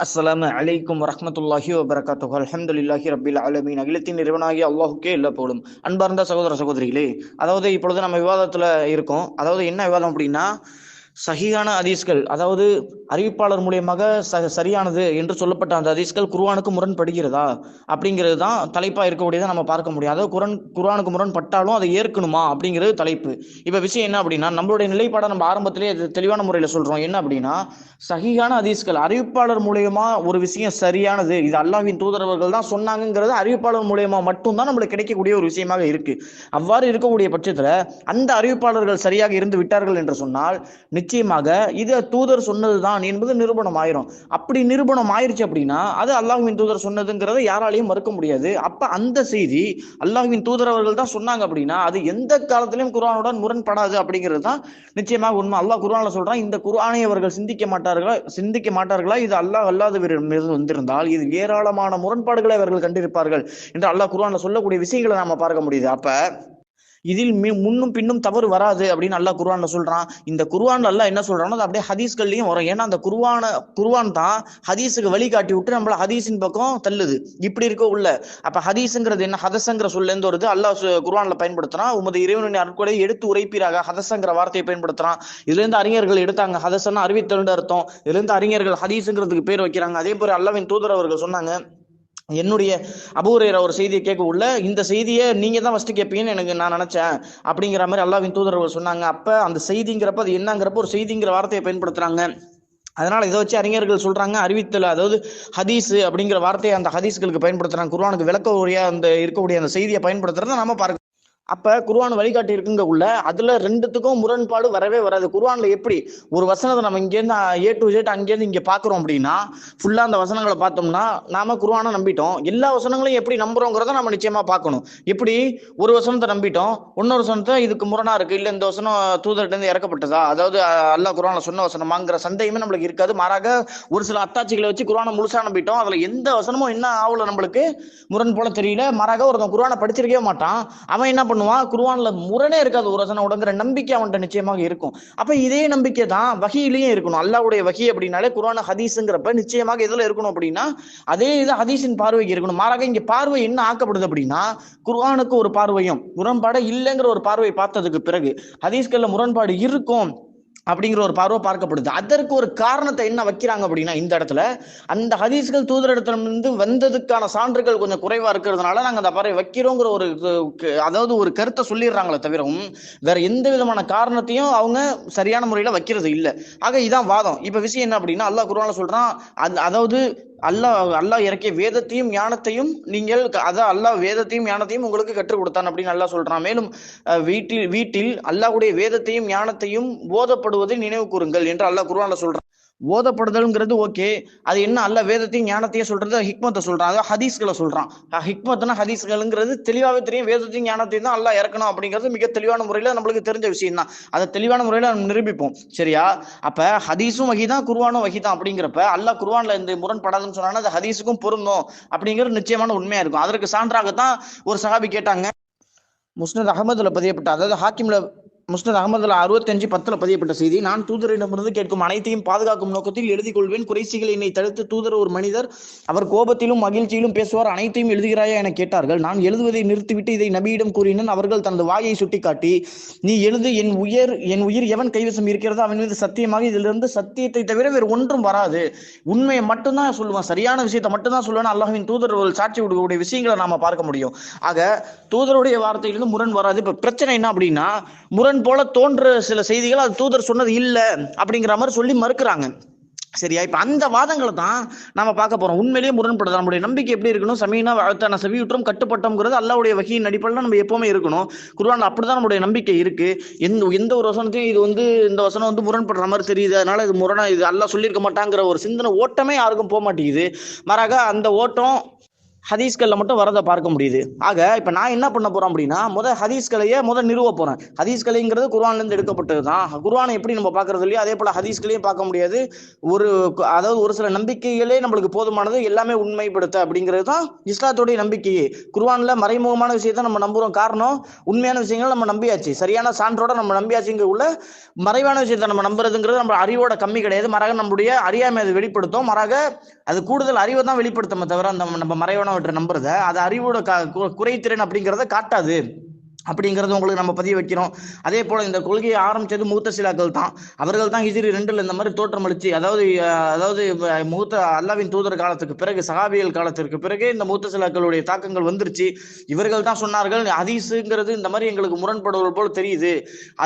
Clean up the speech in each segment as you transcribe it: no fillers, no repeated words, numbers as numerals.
அஸ்ஸலாமு அலைக்கும் வரஹ்மத்துல்லாஹி வபரகாத்துஹு. அல்ஹம்துலில்லாஹி ரப்பில் ஆலமீன். அகிலத்தின் இறைவனாகிய அல்லாஹுக்கே எல்லா புகழும். அன்பார்ந்த சகோதர சகோதரிகளே, அதாவது இப்பொழுது நம்ம விவாதத்துல இருக்கோம். அதாவது என்ன விவாதம் அப்படின்னா, சஹீஹான ஹதீஸ்கள், அதாவது அறிவிப்பாளர் மூலியமாக சரியானது என்று சொல்லப்பட்ட அந்த ஹதீஸ்கள் குர்ஆனுக்கு முரண்படுகிறதா அப்படிங்கிறது தான் தலைப்பா இருக்கக்கூடியதை நம்ம பார்க்க முடியும். அதாவது குர்ஆனுக்கு முரண்பட்டாலும் அதை ஏற்கணுமா அப்படிங்கிறது தலைப்பு. இப்ப விஷயம் என்ன அப்படின்னா, நம்மளுடைய நிலைப்பாடை நம்ம ஆரம்பத்திலேயே தெளிவான முறையில் சொல்றோம். என்ன அப்படின்னா, சஹீஹான ஹதீஸ்கள் அறிவிப்பாளர் மூலியமா ஒரு விஷயம் சரியானது, இது அல்லாஹ்வின் தூதரவர்கள் தான் சொன்னாங்கிறது அறிவிப்பாளர் மூலியமா மட்டும்தான் நம்மளுக்கு கிடைக்கக்கூடிய ஒரு விஷயமாக இருக்கு. அவ்வாறு இருக்கக்கூடிய பட்சத்துல அந்த அறிவிப்பாளர்கள் சரியாக இருந்து விட்டார்கள் என்று சொன்னால் நிச்சயமாக இது தூதர் சொன்னதுதான் என்பது நிரூபணம் ஆயிரும். அப்படி நிரூபணம் ஆயிருச்சு அப்படின்னா அது அல்லாஹ்வின் தூதர் சொன்னதுங்கிறத யாராலையும் மறுக்க முடியாது. அப்ப அந்த செய்தி அல்லாஹ்வின் தூதர் அவர்கள் தான் சொன்னாங்க அப்படின்னா அது எந்த காலத்திலும் குர்ஆனுடன் முரண்படாது அப்படிங்கிறது தான் நிச்சயமாக உண்மை. அல்லாஹ் குர்ஆன்ல சொல்றான், இந்த குர்ஆனை அவர்கள் சிந்திக்க மாட்டார்களா இது அல்லாஹ் அல்லாதவரிடமிருந்து வந்திருந்தால் இது ஏராளமான முரண்பாடுகளை அவர்கள் கண்டிருப்பார்கள் என்று அல்லாஹ் குர்ஆன்ல சொல்லக்கூடிய விஷயங்களை நாம பார்க்க முடியுது. அப்ப இதில் முன்னும் பின்னும் தவறு வராது அப்படின்னு அல்லாஹ் குர்ஆன்ல சொல்றான். இந்த குர்ஆன்ல அல்லாஹ் என்ன சொல்றானோ அது அப்படியே ஹதீஸ்கள்லயும் வரும். ஏன்னா அந்த குர்ஆன் தான் ஹதீஸுக்கு வழிகாட்டி விட்டு நம்மள ஹதீஸின் பக்கம் தள்ளுது. இப்படி இருக்க உள்ள அப்ப ஹதீஸ்ங்கிறது என்ன, ஹதஸ்ங்கிற சொல்ல இருந்து வருது. அல்லாஹ் குர்ஆன்ல பயன்படுத்துறான், உமது இறைவனின் அருட்கொடை எடுத்து உரைப்பீராக, ஹதஸ்ங்கிற வார்த்தையை பயன்படுத்துறான். இதுல இருந்து அறிஞர்கள் எடுத்தாங்க, ஹதஸ்னா அறிவித்தல் அர்த்தம். இதுல இருந்து அறிஞர்கள் ஹதீஸ்ங்கிறதுக்கு பேர் வைக்கிறாங்க. அதே போல அல்லாஹ்வின் தூதர் அவர்கள் சொன்னாங்க, என்னுடைய அபூ ஹுரைரா ஒரு செய்தியை கேட்க உள்ள இந்த செய்தியை நீங்க தான் ஃபர்ஸ்ட் கேட்பீங்கன்னு எனக்கு நான் நினைச்சேன் அப்படிங்கிற மாதிரி அல்லாஹ்வின் தூதர்கள் சொன்னாங்க. அப்ப அந்த செய்திங்கிறப்ப அது என்னங்கிறப்ப ஒரு செய்திங்கிற வார்த்தையை பயன்படுத்துறாங்க. அதனால இதை வச்சு அறிஞர்கள் சொல்றாங்க அறிவித்தல், அதாவது ஹதீஸ் அப்படிங்கிற வார்த்தையை அந்த ஹதீஸ்களுக்கு பயன்படுத்துறாங்க. குர்ஆனுக்கு விளக்க உரையா அந்த இருக்கக்கூடிய அந்த செய்தியை பயன்படுத்துறத நம்ம பார்க்க. அப்ப குர்ஆன் வழிகாட்டி இருக்குங்க உள்ள அதுல ரெண்டுத்துக்கும் முரண்பாடு வரவே வராது. குர்ஆன்ல எப்படி ஒரு வசனத்தை நம்ம இங்கேருந்து A to Z அங்கேருந்து இங்க பாக்குறோம் அப்படின்னா ஃபுல்லா அந்த வசனங்களை பார்த்தோம்னா நாம குர்ஆனை நம்பிட்டோம். எல்லா வசனங்களையும் எப்படி நம்புறோங்கிறத நம்ம நிச்சயமா பார்க்கணும். எப்படி ஒரு வசனத்தை நம்பிட்டோம், இன்னொரு வசனத்தை இதுக்கு முரணா இருக்கு, இல்ல இந்த வசனம் தூதர்கிட்ட இருந்து இறக்கப்பட்டதா, அதாவது அல்லாஹ் குர்ஆன்ல சொன்ன வசனமாங்கிற சந்தேகமே நம்மளுக்கு இருக்காது. மாறாக ஒரு சில அத்தாட்சிகளை வச்சு குர்ஆனை முழுசா நம்பிட்டோம், அதுல எந்த வசனமும் என்ன ஆகல நம்மளுக்கு முரண் போல தெரியல. மாறாக ஒருத்தன் குர்ஆனை படிச்சிருக்கவே மாட்டான், அவன் என்ன குர்ஆன்ல முரணே இருக்காது, ஒரு வசனம் உடங்கிற நம்பிக்கை அவன்கிட்ட நிச்சயமாக இருக்கும். அப்ப இதே நம்பிக்கை தான் வஹீலயும் இருக்கணும். அல்லாஹ்வுடைய வஹீ அப்படின்னாலே குர்ஆன் ஹதீஸ்ங்கிறப்ப நிச்சயமாக எதுல இருக்கணும் அப்படின்னா அதே இது ஹதீஸின் பார்வைக்கு இருக்கணும். மாறாக இங்க பார்வை என்ன ஆக்கப்படுது அப்படின்னா குர்ஆனுக்கு ஒரு பார்வையும் முரண்பாடு இல்லைங்கிற ஒரு பார்வை பார்த்ததுக்கு பிறகு ஹதீஸ்கள்ல முரண்பாடு இருக்கும் அப்படிங்கிற ஒரு பார்வை பார்க்கப்படுது. அதற்கு ஒரு காரணத்தை என்ன வைக்கிறாங்க அப்படின்னா இந்த இடத்துல அந்த ஹதீஸ்கள் தூதரிடத்திலிருந்து வந்ததுக்கான சான்றுகள் கொஞ்சம் குறைவா இருக்கிறதுனால நாங்க அந்த பார்வை வைக்கிறோங்கிற ஒரு அதாவது ஒரு கருத்தை சொல்லிடுறாங்களே தவிரவும் வேற எந்த விதமான காரணத்தையும் அவங்க சரியான முறையில வைக்கிறது இல்லை. ஆக இதான் வாதம். இப்ப விஷயம் என்ன அப்படின்னா அல்லாஹ் குர்ஆன்ல சொல்றான், அதாவது அல்லாஹ் இறக்கிய வேதத்தையும் ஞானத்தையும் நீங்கள் அல்லாஹ் வேதத்தையும் ஞானத்தையும் உங்களுக்கு கற்றுக் கொடுத்தான் அப்படின்னு அல்லாஹ் சொல்றான். மேலும் வீட்டில் அல்லாஹ்வுடைய வேதத்தையும் ஞானத்தையும் போதப்படுவதை நினைவு கூறுங்கள் என்று அல்லாஹ் குர்ஆன்ல சொல்றான். ஓதப்படுதல்ங்கிறது ஓகே, அது என்ன அல்லாஹ் வேதத்தையும் ஞானத்தையும் சொல்றது ஹிக்மத்தை சொல்றான், அதாவது ஹதீஸ்களை சொல்றான். ஹிக்மத்னா ஹதீஸ்கள்ங்கிறது தெளிவாகவே தெரியும், வேதத்தையும் ஞானத்தையும் தான் அல்லாஹ் இறக்கணும் அப்படிங்கிறது மிக தெளிவான முறையில நம்மளுக்கு தெரிஞ்ச விஷயம் தான். அதை தெளிவான முறையில நம்ம நிரூபிப்போம். சரியா? அப்ப ஹதீஸும் வஹீதான் குர்ஆனும் வஹீதான் அப்படிங்கிறப்ப அல்லாஹ் குர்ஆன்ல இந்த முரண்படாதுன்னு சொன்னா அது ஹதீஸுக்கும் பொருந்தும் அப்படிங்கிறது நிச்சயமான உண்மையா இருக்கும். அதற்கு சான்றாகத்தான் ஒரு சஹாபி கேட்டாங்க, முஸ்னத் அஹமதுல பதியப்பட்ட, அதாவது ஹாக்கிம்ல முஸ்னத் அஹமதுல 65:10 பதியப்பட்ட செய்தி, நான் தூதரிடமிருந்து கேட்கும் அனைத்தையும் பாதுகாக்கும் நோக்கத்தில் எழுதிக் கொள்வேன். குறைசிகள் என்னை தடுத்து, தூதர் ஒரு மனிதர், அவர் கோபத்திலும் மகிழ்ச்சியிலும் பேசுவார், அனைத்தையும் எழுதுகிறாயா என கேட்டார்கள். நான் எழுதுவதை நிறுத்திவிட்டு இதை நபியிடம் கூறினேன். அவர்கள் தனது வாயை சுட்டிக்காட்டி, நீ எழுது, என் உயிர் எவன் கைவசம் இருக்கிறதோ அவன் மீது சத்தியமாக இதிலிருந்து சத்தியத்தை தவிர வேறு ஒன்றும் வராது, உண்மையை மட்டும்தான் சொல்லுவான், சரியான விஷயத்தை மட்டும்தான் சொல்லுவேன். அல்லாஹ்வின் தூதர் சாட்சி கொடுக்கக்கூடிய விஷயங்களை நாம பார்க்க முடியும். ஆக தூதருடைய வார்த்தையிலிருந்து முரண் வராது. இப்ப பிரச்சனை என்ன அப்படின்னா முரண் போல தோன்ற சில செய்திகள் அது தூதர் சொன்னது இல்லை அப்படிங்கிற மாதிரி சொல்லி மறுக்கிறாங்க. சரியா? இப்ப அந்த வாதங்களை தான் நாம பார்க்க போறோம். உண்மையிலேயே முரண்படுது. நம்முடைய நம்பிக்கை எப்படி இருக்கணும்? சமீனா வாழ்த்தான செவியுற்றம் கட்டுப்பட்டோம்ங்கிறது அல்லாஹ்வுடைய வஹீயின் அடிப்படையில் நம்ம எப்பவுமே இருக்கணும். குர்ஆன்ல அப்படிதான் நம்முடைய நம்பிக்கை இருக்கு. எந்த ஒரு வசனத்தையும் இது இந்த வசனம் முரண்படுற மாதிரி தெரியுது, அதனால இது அல்லாஹ் சொல்லியிருக்க மாட்டாங்கிற ஒரு சிந்தனை ஓட்டமே யாருக்கும் போக மாட்டேங்குது. மாறாக அந்த ஓட்டம் ஹதீஸ்கள்ல மட்டும் வரதை பார்க்க முடியுது. ஆக இப்ப நான் என்ன பண்ண போறோம் அப்படின்னா, ஹதீஸ்களையே நிறுவ போறேன். ஹதீஸ்களைங்கிறது குர்ஆன்ல இருந்து எடுக்கப்பட்டது தான். குர்ஆனை எப்படி நம்ம பார்க்கறது இல்லையோ அதே போல ஹதீஸ்களையும் பார்க்க முடியாது. அதாவது ஒரு சில நம்பிக்கைகளே நம்மளுக்கு போதுமானது, எல்லாமே உண்மைப்படுத்த அப்படிங்கிறது தான் இஸ்லாத்துடைய நம்பிக்கையே. குர்ஆன்ல மறைமுகமான விஷயத்தை நம்ம நம்புறோம். காரணம், உண்மையான விஷயங்கள் நம்ம நம்பியாச்சு, சரியான சான்றோட நம்ம நம்பியாச்சுங்க. உள்ள மறைவான விஷயத்தை நம்ம நம்புறதுங்கிறது நம்ம அறிவோட கம்மி கிடையாது. மாறாக நம்முடைய அறியாமை அது வெளிப்படுத்தும். மாறாக அது கூடுதல் அறிவை தான் வெளிப்படுத்தும் தவிர அந்த நம்ம மறைவானவற்றை நம்புறத அது அறிவோட குறைத்திறன் அப்படிங்கிறத காட்டாது அப்படிங்கிறது உங்களுக்கு நம்ம பதிய வைக்கிறோம். அதே போல இந்த கொள்கையை ஆரம்பிச்சது முத்தசிலாக்கள் தான். அவர்கள் தான் ஹிஜ்ரி 2 இந்த மாதிரி தோற்றமளிச்சு, அதாவது அல்லாவின் தூதர் காலத்துக்கு பிறகு, சஹாபிகள் காலத்திற்கு பிறகு இந்த முத்தசிலாக்களுடைய தாக்கங்கள் வந்துருச்சு. இவர்கள் தான் சொன்னார்கள், ஹதீஸுங்கிறது இந்த மாதிரி எங்களுக்கு முரண்படுவது போல் தெரியுது,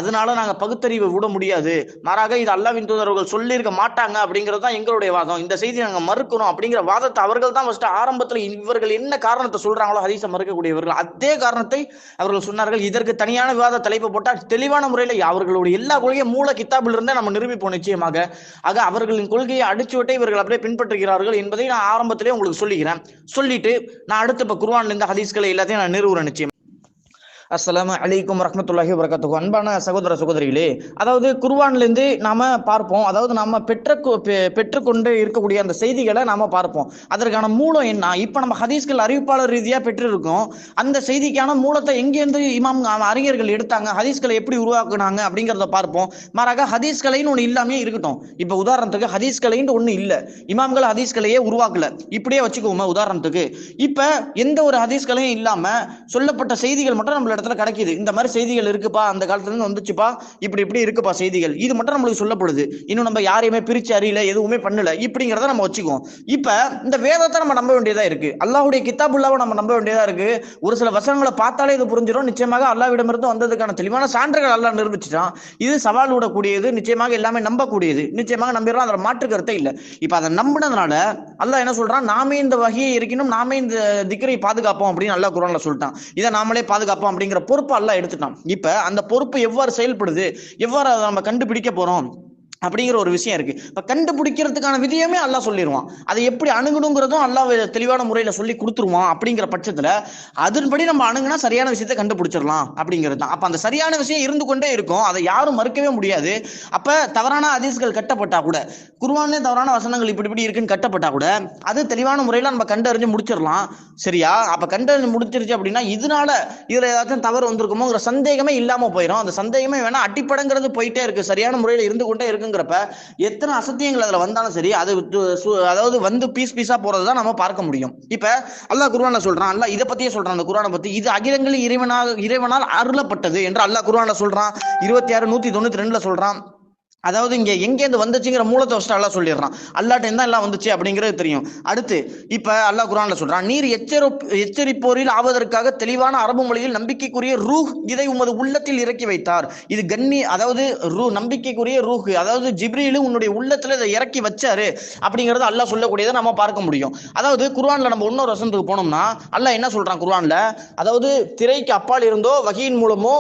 அதனால நாங்க பகுத்தறிவை விட முடியாது, மாறாக இது அல்லாவின் தூதர்கள் சொல்லியிருக்க மாட்டாங்க அப்படிங்கிறது தான் எங்களுடைய வாதம், இந்த செய்தி நாங்க மறுக்கணும் அப்படிங்கிற வாதத்தை அவர்கள் தான் ஃபர்ஸ்ட் ஆரம்பத்தில் இவர்கள் என்ன காரணத்தை சொல்றாங்களோ ஹதீஸை மறுக்கக்கூடியவர்கள் அதே காரணத்தை அவர்கள் சொன்னார்கள். இதற்கு தனியான விவாத தலைப்பு போட்டால் தெளிவான முறையில் அவர்களுடைய எல்லா கொள்கையும் மூல கித்தாபில் இருந்தே நம்ம நிரூபிப்போம் நிச்சயமாக. ஆக அவர்களின் கொள்கையை அடிச்சுவிட்டே இவர்கள் அப்படியே பின்பற்றுகிறார்கள் என்பதை நான் ஆரம்பத்திலே உங்களுக்கு சொல்லிக்கிறேன். சொல்லிட்டு நான் அடுத்து இப்ப குர்ஆன்ல இந்த ஹதீஸ்களை எல்லாத்தையும் நான் நிறுவுறேன் நிச்சயம். அஸ்ஸலாமு அலைக்கும் வரஹ்மத்துல்லாஹி வபரகாத்துஹு. அன்பான சகோதர சகோதரிகளே, அதாவது குர்ஆன்லேருந்து நாம பார்ப்போம், அதாவது நாம பெற்றுக்கொண்டு இருக்கக்கூடிய அந்த செய்திகளை நாம பார்ப்போம். அதற்கான மூலம் என்ன? இப்ப நம்ம ஹதீஸ்கள் அறிவிப்பாளர் ரீதியா பெற்றிருக்கோம். அந்த செய்திக்கான மூலத்தை எங்கேருந்து இமாம் அறிஞர்கள் எடுத்தாங்க, ஹதீஸ்களை எப்படி உருவாக்குனாங்க அப்படிங்கிறத பார்ப்போம். மாறாக ஹதீஸ்களைன்னு ஒன்று இல்லாமே இருக்கட்டும். இப்ப உதாரணத்துக்கு ஹதீஸ்களைன்னு ஒண்ணு இல்லை, இமாம்கள் ஹதீஸ்களையே உருவாக்கல, இப்படியே வச்சுக்கோமா உதாரணத்துக்கு. இப்ப எந்த ஒரு ஹதீஸ்களையும் இல்லாம சொல்லப்பட்ட செய்திகள் மட்டும் நம்மள இடத்துல கிடைக்குது. இந்த மாதிரி செய்திகள் இருக்குப்பா, அந்த காலத்துல இருந்து வந்துச்சுப்பா, இப்படி இருக்குப்பா செய்திகள், இது மட்டும் நம்மளுக்கு சொல்லப்படுது. இன்னும் நம்ம யாரையுமே பிரிச்சு அறியல, எதுவுமே பண்ணல, இப்படிங்கிறத நம்ம வச்சுக்குவோம். இப்ப இந்த வேதத்தை நம்ம நம்ப வேண்டியதா இருக்கு, அல்லாஹ்வுடைய கிதாபுல்லாவை நம்ம நம்ப வேண்டியதா இருக்கு. ஒரு சில வசனங்களை பார்த்தாலே இது புரிஞ்சிடும், நிச்சயமாக அல்லாஹ்விடமிருந்து வந்ததுக்கான தெளிவான சான்றுகள் அல்லாஹ் நிரூபிச்சுட்டான். இது சவால் விடக்கூடியது, நிச்சயமாக எல்லாமே நம்பக்கூடியது, நிச்சயமாக நம்பிடலாம், அதில் மாற்று கருத்தே இல்லை. இப்ப அதை நம்பினதுனால அல்லாஹ் என்ன சொல்றான், நாமே இந்த வகையை இருக்கணும், நாமே இந்த திக்ரை பாதுகாப்போம் அப்படின்னு அல்லாஹ் குர்ஆன்ல சொல்லிட்டான். இதை நாமளே பாதுகாப்போம் அப்படிங்கிற பொறுப்பு அல்லாஹ் எடுத்துட்டான். இப்ப அந்த பொறுப்பு எவ்வாறு செயல்படுது, எவ்வாறு அதை நம்ம கண்டுபிடிக்க போறோம் அப்படிங்கிற ஒரு விஷயம் இருக்கு. இப்ப கண்டுபிடிக்கிறதுக்கான விதியுமே அல்லாஹ் சொல்லிடுவான். அதை எப்படி அணுகணுங்கிறதும் அல்லாஹ் தெளிவான முறையில சொல்லி கொடுத்துருவான். அப்படிங்கிற பட்சத்துல அதன்படி நம்ம அணுகுனா சரியான விஷயத்தை கண்டுபிடிச்சிடலாம் அப்படிங்கிறது தான். அப்ப அந்த சரியான விஷயம் இருந்து கொண்டே இருக்கும், அதை யாரும் மறுக்கவே முடியாது. அப்ப தவறான ஹதீஸ்கள் கட்டப்பட்டா கூட, குர்ஆன்ல தவறான வசனங்கள் இப்படி இருக்குன்னு கட்டப்பட்டா கூட அது தெளிவான முறையில நம்ம கண்டறிஞ்சு முடிச்சிடலாம். சரியா? அப்ப கண்டறிஞ்சு முடிச்சிருச்சு அப்படின்னா இதுல ஏதாச்சும் தவறு வந்திருக்குமோங்கிற சந்தேகமே இல்லாம போயிடும். அந்த சந்தேகமே வேணா அடிப்படைங்கிறது போயிட்டே இருக்கு, சரியான முறையில இருந்து கொண்டே இருக்கு. எத்தனை அசத்தியங்கள் அதுல வந்தாலும் சரி, அது அதாவது வந்து பீஸா போறதுதான் நம்ம பார்க்க முடியும். இப்ப அல்லாஹ் குர்ஆன்ல சொல்றான், அல்லாஹ் இதை பத்தியே சொல்றான், அந்த குர்ஆனை பத்தி, இது அகிலங்களில் இறைவனால் அருளப்பட்டது என்று அல்லாஹ் குர்ஆன்ல சொல்றான். 26:192 சொல்றான். அதாவது இங்க எங்கேருந்து வந்துச்சுங்கிற மூலத்தை வச்சுட்டு அல்லாஹ் சொல்லிடுறான். அல்லாஹ்ட்ட இருந்தா எல்லாம் வந்துச்சு அப்படிங்கிறது தெரியும். அடுத்து இப்ப அல்லாஹ் குர்ஆன்ல சொல்றான், நீர் எச்சரிப்போரில் ஆவதற்காக தெளிவான அரபு மொழியில் நம்பிக்கைக்குரிய ரூஹ் இதை உமது உள்ளத்தில் இறக்கி வைத்தார். இது அதாவது நம்பிக்கைக்குரிய ரூஹ், அதாவது ஜிப்ரீல் உன்னுடைய உள்ளத்துல இதை இறக்கி வச்சாரு அப்படிங்கறது அல்லாஹ் சொல்லக்கூடியதை நம்ம பார்க்க முடியும். அதாவது குர்ஆன்ல நம்ம இன்னொரு வசனத்துக்கு போனோம்னா அல்லாஹ் என்ன சொல்றான் குர்ஆன்ல, அதாவது திரைக்கு அப்பால் இருந்தோ வகையின் மூலமோ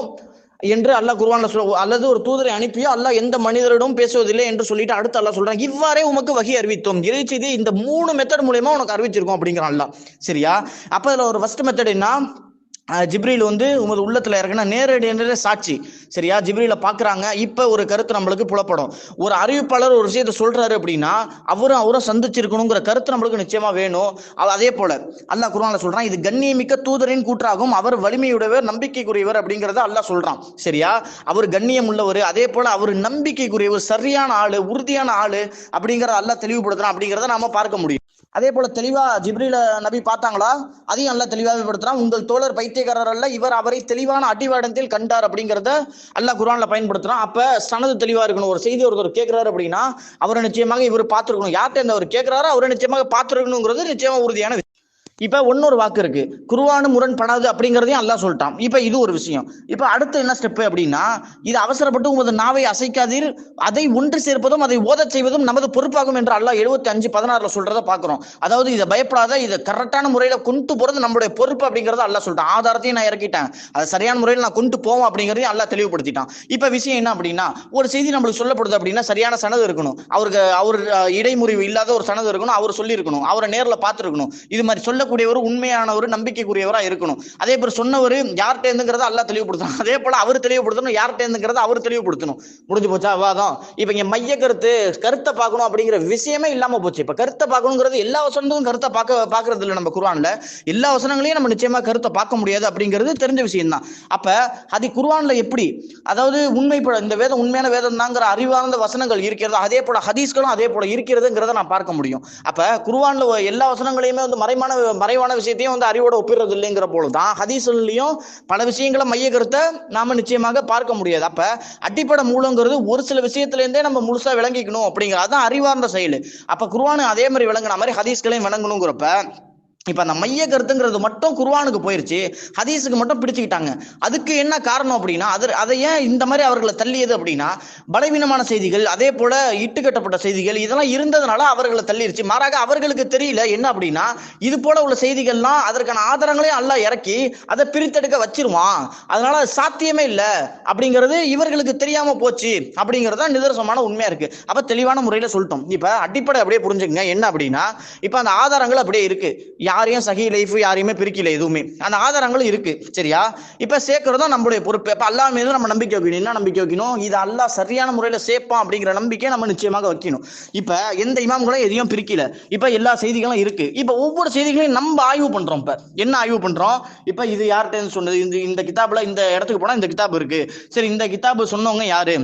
என்று அல்லாஹ் குர்ஆன்ல அல்லது ஒரு தூதரை அனுப்பியோ அல்லாஹ் எந்த மனிதரிடம் பேசுவதில்லை என்று சொல்லிட்டு அடுத்து அல்லாஹ் சொல்றான், இவ்வாறே உமக்கு வகை அறிவித்தோம், இறைச்செய்தி இந்த 3 மெத்தட் மூலமா உனக்கு அறிவிச்சிருக்கோம் அப்படிங்கிறான் அல்லாஹ். சரியா? அப்ப இதுல ஒரு ஃபர்ஸ்ட் மெத்தட் என்ன, ஜிப்ரீல் உமது உள்ளத்துல இறக்குனா நேரடியாக சாட்சி. சரியா? ஜிப்ரீல பாக்குறாங்க. இப்ப ஒரு கருத்து நம்மளுக்கு புலப்படும். ஒரு அறிவிப்பாளர் ஒரு விஷயத்தை சொல்றாரு அப்படின்னா அவரும் சந்திச்சிருக்கணுங்கிற கருத்து நம்மளுக்கு நிச்சயமா வேணும். அதே போல அல்லாஹ் குர்ஆன்ல சொல்றான், இது கண்ணியமிக்க தூதரின் கூற்றாகும், அவர் வலிமையுடையவர், நம்பிக்கைக்குரியவர் அப்படிங்கறத அல்லாஹ் சொல்றான். சரியா? அவர் கண்ணியம் உள்ளவர், அதே போல அவர் நம்பிக்கைக்குரியவர், சரியான ஆளு, உறுதியான ஆளு அப்படிங்கறத அல்லாஹ் தெளிவுபடுத்துறான் அப்படிங்கறத நாம பார்க்க முடியும். அதே போல தெளிவா ஜிப்ரீல நபி பார்த்தாங்களா, அதையும் அல்லாஹ் தெளிவாக படுத்துறான். உங்கள் தோழர் பைத்தியக்காரர் அல்ல, இவர் அவரை தெளிவான அடிவாடத்தில் கண்டார் அப்படிங்கிறத அல்லாஹ் குர்ஆன்ல பயன்படுத்துறான். அப்ப சனது தெளிவா இருக்கணும். ஒரு செய்தி ஒருத்தர் கேட்கிறாரு அப்படின்னா அவரை நிச்சயமாக இவர் பார்த்திருக்கணும், யார்கிட்ட அவர் கேட்கிறாரோ அவரை நிச்சயமாக பார்த்திருக்கணுங்கிறது நிச்சயமா உறுதியான. இப்ப இன்னொரு வாக்கு இருக்கு, குர்ஆன் முரண்படாது அப்படிங்கிறதையும் அல்லாஹ் சொல்லிட்டான். இப்ப இது ஒரு விஷயம். இப்ப அடுத்து என்ன ஸ்டெப் அப்படின்னா, இது அவசரப்பட்டு உமது நாவை அசைக்காதீர், அதை ஒன்று சேர்ப்பதும் அதை ஓதச் செய்வதும் நமது பொறுப்பாகும் என்று அல்லாஹ் 75:16 சொல்றதை பாக்குறோம். அதாவது இதை பயப்படாத, இதை கரெக்டான முறையில கொண்டு போறது நம்மளுடைய பொறுப்பு அப்படிங்கறத அல்லாஹ் சொல்லிட்டான். ஆதாரத்தையும் நான் இறக்கிட்டேன், அதை சரியான முறையில் நான் கொண்டு போவோம் அப்படிங்கறதையும் அல்லாஹ் தெளிவுபடுத்திட்டான். இப்ப விஷயம் என்ன அப்படின்னா, ஒரு செய்தி நம்மளுக்கு சொல்லப்படுது அப்படின்னா சரியான சனது இருக்கணும், அவர் இடைமுறிவு இல்லாத ஒரு சனது இருக்கணும், அவர் சொல்லி இருக்கணும், அவரை நேரில் பார்த்துருக்கணும். இது மாதிரி சொல்ல சொல்லக்கூடியவர் உண்மையானவர் நம்பிக்கைக்குரியவரா இருக்கணும். அதே போல சொன்னவர் யார்கிட்ட இருந்துங்கிறத அல்லாஹ் தெளிவுபடுத்தணும். அதே போல அவர் தெளிவுபடுத்தணும், யார்கிட்ட இருந்துங்கிறத அவர் தெளிவுபடுத்தணும். முடிஞ்சு போச்சா விவாதம்? இப்ப இங்க மைய கருத்தை பார்க்கணும் அப்படிங்கிற விஷயமே இல்லாம போச்சு. இப்ப கருத்தை பார்க்கணுங்கிறது எல்லா வசனத்துக்கும் கருத்தை பாக்குறது இல்லை. நம்ம குர்ஆன்ல எல்லா வசனங்களையும் நம்ம நிச்சயமா கருத்தை பார்க்க முடியாது அப்படிங்கிறது தெரிஞ்ச விஷயம் தான். அப்ப அது குர்ஆன்ல எப்படி, அதாவது உண்மைப்பட இந்த வேதம் உண்மையான வேதம் தாங்கிற அறிவார்ந்த வசனங்கள் இருக்கிறது, அதே போல ஹதீஸ்களும் அதே போல இருக்கிறதுங்கிறத நான் பார்க்க முடியும். அப்ப குர்ஆன்ல எல்லா வசனங்களையுமே வந்து மறைவான விஷயத்தையும் வந்து அறிவோட ஒப்பிடுறது இல்லைங்கிற போலதான் ஹதீஸ்லயும் பல விஷயங்களை மைய கருத்தை நாம நிச்சயமாக பார்க்க முடியாது. அப்ப அடிப்படை மூலங்கிறது ஒரு சில விஷயத்துல இருந்தே நம்ம முழுசா விளங்கிக்கணும் அப்படிங்கிற அதான் அறிவார்ந்த செயல். அப்ப குர்ஆன் அதே மாதிரி விளங்குன மாதிரி ஹதீஸ்களையும் விளங்கணுங்கிறப்ப இப்ப அந்த மைய கருத்துங்கிறது மட்டும் குர்ஆனுக்கு போயிருச்சு, ஹதீஸுக்கு மட்டும் பிடிச்சுக்கிட்டாங்க. அதுக்கு என்ன காரணம் அப்படின்னா அதை ஏன் இந்த மாதிரி அவர்களை தள்ளியது அப்படின்னா பலவீனமான செய்திகள், அதே போல இட்டுக்கட்டப்பட்ட செய்திகள் இதெல்லாம் இருந்ததுனால அவர்களை தள்ளிருச்சு. மாறாக அவர்களுக்கு தெரியல என்ன அப்படின்னா இது போல உள்ள செய்திகள்லாம் அதற்கான ஆதாரங்களையும் அல்லாஹ் இறக்கி அதை பிரித்தெடுக்க வச்சிருவான், அதனால சாத்தியமே இல்லை அப்படிங்கிறது இவர்களுக்கு தெரியாம போச்சு அப்படிங்கிறது நிதர்சனமான உண்மையா இருக்கு. அப்ப தெளிவான முறையில சொல்லிட்டோம். இப்ப அடிப்படை அப்படியே புரிஞ்சுங்க என்ன அப்படின்னா இப்ப அந்த ஆதாரங்கள் அப்படியே இருக்கு, யாரையும் சஹி லைஃப் யாரையுமே பிரிக்கல, எதுவுமே அந்த ஆதாரங்களும் இருக்கு. சரியா? இப்ப சேர்க்கிறதும் நம்மளுடைய பொறுப்பு. இப்ப அல்லாஹ் மீது நம்ம நம்பிக்கை வைக்கணும். என்ன நம்பிக்கை வைக்கணும்? இது அல்லாஹ் சரியான முறையில சேர்ப்பான் அப்படிங்கிற நம்பிக்கை நம்ம நிச்சயமாக வைக்கணும். இப்ப எந்த இமாம்களும் எதையும் பிரிக்கல, இப்ப எல்லா செய்திகளும் இருக்கு. இப்ப ஒவ்வொரு செய்திகளையும் நம்ம ஆய்வு பண்றோம். இப்ப என்ன ஆய்வு பண்றோம்? இப்ப இது யார்கிட்ட சொன்னது, இந்த கிதாபுல இந்த இடத்துக்கு போனா இந்த கிதாபு இருக்கு, சரி இந்த கிதாபு சொன்னவங்க யாரு,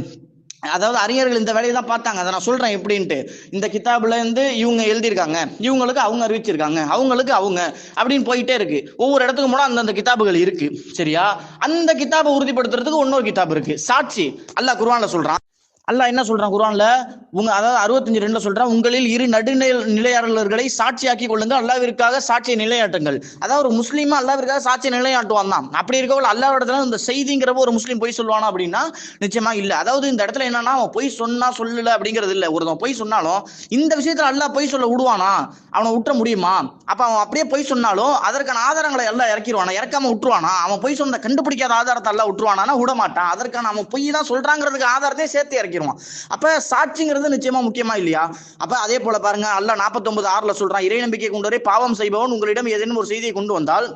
அதாவது அறிஞர்கள் இந்த வேலையை தான் பார்த்தாங்க. அதை நான் சொல்றேன் எப்படின்ட்டு. இந்த கிதாபுல இருந்து இவங்க எழுதியிருக்காங்க, இவங்களுக்கு அவங்க அறிவிச்சிருக்காங்க, அவங்களுக்கு அவங்க அப்படின்னு போயிட்டே இருக்கு. ஒவ்வொரு இடத்துக்கு போனா அந்தந்த கிதாபுகள் இருக்கு. சரியா? அந்த கிதாபை உறுதிப்படுத்துறதுக்கு இன்னொரு கிதாபு இருக்கு, சாட்சி. அல்லாஹ் குர்ஆன்ல சொல்றான். அல்லாஹ் என்ன சொல்றான் குர்ஆன்ல? அதாவது 65:2 சொல்றான், உங்களில் இரு நடுநிலையாளர்களை சாட்சியாக்கி கொள்ளுங்க, அல்லாஹ்விற்காக சாட்சியை நிலையாட்டுங்கள். அதாவது ஒரு முஸ்லீமா அல்லாஹ்விற்காக சாட்சியை நிலையாட்டுவான் தான். அப்படி இருக்கவள் அல்லாஹ் இடத்துல இந்த செய்திங்கிறப்ப ஒரு முஸ்லீம் பொய் சொல்லுவானா அப்படின்னா நிச்சயமா இல்ல. அதாவது இந்த இடத்துல என்னன்னா அவன் பொய் சொன்னா சொல்லல அப்படிங்கிறது இல்ல. ஒருத்தன் பொய் சொன்னாலும் இந்த விஷயத்துல அல்லாஹ் பொய் சொல்ல விடுவானா? அவனை விட்டுற முடியுமா? அப்ப அவன் அப்படியே பொய் சொன்னாலும் அதற்கான ஆதாரங்களை எல்லாம் இறக்கிடுவானா? இறக்காம விட்டுருவானா? அவன் பொய் சொன்ன கண்டுபிடிக்காத ஆதாரத்தை எல்லாம் விட்டுருவானா? விட மாட்டான். அதற்கான அவன் பொய் தான் சொல்றாங்கிறதுக்கு ஆதாரத்தையும் சேர்த்து இறக்கி. அப்ப சாட்சிங்கிறது நிச்சயமா முக்கியமா இல்லையா? அப்ப அதே போல பாருங்க, அல்லாஹ் 49:6 சொல்றான், இறை நம்பிக்கை கொண்டவரே, பாவம் செய்பவன் உங்களிடம் ஏதேனும் ஒரு செய்தியை கொண்டு வந்தால்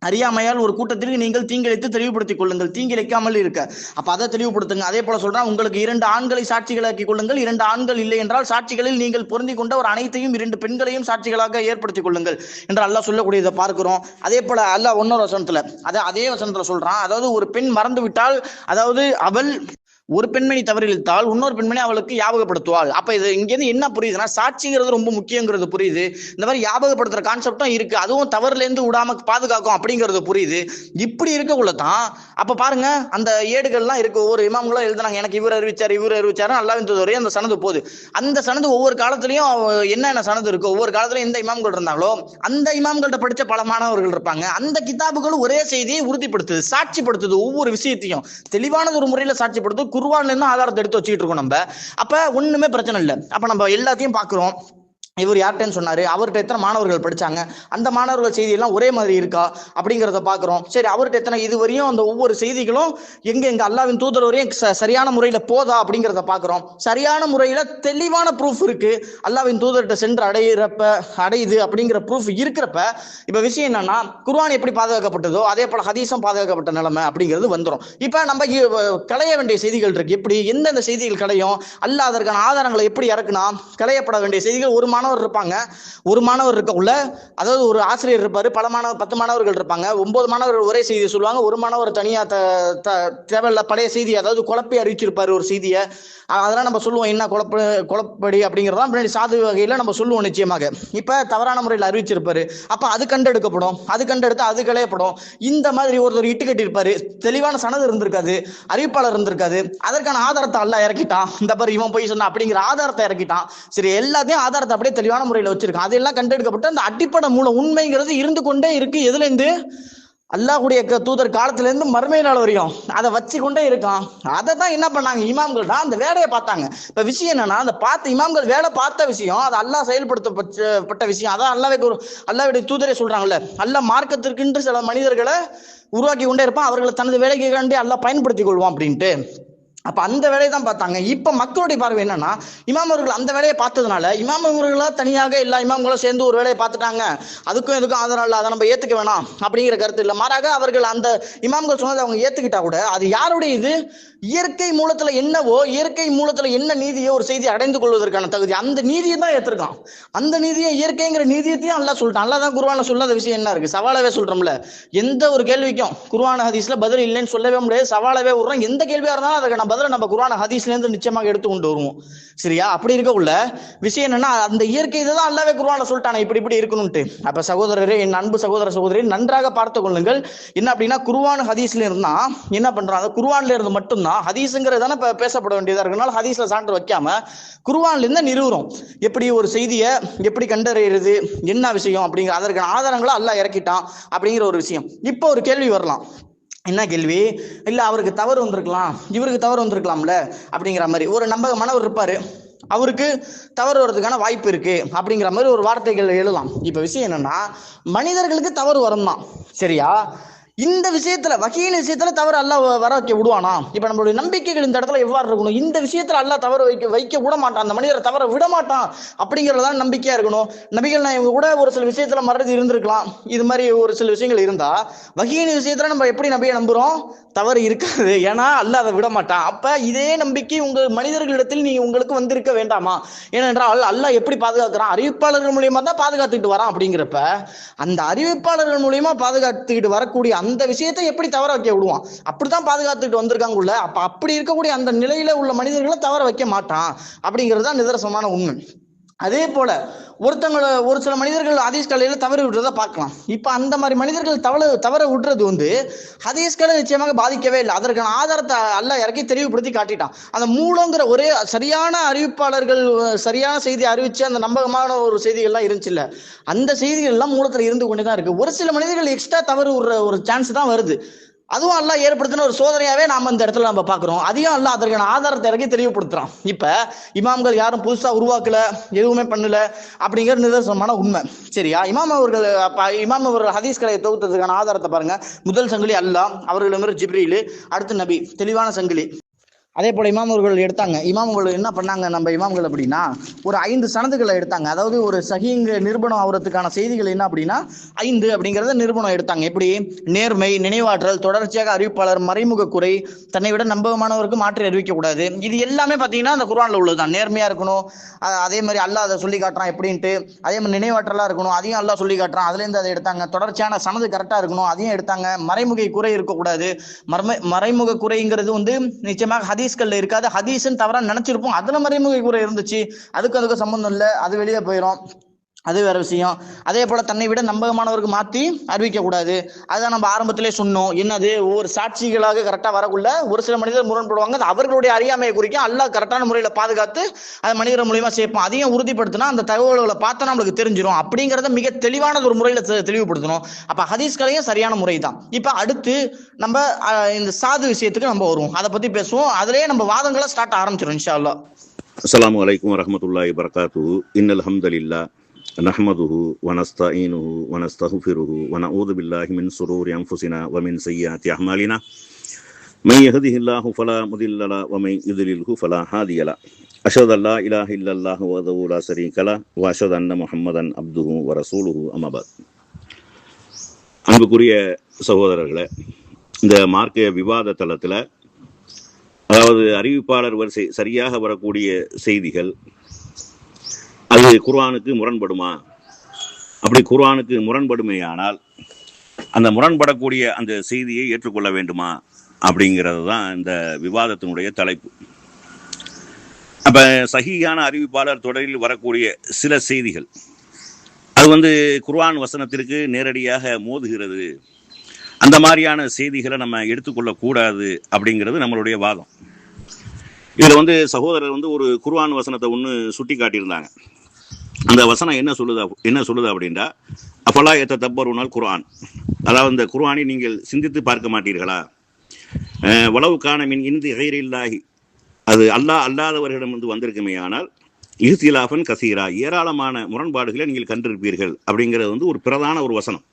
அறியாமையால் ஒரு கூட்டத்திற்கு நீங்கள் தீங்கிழைத்து தெளிவுபடுத்திக் கொள்ளுங்கள், தீங்கிழைக்காமல் இருக்க. அப்ப அதை தெளிவுபடுத்துங்க. அதே போல சொல்றான், உங்களுக்கு 2 ஆண்களை சாட்சிகளாக்கி கொள்ளுங்கள், 2 ஆண்கள் இல்லை என்றால் சாட்சிகளில் நீங்கள் பொருந்தி கொண்ட ஒரு அனைத்தையும் 2 பெண்களையும் சாட்சிகளாக ஏற்படுத்திக் கொள்ளுங்கள் என்று அல்லாஹ் சொல்லக்கூடியதை பார்க்கிறோம். அதே போல அல்லாஹ் இன்னொரு வசனத்துல அதே வசனத்துல சொல்றான், அதாவது ஒரு பெண் மறந்து விட்டால், அதாவது அவள் ஒரு பெண்மணி தவறிழித்தால் இன்னொரு பெண்மணி அவளுக்கு ஞாபகப்படுத்துவாள். அப்ப இது இங்க இருந்து என்ன புரியுதுன்னா சாட்சிங்கிறது ரொம்ப முக்கியங்கிறது புரியுது. இந்த மாதிரி ஞாபகப்படுத்துற கான்செப்டும் இருக்கு, அதுவும் தவறுல இருந்து விடாம பாதுகாக்கும் அப்படிங்கிறது புரியுது. இப்படி இருக்கக்குள்ளதான் அப்ப பாருங்க அந்த ஏடுகள்லாம் இருக்கு, ஒவ்வொரு இமாம்களும் எழுதுனாங்க, எனக்கு இவர் அறிவிச்சாரு அல்லாஹ்வின் தூதரே அந்த சனது போகுது. அந்த சனது ஒவ்வொரு காலத்திலயும் என்னென்ன சனது இருக்கு, ஒவ்வொரு காலத்திலயும் எந்த இமாம்கள் இருந்தாங்களோ அந்த இமாம்கள்ட்ட படிச்ச பல மாணவர்கள் இருப்பாங்க. அந்த கிதாபுகளும் ஒரே செய்தியை உறுதிப்படுத்துது, சாட்சிப்படுத்துது, ஒவ்வொரு விஷயத்தையும் தெளிவானது ஒரு முறையில சாட்சிப்படுத்து. குர்ஆன்ல இருந்து ஆதாரத்தை எடுத்து வச்சுக்கிட்டு இருக்கோம் நம்ம. அப்ப ஒண்ணுமே பிரச்சனை இல்லை. அப்ப நம்ம எல்லாத்தையும் பாக்குறோம். இவர் யார்கிட்டன்னு சொன்னாரு, அவர்கிட்ட எத்தனை மாணவர்கள் படிச்சாங்க, அந்த மாணவர்கள் செய்தி எல்லாம் ஒரே மாதிரி இருக்கா அப்படிங்கிறத பாக்குறோம். சரி, அவர்கிட்ட எத்தனை இதுவரையும் அந்த ஒவ்வொரு செய்திகளும் எங்க அல்லாஹ்வின் தூதர் வரையும் சரியான முறையில போதா அப்படிங்கிறத பாக்குறோம். சரியான முறையில தெளிவான ப்ரூஃப் இருக்கு, அல்லாஹ்வின் தூதர்கிட்ட சென்று அடையுது அப்படிங்கிற ப்ரூஃப் இருக்கிறப்ப இப்ப விஷயம் என்னன்னா குர்ஆன் எப்படி பாதுகாக்கப்பட்டதோ அதே போல ஹதீஸும் பாதுகாக்கப்பட்ட நிலைமை அப்படிங்கிறது வந்துடும். இப்ப நம்ம களைய வேண்டிய செய்திகள் இருக்கு. எப்படி எந்தெந்த செய்திகள் களையும், அல்லாஹ் அதற்கான ஆதாரங்களை எப்படி இறக்குனா களையப்பட வேண்டிய செய்திகள். ஒரு இருப்பாங்க, ஒரு மாணவர் இருக்கக்குள்ள, அதாவது ஒரு ஆசிரியர் இருப்பாரு, 10 மாணவர்கள் இருப்பாங்க, 9 மாணவர்கள் ஒரே செய்தி சொல்லுவாங்க, ஒரு மாணவர் தனியா தேவையில்ல பழைய செய்தி, அதாவது குழப்பி அறிவிச்சிருப்பாரு ஒரு செய்தியை. அதெல்லாம் நம்ம சொல்லுவோம் என்ன குழப்படி அப்படிங்கிறதான் பின்னாடி சாது வகையில நம்ம சொல்லுவோம் நிச்சயமாக. இப்ப தவறான முறையில் அறிவிச்சிருப்பாரு, அப்ப அது கண்டெடுக்கப்படும், அது கண்டெடுத்து அது களையப்படும். இந்த மாதிரி ஒருத்தர் இட்டு கட்டியிருப்பாரு, தெளிவான சனது இருந்திருக்காது, அறிவிப்பாளர் இருந்திருக்காது, அதற்கான ஆதாரத்தை எல்லாம் இறக்கிட்டான், இந்த மாதிரி இவன் போய் சொன்னா அப்படிங்கிற ஆதாரத்தை இறக்கிட்டான். சரி, எல்லாத்தையும் ஆதாரத்தை அப்படியே தெளிவான முறையில் வச்சிருக்கான், அதெல்லாம் கண்டெடுக்கப்பட்டு அந்த அடிப்படை மூல உண்மைங்கிறது இருந்து கொண்டே இருக்கு. எதுல இருந்து? அல்லாஹ்வுடைய தூதர் காலத்துல இருந்து மறுமை நாள் வரையும் அதை வச்சு கொண்டே இருக்கான். அதை தான் என்ன பண்ணாங்க இமாம்கள் தான் அந்த வேலையை பார்த்தாங்க. இப்ப விஷயம் என்னன்னா அந்த இமாம்கள் வேலை பார்த்த விஷயம், அது அல்லாஹ் செயல்படுத்தப்பட்ட விஷயம். அதான் அல்லாஹ்வுடைய தூதரே சொல்றாங்கல்ல, அல்லாஹ் மார்க்கத்திற்கென்று சில மனிதர்களை உருவாக்கி கொண்டே இருப்பான், அவர்களை தனது வேலைக்கு அல்லாஹ் பயன்படுத்திக் கொள்வான் அப்படின்ட்டு. அப்ப அந்த வேலையை தான் பார்த்தாங்க. இப்ப மக்களுடைய பார்வை என்னன்னா, இமாம் அவர்கள் அந்த வேலையை பார்த்ததுனால இமாம் அவர்களா தனியாக எல்லா இமாம்களும் சேர்ந்து ஒரு வேலையை பார்த்துட்டாங்க, அதுக்கும் எதுக்கும் ஆதரவு இல்லை, அதை நம்ம ஏத்துக்க வேணாம் அப்படிங்கிற கருத்து இல்லை. மாறாக அவர்கள் அந்த இமாம்கள் சொன்னதை அவங்க ஏத்துக்கிட்டா கூட அது யாருடைய இது, இயற்கை மூலத்துல என்னவோ, இயற்கை மூலத்துல என்ன நீதியோ ஒரு செய்தி அடைந்து கொள்வதற்கான தகுதி, அந்த நீதியை தான் ஏத்திருக்கான். அந்த நீதியை, இயற்கைங்கிற நீதியத்தையும் அல்லாஹ் சொல்லிட்டான். அல்லாஹ் தான் குர்ஆன்ல சொல்லாத விஷயம் என்ன இருக்கு? சவாலாவே சொல்றோம்ல, எந்த ஒரு கேள்விக்கும் குர்ஆன் ஹதீஸ்ல பதில் இல்லைன்னு சொல்லவே முடியாது, சவாலாவே விடுறோம். எந்த கேள்வியா இருந்தாலும் அதுக்கு பதில நம்ம குர்ஆன் ஹதீஸ்ல இருந்து நிச்சயமாக எடுத்து கொண்டு வருவோம். சரியா? அப்படி இருக்க உள்ள விஷயம் என்னன்னா, அந்த இயற்கை தான் அல்லாஹ்வே குர்ஆன்ல சொல்லிட்டானே இப்படி இப்படி இருக்கணும்ட்டு. அப்ப சகோதரரே, என் அன்பு சகோதர சகோதரி, நன்றாக பார்த்து கொள்ளுங்கள். என்ன அப்படின்னா, குர்ஆன் ஹதீஸ்ல இருந்தா என்ன பண்றாங்க, குர்ஆன்ல இருந்து மட்டும்தான் ஹதீஸ்ங்கிறது தானே பேசப்பட வேண்டியதா இருக்கனால ஹதீஸ்ல சான்று வைக்காம குர்ஆன்ல இருந்து நிறுவுறோம். எப்படி ஒரு செய்தியை எப்படி கண்டறியறது, என்ன விஷயம் அப்படிங்கிற அதற்கான ஆதாரங்களை அல்லாஹ் இறக்கிட்டான் அப்படிங்கிற ஒரு விஷயம். இப்போ ஒரு கேள்வி வரலாம். என்ன கேள்வி? இல்ல அவருக்கு தவறு வந்திருக்கலாம், இவருக்கு தவறு வந்திருக்கலாம்ல அப்படிங்கிற மாதிரி ஒரு நம்பகமானவர் இருப்பாரு, அவருக்கு தவறு வர்றதுக்கான வாய்ப்பு இருக்கு அப்படிங்கிற மாதிரி ஒரு வார்த்தைகள் எழுதலாம். இப்ப விஷயம் என்னன்னா, மனிதர்களுக்கு தவறு வரும் தான், சரியா? இந்த விஷயத்துல, வகையின் விஷயத்துல தவறு அல்லாஹ் வர வைக்க விடுவானா? இப்ப நம்மளுடைய நம்பிக்கைகள் இந்த இடத்துல எவ்வாறு இருக்கணும்? இந்த விஷயத்துல அல்லாஹ் தவறு வைக்க விட மாட்டான், அந்த மனிதரை தவற விட மாட்டான் அப்படிங்கறதான் நம்பிக்கையா இருக்கணும். நபிகள் நாயகம் கூட ஒரு சில விஷயத்துல மறதி இருந்திருக்கலாம், இது மாதிரி ஒரு சில விஷயங்கள் இருந்தா, வகையின் விஷயத்துல நம்ம எப்படி நபியை நம்புறோம்? தவறு இருக்காது, ஏன்னா அல்லாஹ் அதை விட மாட்டான். அப்ப இதே நம்பிக்கை உங்க மனிதர்களிடத்தில் நீங்க உங்களுக்கு வந்திருக்க வேண்டாமா? ஏனென்றால் அல்லாஹ் எப்படி பாதுகாக்கிறான்? அறிவிப்பாளர்கள் மூலியமா தான் பாதுகாத்துக்கிட்டு வரான். அப்படிங்கிறப்ப அந்த அறிவிப்பாளர்கள் மூலியமா பாதுகாத்துக்கிட்டு வரக்கூடிய அந்த விஷயத்தை எப்படி தவற வைக்க விடுவான்? அப்படித்தான் பாதுகாத்துட்டு வந்திருக்காங்க உள்ள. அப்ப அப்படி இருக்கக்கூடிய அந்த நிலையில உள்ள மனிதர்களை தவற வைக்க மாட்டான் அப்படிங்கிறது தான் நிதர்சனமான உண்மை. அதே போல ஒரு சில மனிதர்கள் ஹதீஸ் கலையில தவறு விடுறத பார்க்கலாம். இப்ப அந்த மாதிரி மனிதர்கள் தவற விடுறது ஹதீஸ் கலை நிச்சயமாக பாதிக்கவே இல்லை. அதற்கான ஆதாரத்தை அல்லாஹ் இறக்கி தெளிவுபடுத்தி காட்டிட்டான். அந்த மூலங்கிற ஒரே சரியான அறிவிப்பாளர்கள் சரியான செய்தி அறிவிச்சு அந்த நம்பகமான ஒரு செய்திகள்லாம் இருந்துச்சு இல்ல, அந்த செய்திகள் எல்லாம் மூலத்துல இருந்து கொண்டுதான் இருக்கு. ஒரு சில மனிதர்கள் எக்ஸ்ட்ரா தவறு விடுற ஒரு சான்ஸ் தான் வருது. அதுவும் அல்லாஹ் ஏற்படுத்தின ஒரு சோதனையாவே நாம இந்த இடத்துல நம்ம பாக்குறோம். அதையும் அல்லாஹ் அதற்கான ஆதாரத்தை இறக்கி தெளிவுபடுத்துறான். இப்ப இமாம்கள் யாரும் புதுசா உருவாக்கல, எதுவுமே பண்ணல அப்படிங்கிற நிதர்சனமான உண்மை. சரியா? இமாம் அவர்கள் ஹதீஸ் கலையை தொகுத்ததுக்கான ஆதாரத்தை பாருங்க. முதல் சங்கிலி அல்லாஹ், அவர்களிடமிருந்து ஜிப்ரீல், அடுத்து நபி, தெளிவான சங்கிலி. அதே போல இமாம் அவர்கள் எடுத்தாங்க. இமாம் அவர்கள் என்ன பண்ணாங்க, நம்ம இமாம்கள் அப்படின்னா ஒரு 5 சனதுகளை எடுத்தாங்க. அதாவது ஒரு சஹீஹ் நிரூபணம் ஆகிறதுக்கான செய்திகள் என்ன அப்படின்னா 5 அப்படிங்கறத நிரூபணம் எடுத்தாங்க. எப்படி? நேர்மை, நினைவாற்றல், தொடர்ச்சியாக அறிவிப்பாளர், மறைமுக குறை, தன்னை விட நம்பகமானவருக்கு மாற்றி அறிவிக்க கூடாது. இது எல்லாமே பாத்தீங்கன்னா அந்த குர்ஆன்ல உள்ளதுதான். நேர்மையா இருக்கணும், அதே மாதிரி அல்லாஹ் அதை சொல்லி காட்டுறான் எப்படின்ட்டு. அதே மாதிரி நினைவாற்றலா இருக்கணும், அதையும் அல்லாஹ் சொல்லி காட்டுறான், அதுல இருந்து அதை எடுத்தாங்க. தொடர்ச்சியான சனது கரெக்டா இருக்கணும், அதையும் எடுத்தாங்க. மறைமுக குறை இருக்கக்கூடாது. மறைமுக குறைங்கிறது நிச்சயமாக ஹதீஸ்கள்ல இருக்காது. ஹதீஸ்ன்னு தவறா நினைச்சிருப்போம், அதுல மறைமுக குறை இருந்துச்சு, அதுக்கு சம்பந்தம் இல்லை, அது வெளியே போயிடும், அது வேற விஷயம். அதே போல தன்னை விட நம்பகமானவருக்கு மாற்றி அறிவிக்க கூடாது. அதுதான் நம்ம ஆரம்பத்திலே சொன்னோம். என்னது? ஒவ்வொரு சாட்சிகளாக கரெக்டா வரக்குள்ள ஒரு சில மனிதர் முரண்படுவாங்க, அது அவர்களுடைய அறியாமையை குறிக்கும். அல்லாஹ் கரெக்டான முறையில பாதுகாத்து அது மனிதர் மூலியமா சேர்ப்போம். அதையும் உறுதிப்படுத்தினா அந்த தகவல்களை பார்த்தா நம்மளுக்கு தெரிஞ்சிடும் அப்படிங்கறத மிக தெளிவான ஒரு முறையில தெளிவுபடுத்தணும். அப்ப ஹதீஸ்களையும் சரியான முறை தான். இப்ப அடுத்து நம்ம இந்த சாது விஷயத்துக்கு நம்ம வருவோம், அதை பத்தி பேசுவோம். அதுலயே நம்ம வாதங்களை ஸ்டார்ட் ஆரம்பிச்சிடும் இன்ஷா அல்லாஹ். அஸ்ஸலாமு அலைக்கும் வரஹ்மத்துல்லாஹி வபரகாத்துஹு. இன்னல் ஹம்தலில்லாஹ் நஹ்மதுஹு வ நஸ்தஈனுஹு வ நஸ்தக்ஃபிருஹு வ நஊது பில்லாஹி மின் ஷுரூரி அன்ஃபுஸினா வ மின் ஸய்யிஆத்தி அஅமாலினா. மன் யஹ்திஹில்லாஹு ஃபலா முதில்ல லஹு வ மன் யுத்லில்ஹு ஃபலா ஹாதிய லஹு. அஷ்ஹது அல்லா இலாஹா இல்லல்லாஹு வஹ்தஹு லா ஷரீக லஹு வ அஷ்ஹது அன்ன முஹம்மதன் அப்துஹு வ ரசூலுஹு அம்மா பஅத். அன்புக்குரிய சகோதரர்களே, இந்த மார்க்க விவாத தளத்துல, அதாவது அறிவிப்பாளர் வரிசை சரியாக வரக்கூடிய செய்திகள் அது குர்ஆனுக்கு முரண்படுமா? அப்படி குர்ஆனுக்கு முரண்படுமேயானால் அந்த முரண்படக்கூடிய அந்த செய்தியை ஏற்றுக்கொள்ள வேண்டுமா? அப்படிங்கிறது தான் இந்த விவாதத்தினுடைய தலைப்பு. அப்ப சஹீஹான அறிவிப்பாளர் தொடரில் வரக்கூடிய சில செய்திகள் அது குர்ஆன் வசனத்திற்கு நேரடியாக மோதுகிறது, அந்த மாதிரியான செய்திகளை நம்ம எடுத்துக்கொள்ளக்கூடாது அப்படிங்கிறது நம்மளுடைய வாதம். இதுல சகோதரர் ஒரு குர்ஆன் வசனத்தை ஒன்று சுட்டி காட்டியிருந்தாங்க. அந்த வசனம் என்ன சொல்லுது அப்படின்னா, அஃபலா யததப்பருனல் குர்ஆன், அதாவது இந்த குர்ஆனை நீங்கள் சிந்தித்து பார்க்க மாட்டீர்களா? வலவு கான மின் இன்தி கைரில்லாஹி, அது அல்லாஹ் அல்லாதவர்களிடம் வந்திருக்குமே ஆனால் இஹ்திலாஃபன் கசீரா, ஏராளமான முரண்பாடுகளை நீங்கள் கண்டிருப்பீர்கள் அப்படிங்கிறது ஒரு பிரதான ஒரு வசனம்.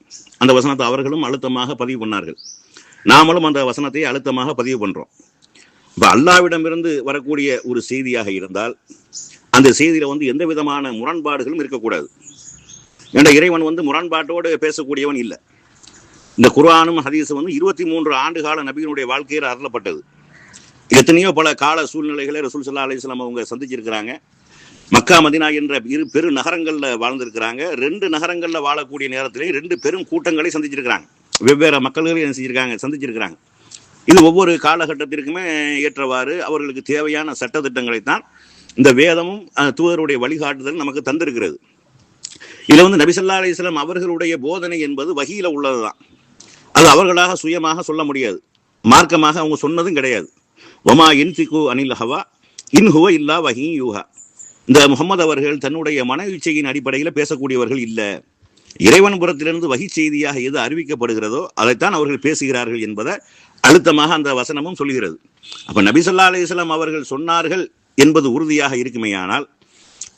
அந்த வசனத்தை அவர்களும் அழுத்தமாக பதிவு பண்ணார்கள், நாமளும் அந்த வசனத்தை அழுத்தமாக பதிவு பண்றோம். இப்ப அல்லாஹ்விடமிருந்து வரக்கூடிய ஒரு செய்தியாக இருந்தால் அந்த செய்தியில வந்து எந்த விதமான முரண்பாடுகளும் இருக்கக்கூடாது. ஏன்னா இறைவன் வந்து முரண்பாட்டோடு பேசக்கூடியவன் இல்லை. இந்த குர்ஆனும் ஹதீஸும் வந்து 23 ஆண்டு கால நபியினுடைய வாழ்க்கையில் அருளப்பட்டது. எத்தனையோ பல கால சூழ்நிலைகளை ரசூல் ஸல்லல்லாஹு அலைஹி வஸல்லம் அவங்க சந்திச்சிருக்கிறாங்க. மக்கா மதினா என்ற இரு பெரு நகரங்கள்ல வாழ்ந்திருக்கிறாங்க. 2 நகரங்கள்ல வாழக்கூடிய நேரத்திலே 2 பெரும் கூட்டங்களை சந்திச்சிருக்கிறாங்க. வெவ்வேறு மக்கள்களை சந்திச்சிருக்கிறாங்க. இது ஒவ்வொரு காலகட்டத்திற்குமே ஏற்றவாறு அவர்களுக்கு தேவையான சட்டத்திட்டங்களைத்தான் இந்த வேதமும் தூதருடைய வழிகாட்டுதல் நமக்கு தந்திருக்கிறது. இதுல வந்து நபி ஸல்லல்லாஹு அலைஹி வஸல்லம் அவர்களுடைய போதனை என்பது வஹீல உள்ளதுதான். அது அவர்களாக சுயமாக சொல்ல முடியாது. மார்க்கமாக அவங்க சொன்னதும் கிடையாது. வமா யன்ஃபிகு அனில் ஹவா இன் ஹுவ இல்லா வஹீ யூஹா. இந்த முகமது அவர்கள் தன்னுடைய மன இச்சையின் அடிப்படையில் பேசக்கூடியவர்கள் இல்லை. இறைவன் புறத்திலிருந்து வஹி செய்தியாக எது அறிவிக்கப்படுகிறதோ அதைத்தான் அவர்கள் பேசுகிறார்கள் என்பதை அழுத்தமாக அந்த வசனமும் சொல்கிறது. அப்ப நபி ஸல்லல்லாஹு அலைஹி வஸல்லம் அவர்கள் சொன்னார்கள் என்பது உறுதியாக இருக்குமேயானால்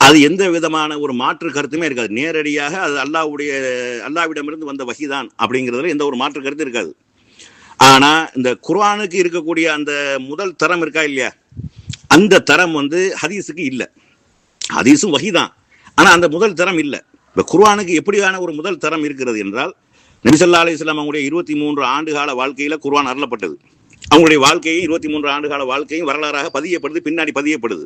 அது எந்த விதமான ஒரு மாற்று கருத்துமே இருக்காது. நேரடியாக அது அல்லாஹ்விடமிருந்து வந்த வஹிதான் அப்படிங்கிறதுல எந்த ஒரு மாற்று கருத்து இருக்காது. ஆனா இந்த குர்ஆனுக்கு இருக்கக்கூடிய அந்த முதல் தரம் இருக்கா இல்லையா, அந்த தரம் வந்து ஹதீஸுக்கு இல்லை. ஹதீஸும் வஹிதான், ஆனா அந்த முதல் தரம் இல்லை. இப்ப குர்ஆனுக்கு எப்படியான ஒரு முதல் தரம் இருக்கிறது என்றால், நபி ஸல்லல்லாஹு அலைஹி வஸல்லம் அவங்களுடைய 23 ஆண்டு கால வாழ்க்கையில குர்ஆன் அருளப்பட்டது. அவங்களுடைய வாழ்க்கையும் 23 ஆண்டு கால வாழ்க்கையும் வரலாறாக பதியப்படுது, பின்னாடி பதியப்படுது.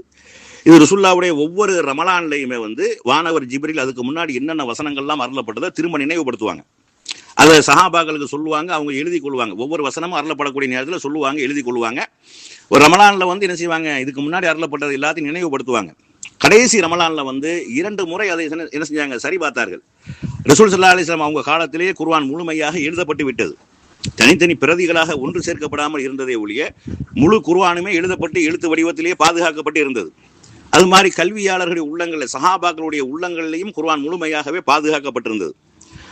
இது ரசூலுல்லாஹ்வுடைய ஒவ்வொரு ரமலான்லையுமே வந்து வானவர் ஜிப்ரீல் அதுக்கு முன்னாடி என்னென்ன வசனங்கள்லாம் அருளப்பட்டதை திரும்ப நினைவுபடுத்துவாங்க. அதை சஹாபாக்களுக்கு சொல்லுவாங்க, அவங்க எழுதி கொள்வாங்க. ஒவ்வொரு வசனமும் அருளப்படக்கூடிய நேரத்தில் சொல்லுவாங்க, எழுதி கொள்வாங்க. ஒரு ரமலான்ல வந்து என்ன செய்வாங்க, இதுக்கு முன்னாடி அருளப்பட்டது எல்லாத்தையும் நினைவுபடுத்துவாங்க. கடைசி ரமலான்ல வந்து 2 முறை அதை என்ன செஞ்சாங்க, சரி பார்த்தார்கள். ரசூல் ஸல்லல்லாஹு அலைஹி வஸல்லம் அவங்க காலத்திலேயே குர்ஆன் முழுமையாக எழுதப்பட்டு விட்டது. தனித்தனி பிரதிகளாக ஒன்று சேர்க்கப்படாமல் இருந்ததே ஒழிய முழு குர்ஆனுமே எழுதப்பட்டு எழுத்து வடிவத்திலேயே பாதுகாக்கப்பட்டு இருந்தது. அது மாதிரி கல்வியாளர்களுடைய உள்ளங்களில், சஹாபாக்களுடைய உள்ளங்களிலையும் குர்ஆன் முழுமையாகவே பாதுகாக்கப்பட்டிருந்தது.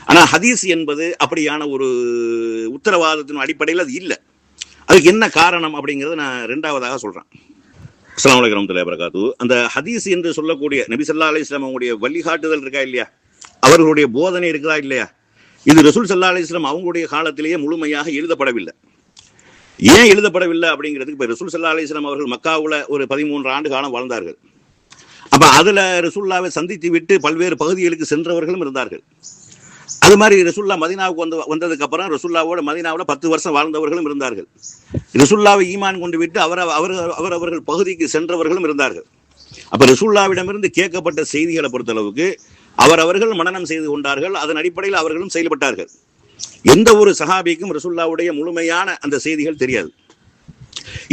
ஆனா ஹதீஸ் என்பது அப்படியான ஒரு உத்தரவாதத்தின் அடிப்படையில் அது இல்லை. அதுக்கு என்ன காரணம் அப்படிங்கிறத நான் 2வதாக சொல்றேன். அஸ்ஸலாமு அலைக்கும் வரஹ்மத்துல்லாஹி வபரகாத்துஹு. அந்த ஹதீஸ் என்று சொல்லக்கூடிய நபி ஸல்லல்லாஹு அலைஹி வஸல்லம் அவங்களுடைய வழிகாட்டுதல் இருக்கா இல்லையா, அவர்களுடைய போதனை இருக்குதா இல்லையா, இது ரசூல் ஸல்லல்லாஹு அலைஹி வஸல்லம் அவங்களுடைய காலத்திலேயே முழுமையாக எழுதப்படவில்லை. ஏன் எழுதப்படவில்லை அப்படிங்கிறதுக்கு, இப்போ ரசூல் ஸல்லல்லாஹு அலைஹி வஸல்லம் அவர்கள் மக்காவுல ஒரு 13 ஆண்டு காலம் வாழ்ந்தார்கள். அப்ப அதுல ரசூலுல்லாஹ்வை சந்தித்து விட்டு பல்வேறு பகுதிகளுக்கு சென்றவர்களும் இருந்தார்கள். அது மாதிரி ரசூலுல்லாஹ் மதீனாவுக்கு வந்ததுக்கு அப்புறம் ரசூலுல்லாஹ்வோட மதீனாவுல 10 வருஷம் வாழ்ந்தவர்களும் இருந்தார்கள். ரசூலுல்லாஹ்வை ஈமான் கொண்டு விட்டு அவர்கள் பகுதிக்கு சென்றவர்களும் இருந்தார்கள். அப்ப ரசூலுல்லாஹ்விடமிருந்து கேட்கப்பட்ட செய்திகளை பொறுத்தளவுக்கு அவர்கள் மனனம் செய்து கொண்டார்கள். அதன் அடிப்படையில் அவர்களும் செயல்பட்டார்கள். எந்த ஒரு சஹாபிக்கும் ரசூலுல்லாஹ்வுடைய முழுமையான அந்த செய்திகள் தெரியாது.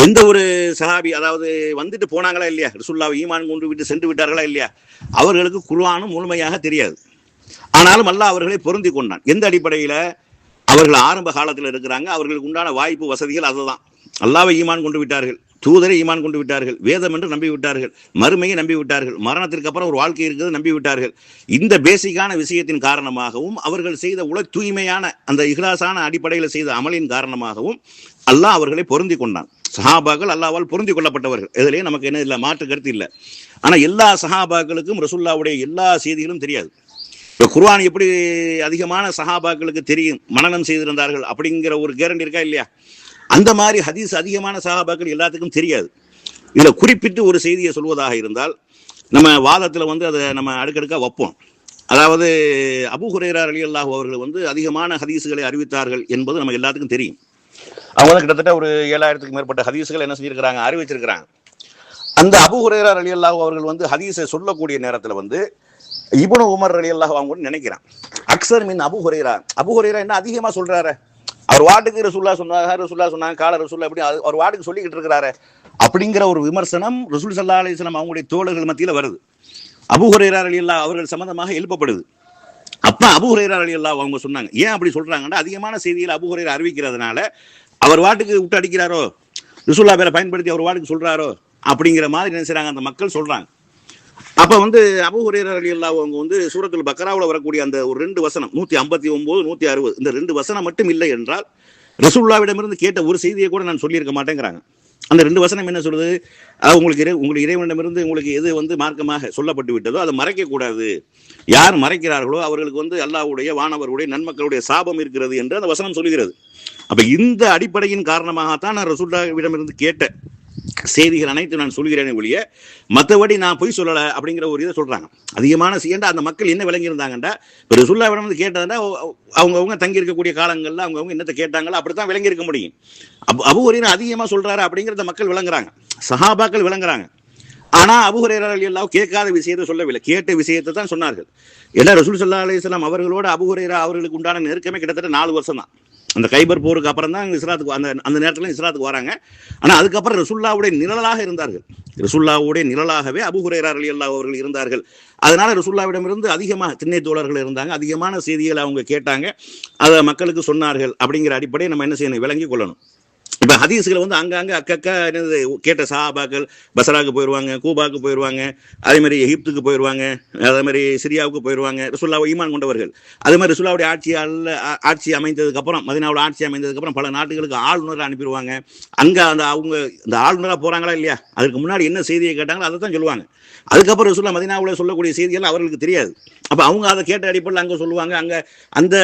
எந்த ஒரு சஹாபி, அதாவது வந்துட்டு போனாங்களா இல்லையா, ரசூலுல்லாஹ்வை ஈமான் கொண்டு விட்டு சென்று விட்டார்களா இல்லையா, அவர்களுக்கு குர்ஆனும் முழுமையாக தெரியாது. ஆனாலும் அல்லாஹ் அவர்களை பொருந்தி கொண்டான். எந்த அடிப்படையில, அவர்கள் ஆரம்ப காலத்தில் இருக்கிறாங்க, அவர்களுக்கு உண்டான வாய்ப்பு வசதிகள் அதுதான். அல்லாஹ்வை ஈமான் கொண்டு விட்டார்கள், தூதரை ஈமான் கொண்டு விட்டார்கள், வேதம் என்று நம்பி விட்டார்கள், மறுமையை நம்பி விட்டார்கள், மரணத்திற்கு அப்புறம் ஒரு வாழ்க்கை இருக்கிறது நம்பி விட்டார்கள். இந்த பேசிக்கான விஷயத்தின் காரணமாகவும் அவர்கள் செய்த தூய்மையான அந்த இஹ்லாஸான அடிப்படையில் செய்த அமலின் காரணமாகவும் அல்லாஹ் அவர்களை பொருந்தி கொண்டான். சஹாபாக்கள் அல்லாஹ்வால் பொருந்தி கொள்ளப்பட்டவர்கள், இதுலயே நமக்கு என்ன இல்லை, மாற்று கருத்து இல்லை. ஆனா எல்லா சஹாபாக்களுக்கும் ரசூலுல்லாஹ்வுடைய எல்லா செய்திகளும் தெரியாது. இப்போ குர்ஆன் எப்படி அதிகமான சஹாபாக்களுக்கு தெரியும், மனனம் செய்திருந்தார்கள் அப்படிங்கிற ஒரு கேரண்டி இருக்கா இல்லையா, அந்த மாதிரி ஹதீஸ் அதிகமான சஹாபாக்கள் எல்லாத்துக்கும் தெரியாது. இதுல குறிப்பிட்டு ஒரு செய்தியை சொல்வதாக இருந்தால், நம்ம வாதத்துல வந்து அதை நம்ம அடுக்கடுக்கா வைப்போம். அதாவது அபூ ஹுரைரா ரலியல்லாஹு அவர்கள் வந்து அதிகமான ஹதீஸுகளை அறிவித்தார்கள் என்பது நமக்கு எல்லாத்துக்கும் தெரியும். அவங்க வந்து கிட்டத்தட்ட ஒரு 7000க்கும் மேற்பட்ட ஹதீஸுகள் என்ன செஞ்சிருக்கிறாங்க, அறிவிச்சிருக்கிறாங்க. அந்த அபூ ஹுரைரா ரலியல்லாஹு அவர்கள் வந்து ஹதீஸை சொல்லக்கூடிய நேரத்துல வந்து இப்னு உமர் ரலியல்லாஹு அவங்க நினைக்கிறான், அக்ஸர் மின் அபூ ஹுரைரா, அபூ ஹுரைரா என்ன அதிகமா சொல்றாரு, அவர் வாட்டுக்கு ரசூலுல்லாஹ் சொன்னாங்க கால ரசூலுல்லாஹ் எப்படி அவர் வாட்டுக்கு சொல்லிக்கிட்டு இருக்கிறாரு அப்படிங்கிற ஒரு விமர்சனம் ரசூல் ஸல்லல்லாஹு அலைஹி வஸல்லம் அவங்களுடைய தோழர்கள் மத்தியில வருது. அபூ ஹுரைரா ரலியல்லாஹு அவர்கள் சம்பந்தமாக எழுப்பப்படுது. அப்ப அபூ ஹுரைரா ரலியல்லாஹு அவங்க சொன்னாங்க, ஏன் அப்படி சொல்றாங்கன்னா, அதிகமான செய்திகளை அபூ ஹுரைரா அறிவிக்கிறதுனால அவர் வாட்டுக்கு விட்டு அடிக்கிறாரோ, ரசூலுல்லாஹ் பேரை பயன்படுத்தி அவர் வாட்டுக்கு சொல்றாரோ அப்படிங்கிற மாதிரி நினைச்சாங்க அந்த மக்கள் சொல்றாங்க. அப்ப வந்து அபூ ஹுரைரா ரலியல்லாஹு அவங்க வந்து சூரத்துல் பக்ராவுல வரக்கூடிய அந்த ஒரு 2 வசனம் 159 160 இந்த 2 வசனம் மட்டும் இல்லை என்றால் ரசூலுல்லாஹ்விடமிருந்து கேட்ட ஒரு செய்தியை கூட நான் சொல்லியிருக்க மாட்டேங்கிறாங்க. அந்த 2 வசனம் என்ன சொல்றது, உங்களுக்கு இறைவனிடமிருந்து உங்களுக்கு எது வந்து மார்க்கமாக சொல்லப்பட்டு விட்டதோ அதை மறைக்க கூடாது, யார் மறைக்கிறார்களோ அவர்களுக்கு வந்து அல்லாஹ்வுடைய வானவருடைய நன்மக்களுடைய சாபம் இருக்கிறது என்று அந்த வசனம் சொல்லுகிறது. அப்ப இந்த அடிப்படையின் காரணமாகத்தான் நான் ரசூலுல்லாஹ்விடமிருந்து கேட்ட செய்திகள் அனைத்து நான் சொல்கிறேனே ஒழிய மற்றபடி நான் பொய் சொல்லலை அப்படிங்கிற ஒரு இதை சொல்றாங்க. அதிகமான செய்யண்டா அந்த மக்கள் என்ன விளங்கி இருந்தாங்கண்டா, ஒரு ரசூலுல்லாஹ்விடம் வந்து கேட்டதுன்னா அவங்கவுங்க தங்கி இருக்கக்கூடிய காலங்களில் அவங்கவுங்க என்னத்தை கேட்டாங்களோ அப்படித்தான் விளங்கி இருக்க முடியும். அபூ ஹுரைரா அதிகமாக சொல்றாரு அப்படிங்கிறத மக்கள் விளங்குறாங்க, சஹாபாக்கள் விளங்குறாங்க. ஆனா அபூ ஹுரைரா ரலியல்லாஹு கேட்காத விஷயத்தை சொல்லவில்லை, கேட்ட விஷயத்தை தான் சொன்னார்கள். ஏன்னா ரசூல் ஸல்லல்லாஹு அலைஹி வஸல்லம் அவர்களோட அபூ ஹுரைரா அவர்களுக்கு உண்டான நெருக்கமே கிட்டத்தட்ட 4 வருஷம் தான். அந்த கைபர் போருக்கு அப்புறம் தான் இஸ்லாத்துக்கு அந்த நேரத்தில் இஸ்லாத்துக்கு வராங்க. ஆனால் அதுக்கப்புறம் ரசூலுல்லாஹ்வுடைய நிழலாக இருந்தார்கள். ரசூலுல்லாஹ்வுடைய நிழலாகவே அபூ ஹுரைரா ரலியல்லாஹு அவர்கள் இருந்தார்கள். அதனால ரசூலுல்லாஹ்விடமிருந்து அதிகமாக திண்ணை தோழர்கள் இருந்தாங்க, அதிகமான செய்திகளை அவங்க கேட்டாங்க, அதை மக்களுக்கு சொன்னார்கள். அப்படிங்கிற அடிப்படையை நம்ம என்ன செய்யணும், விளங்கி கொள்ளணும். இப்போ ஹதீஸ்களை வந்து அங்கங்கே அக்கக்கா என்னது கேட்ட சஹாபாக்கள் பஸ்ராவுக்கு போயிடுவாங்க, கூபாவுக்கு போயிடுவாங்க, அதே மாதிரி எகிப்துக்கு போயிடுவாங்க, அதே மாதிரி சிரியாவுக்கு போயிடுவாங்க. ரசூலுல்லாஹ் ஈமான் கொண்டவர்கள். அதே மாதிரி ரசூலுல்லாஹ்வுடைய ஆட்சி அமைந்ததுக்கப்புறம், மதீனாவோட ஆட்சி அமைந்ததுக்கப்புறம் பல நாட்டுகளுக்கு ஆளுநரை அனுப்பிடுவாங்க. அங்கே அவங்க இந்த ஆளுநராக போகிறாங்களா இல்லையா, அதுக்கு முன்னாடி என்ன செய்தியை கேட்டாங்களோ அதை தான் சொல்லுவாங்க. அதுக்கப்புறம் ரசூலுல்லாஹ் மதீனாவில் சொல்லக்கூடிய செய்தியெல்லாம் அவர்களுக்கு தெரியாது. அப்போ அவங்க அதை கேட்ட அடிப்படையில் அங்கே சொல்லுவாங்க, அங்கே அந்த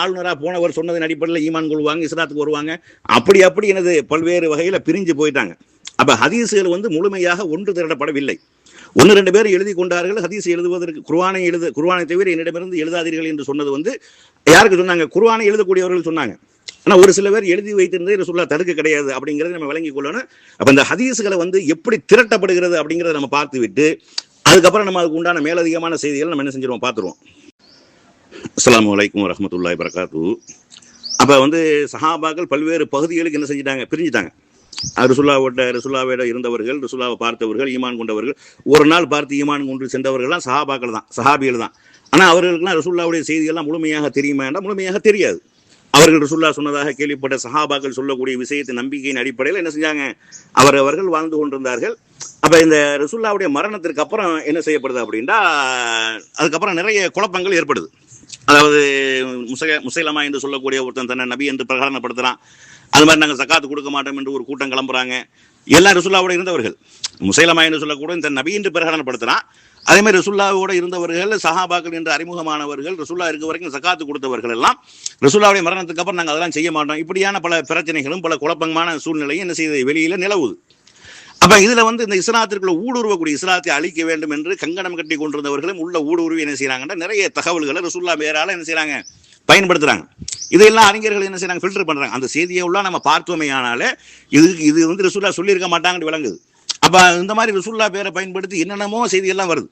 ஆளுநராக போனவர் சொன்னதன் அடிப்படையில் ஈமான் கொள்வாங்க, இஸ்லாத்துக்கு வருவாங்க. அப்படி எனது பல்வேறு வகையில் பிரிஞ்சு போயிட்டாங்க. அப்போ ஹதீஸுகள் வந்து முழுமையாக ஒன்று திரட்டப்படவில்லை. 1-2 பேர் எழுதி கொண்டார்கள். ஹதீஸ் எழுதுவதற்கு குர்ஆனை தவிர என்னிடமிருந்து எழுதாதீர்கள் என்று சொன்னது வந்து யாருக்கு சொன்னாங்க, குர்ஆனை எழுதக்கூடியவர்கள் சொன்னாங்க. ஆனால் ஒரு சில பேர் எழுதி வைத்திருந்தே ரசூலுல்லாஹ் தடுக்க கிடையாது அப்படிங்கிறத நம்ம விளங்கி கொள்ளணும். அப்போ இந்த ஹதீஸுகளை வந்து எப்படி திரட்டப்படுகிறது அப்படிங்கிறத நம்ம பார்த்து விட்டு அதுக்கப்புறம் நம்ம அதுக்கு உண்டான மேலதிகமான செய்திகள் நம்ம என்ன செஞ்சிருவோம், பார்த்துருவோம். அஸ்ஸலாமு அலைக்கும் வரஹ்மத்துல்லாஹி வபரகாத்துஹு. அப்போ வந்து சஹாபாக்கள் பல்வேறு பகுதிகளுக்கு என்ன செஞ்சிட்டாங்க, பிரிஞ்சுட்டாங்க. ரசூலுல்லாஹ்வோட இருந்தவர்கள், ரசூலுல்லாஹ்வை பார்த்தவர்கள், ஈமான் கொண்டவர்கள், ஒரு நாள் பார்த்து ஈமான் கொண்டு சென்றவர்கள்லாம் சஹாபாக்கள் தான், சஹாபிகள் தான். ஆனால் அவர்களுக்கெல்லாம் ரசூலுல்லாஹ்வுடைய செய்திகள்லாம் முழுமையாக தெரியுமா என்றால் முழுமையாக தெரியாது. அவர்கள் ரசூலுல்லாஹ் சொன்னதாக கேள்விப்பட்ட சஹாபாக்கள் சொல்லக்கூடிய விஷயத்தை நம்பிக்கையின் அடிப்படையில் என்ன செஞ்சாங்க, அவர்கள் வாழ்ந்து கொண்டிருந்தார்கள். அப்போ இந்த ரசூலுல்லாஹ்வுடைய மரணத்திற்கு அப்புறம் என்ன செய்யப்படுது அப்படின்னா, அதுக்கப்புறம் நிறைய குழப்பங்கள் ஏற்படுது. அதாவது முசைலமா என்று சொல்லக்கூடிய ஒருத்தன் தன்னை நபி என்று பிரகடனப்படுத்துறான். அது மாதிரி நாங்கள் ஜக்காத்து கொடுக்க மாட்டோம் என்று ஒரு கூட்டம் கிளம்புறாங்க. எல்லாம் ரசூலுல்லாஹ்வோட இருந்தவர்கள். முசைலமா என்று சொல்லக்கூடிய தன் நபி என்று பிரகடனப்படுத்துறான். அதே மாதிரி ரசூலுல்லாஹ்வோட இருந்தவர்கள், சஹாபாக்கள் என்று அறிமுகமானவர்கள், ரசூலுல்லாஹ் இருக்க வரைக்கும் ஜக்காத்து கொடுத்தவர்கள் எல்லாம் ரசூலுல்லாஹ்வுடைய மரணத்துக்கு அப்புறம் நாங்கள் அதெல்லாம் செய்ய மாட்டோம். இப்படியான பல பிரச்சனைகளும் பல குழப்பமான சூழ்நிலையும் என்ன செய்யுது, வெளியில நிலவுது. அப்ப இதுல வந்து இந்த இஸ்லாத்திற்குள்ள ஊடுருவக்கூடிய, இஸ்லாத்தை அழிக்க வேண்டும் என்று கங்கணம் கட்டி கொண்டிருந்தவர்களும் உள்ள ஊடுருவி என்ன செய்யறாங்கன்னா நிறைய தகவல்களை ரசூலுல்லாஹ் வேறால என்ன செய்யறாங்க, பயன்படுத்துறாங்க. இதெல்லாம் அறிஞர்கள் என்ன செய்யறாங்க, ஃபில்டர் பண்றாங்க. அந்த செய்தியை உள்ள நம்ம பார்த்தோமே ஆனாலே இது வந்து ரசூலுல்லாஹ் சொல்லியிருக்க மாட்டாங்கன்னு விளங்குது. அப்ப இந்த மாதிரி ரசூலுல்லாஹ் பேரை பயன்படுத்தி என்னென்னமோ செய்தியெல்லாம் வருது.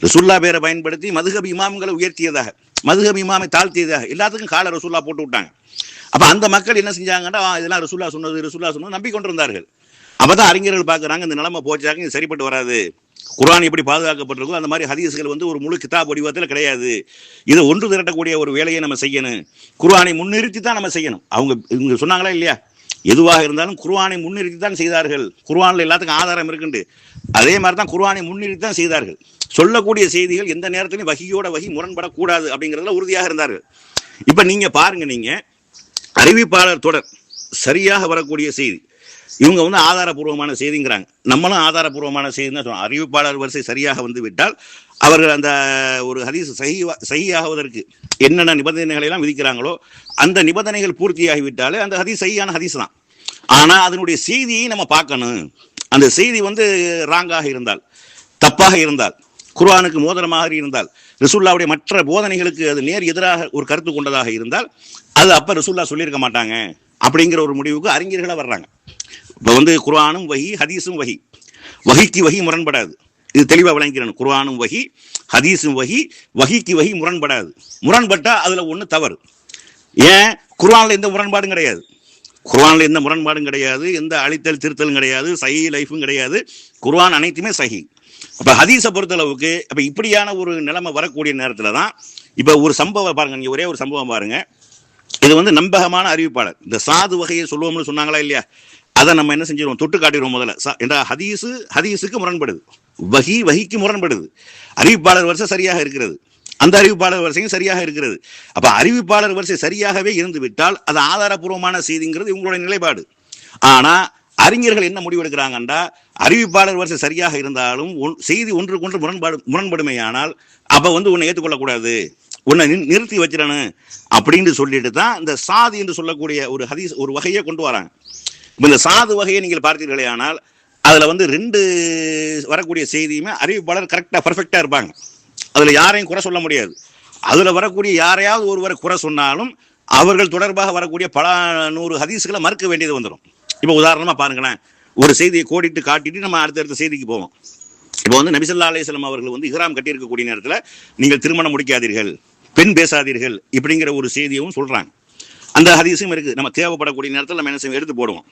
ரசூலுல்லாஹ் பேரை பயன்படுத்தி மதுஹப் இமாம்களை உயர்த்தியதாக, மதுஹப் இமாமை தாழ்த்தியதாக எல்லாத்துக்கும் கால ரசூலுல்லாஹ் போட்டு விட்டாங்க. அப்ப அந்த மக்கள் என்ன செஞ்சாங்கன்னா, இதெல்லாம் ரசூலுல்லாஹ் சொன்னது நம்பிக்கொண்டிருந்தார்கள். அப்பதான் அறிஞர்கள் பார்க்குறாங்க, இந்த நிலைமை போச்சாக்க இது சரிப்பட்டு வராது. குர்ஆன் எப்படி பாதுகாக்கப்பட்டிருக்கும் அந்த மாதிரி ஹதீஸ்கள் வந்து ஒரு முழு கிதாப் வடிவத்தில் கிடையாது. இதை ஒன்று திரட்டக்கூடிய ஒரு வேலையை நம்ம செய்யணும். குர்ஆனை முன்னிறுத்தி தான் நம்ம செய்யணும். இவங்க சொன்னாங்களா இல்லையா, எதுவாக இருந்தாலும் குர்ஆனை முன்னிறுத்தி தான் செய்தார்கள். குர்ஆன்ல எல்லாத்துக்கும் ஆதாரம் இருக்குண்டு. அதே மாதிரி தான் குர்ஆனை முன்னிறுத்தி தான் செய்தார்கள். சொல்லக்கூடிய செய்திகள் எந்த நேரத்திலையும் வஹியோட வஹி முரண்படக்கூடாது அப்படிங்கிறதுல உறுதியாக இருந்தார்கள். இப்ப நீங்க பாருங்க, நீங்க அறிவிப்பாளர் தொடர் சரியாக வரக்கூடிய செய்தி, இவங்க வந்து ஆதாரபூர்வமான செய்திங்கிறாங்க. நம்மளும் ஆதாரபூர்வமான செய்தி தான் சொல்றோம். அறிவிப்பாளர் வரிசை சரியாக வந்து விட்டால் அவர்கள் அந்த ஒரு ஹதீஸ் சஹீஹாவதற்கு என்னென்ன நிபந்தனைகளை எல்லாம் விதிக்கிறாங்களோ அந்த நிபந்தனைகள் பூர்த்தியாகிவிட்டாலே அந்த ஹதீஸ் சஹீஹான ஹதீஸ் தான். ஆனா அதனுடைய செய்தியை நம்ம பார்க்கணும். அந்த செய்தி வந்து ராங்காக இருந்தால், தப்பாக இருந்தால், குர்ஆனுக்கு மோதிர மாதிரி இருந்தால், ரசூலுல்லாஹ்வுடைய மற்ற போதனைகளுக்கு அது நேர் எதிராக ஒரு கருத்து கொண்டதாக இருந்தால் அது அப்ப ரசூலுல்லாஹ் சொல்லியிருக்க மாட்டாங்க அப்படிங்கிற ஒரு முடிவுக்கு அறிஞர்களாக வர்றாங்க. இப்போ வந்து குர்ஆனும் வஹி, ஹதீஸும் வஹி, வஹிக்கு வஹி முரண்படாது. இது தெளிவாக விளங்கிக்கிறேன். குர்ஆனும் வஹி, ஹதீஸும் வஹி, வஹிக்கு வஹி முரண்படாது. முரண்பட்டா அதுல ஒன்று தவறு. ஏன், குர்ஆன்ல எந்த முரண்பாடும் கிடையாது. குர்ஆன்ல எந்த முரண்பாடும் கிடையாது, எந்த அழித்தல் திருத்தலும் கிடையாது, சஹீ லைஃபும் கிடையாது. குர்ஆன் அனைத்துமே சஹீ. அப்ப ஹதீஸை பொறுத்தளவுக்கு அப்ப இப்படியான ஒரு நிலைமை வரக்கூடிய நேரத்துல தான் இப்ப ஒரு சம்பவம் பாருங்க, நீங்க ஒரே ஒரு சம்பவம் பாருங்க. இது வந்து நம்பகமான அறிவிப்பாளர், இந்த சாது வகையை சொல்லுவோம்னு சொன்னாங்களா இல்லையா, அதை நம்ம என்ன செஞ்சிருவோம், தொட்டு காட்டிடுவோம் முதல்ல. என்ற ஹதீஸுக்கு முரண்படுது, வஹிக்கு முரண்படுது. அறிவிப்பாளர் வரிசை சரியாக இருக்கிறது, அந்த அறிவிப்பாளர் வரிசையும் சரியாக இருக்கிறது. அப்ப அறிவிப்பாளர் வரிசை சரியாகவே இருந்து விட்டால் அது ஆதாரபூர்வமான செய்திங்கிறது இவங்களுடைய நிலைப்பாடு. ஆனா அறிஞர்கள் என்ன முடிவெடுக்கிறாங்கன்றா, அறிவிப்பாளர் வரிசை சரியாக இருந்தாலும் செய்தி ஒன்றுக்கொன்று முரண்படுமையானால் அப்ப வந்து உன்னை ஏற்றுக்கொள்ளக்கூடாது, உன்னை நிறுத்தி வச்சிடணும் அப்படின்னு சொல்லிட்டு தான் இந்த சாது என்று சொல்லக்கூடிய ஒரு ஹதீஸ் ஒரு வகையை கொண்டு வராங்க. இந்த சாது வகையை நீங்கள் பார்த்தீர்களே ஆனால் அதுல வந்து 2 வரக்கூடிய செய்தியுமே அறிவிப்பாளர் கரெக்டா பர்ஃபெக்டா இருப்பாங்க. அதுல யாரையும் குறை சொல்ல முடியாது. அதுல வரக்கூடிய யாரையாவது ஒருவரை குறை சொன்னாலும் அவர்கள் தொடர்பாக வரக்கூடிய பல 100 ஹதீஸ்களை மறுக்க வேண்டியது வந்துடும். இப்போ உதாரணமா பாருங்களேன், ஒரு செய்தியை கோடிட்டு காட்டிட்டு நம்ம அடுத்தடுத்த செய்திக்கு போவோம். இப்போ வந்து நபி ஸல்லல்லாஹு அலைஹி வஸல்லம் அவர்கள் வந்து இஹ்ராம் கட்டி இருக்கக்கூடிய நேரத்தில் நீங்கள் திருமணம் முடிக்காதீர்கள், பெண் பேசாதீர்கள் இப்படிங்கிற ஒரு செய்தியும் சொல்றாங்க. அந்த ஹதீஸும் இருக்கு. நம்ம தேவைப்படக்கூடிய நேரத்தில் நம்ம என்ன செய்வோம், எடுத்து போடுவோம்.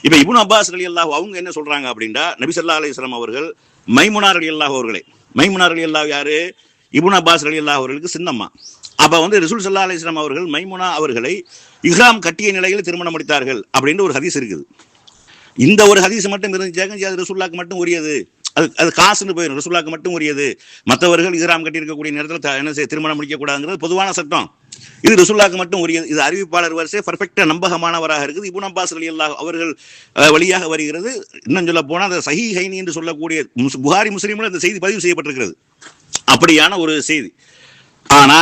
இப்போ இப்னு அப்பாஸ் ரலியல்லாஹு அவங்க என்ன சொல்றாங்க அப்படின்னா, நபி ஸல்லல்லாஹு அலைஹி வஸல்லம் அவர்கள் மைமுனா ரலியல்லாஹு அவர்களை, மைமுனா ரலியல்லாஹு யாரு, இப்னு அப்பாஸ் ரலியல்லாஹு அவர்களுக்கு சின்னம்மா. அப்ப வந்து ரசூல் ஸல்லல்லாஹு அலைஹி வஸல்லம் அவர்கள் மைமுனா அவர்களை இஹ்ராம் கட்டிய நிலையில் திருமணம் முடித்தார்கள் அப்படின்னு ஒரு ஹதீஸ் இருக்குது. இந்த ஒரு ஹதீஸ் மட்டும் இருந்துச்சாங்க அது ரசூலுல்லாஹ்க்கு மட்டும் உரியது, அது காசுன்னு போயிடும், ரசூலுல்லாஹ்க்கு மட்டும் உரியது. மற்றவர்கள் இஹ்ராம் கட்டி இருக்கக்கூடிய நேரத்தில் என்ன செய்ய திருமணம் முடிக்க கூடாதுங்கிறது பொதுவான சட்டம். இது ரசூலுல்லாஹ்க்கு மட்டும் உரியது. இது அறிவிப்பாளர் வரிசை பர்ஃபெக்டா நம்பகமானவராக இருக்குது. இப்னு அப்பாஸ் ரலியல்லாஹு அவர்கள் வழியாக வருகிறது. இன்னும் சொல்ல போனா அந்த சஹீஹைனி என்று சொல்லக்கூடிய புகாரி முஸ்லிம்ல இந்த செய்தி பதிவு செய்யப்பட்டிருக்கிறது. அப்படியான ஒரு செய்தி. ஆனா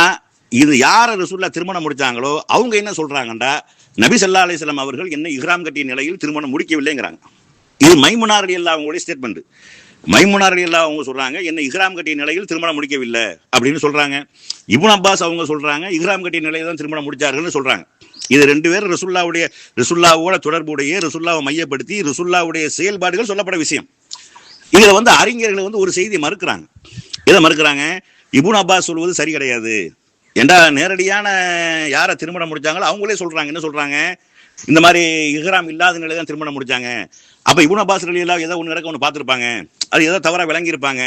இது யார ரசூலுல்லாஹ் திருமணம் முடிச்சாங்களோ அவங்க என்ன சொல்றாங்கண்டா, நபி ஸல்லல்லாஹு அலைஹி வஸல்லம் அவர்கள் என்ன இஹ்ராம் கட்டிய நிலையில் திருமணம் முடிக்கவில்லைங்கிறாங்க. இது மைமுனா ரலியல்லாஹு அவங்களுடைய ஸ்டேட்மெண்ட். மைமுனா ரலியல்லாஹு அவங்க சொல்றாங்க என்ன இஹ்ராம் கட்டிய நிலையில் திருமணம் முடிக்கவில்லை அப்படின்னு சொல்றாங்க. இப்னு அப்பாஸ் அவங்க சொல்றாங்க இஹ்ராம் கட்டிய நிலையில் தான் திருமணம் முடிச்சார்கள்னு சொல்றாங்க. இது 2 பேரும் ரசூலுல்லாஹ்வோட தொடர்புடைய, ரசூலுல்லாஹ்வை மையப்படுத்தி ரசூலுல்லாஹ்வுடைய செயல்பாடுகள் சொல்லப்பட விஷயம். இதுல வந்து அறிஞர்கள் வந்து ஒரு செய்தியை மறுக்கிறாங்க. எதை மறுக்கிறாங்க, இப்னு அப்பாஸ் சொல்வது சரி கிடையாது. ஏண்டா நேரடியான யாரை திருமணம் முடிச்சாங்களோ அவங்களே சொல்றாங்க. என்ன சொல்றாங்க, இந்த மாதிரி இஹ்ராம் இல்லாத நிலையில தான் திருமணம் முடிச்சாங்க. அப்ப இப்னு அப்பாஸ் ரலியல்லாஹு ஏதோ ஒன்று நடக்க ஒன்று பார்த்துருப்பாங்க, அது ஏதோ தவறா விளங்கி இருப்பாங்க.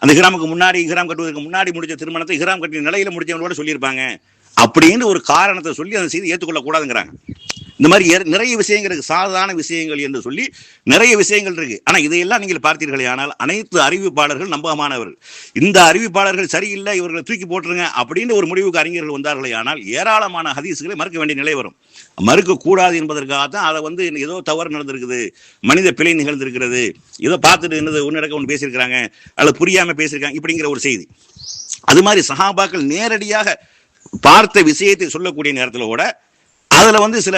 அந்த இஹ்ராமுக்கு முன்னாடி, இஹ்ராம் கட்டுவதற்கு முன்னாடி முடிச்ச திருமணத்தை இஹ்ராம் கட்டிய நிலையில முடிச்சவங்களோட சொல்லியிருப்பாங்க அப்படின்னு ஒரு காரணத்தை சொல்லி அந்த செய்தி ஏற்றுக்கொள்ள கூடாதுங்கிறாங்க. இந்த மாதிரி நிறைய விஷயங்கள் இருக்கு, சாதாரண விஷயங்கள் என்று சொல்லி நிறைய விஷயங்கள் இருக்கு. ஆனா இதையெல்லாம் நீங்கள் பார்த்தீர்களே ஆனால் அனைத்து அறிவிப்பாளர்கள் நம்பகமானவர்கள். இந்த அறிவிப்பாளர்கள் சரியில்லை, இவர்களை தூக்கி போட்டுருங்க அப்படின்னு ஒரு முடிவுக்கு அறிஞர்கள் வந்தார்களே ஆனால் ஏராளமான ஹதீஸ்களை மறுக்க வேண்டிய நிலை வரும். மறுக்க கூடாது என்பதற்காகத்தான் அதை வந்து ஏதோ தவறு நடந்திருக்குது, மனித பிழை நிகழ்ந்திருக்கிறது, ஏதோ பார்த்துட்டு என்னது ஒன்று நடக்க ஒன்று பேசியிருக்கிறாங்க அல்லது புரியாம பேசியிருக்காங்க இப்படிங்கிற ஒரு செய்தி. அது மாதிரி சஹாபாக்கள் நேரடியாக பார்த்த விஷயத்தை சொல்லக்கூடிய நேரத்தில் கூட அதுல வந்து சில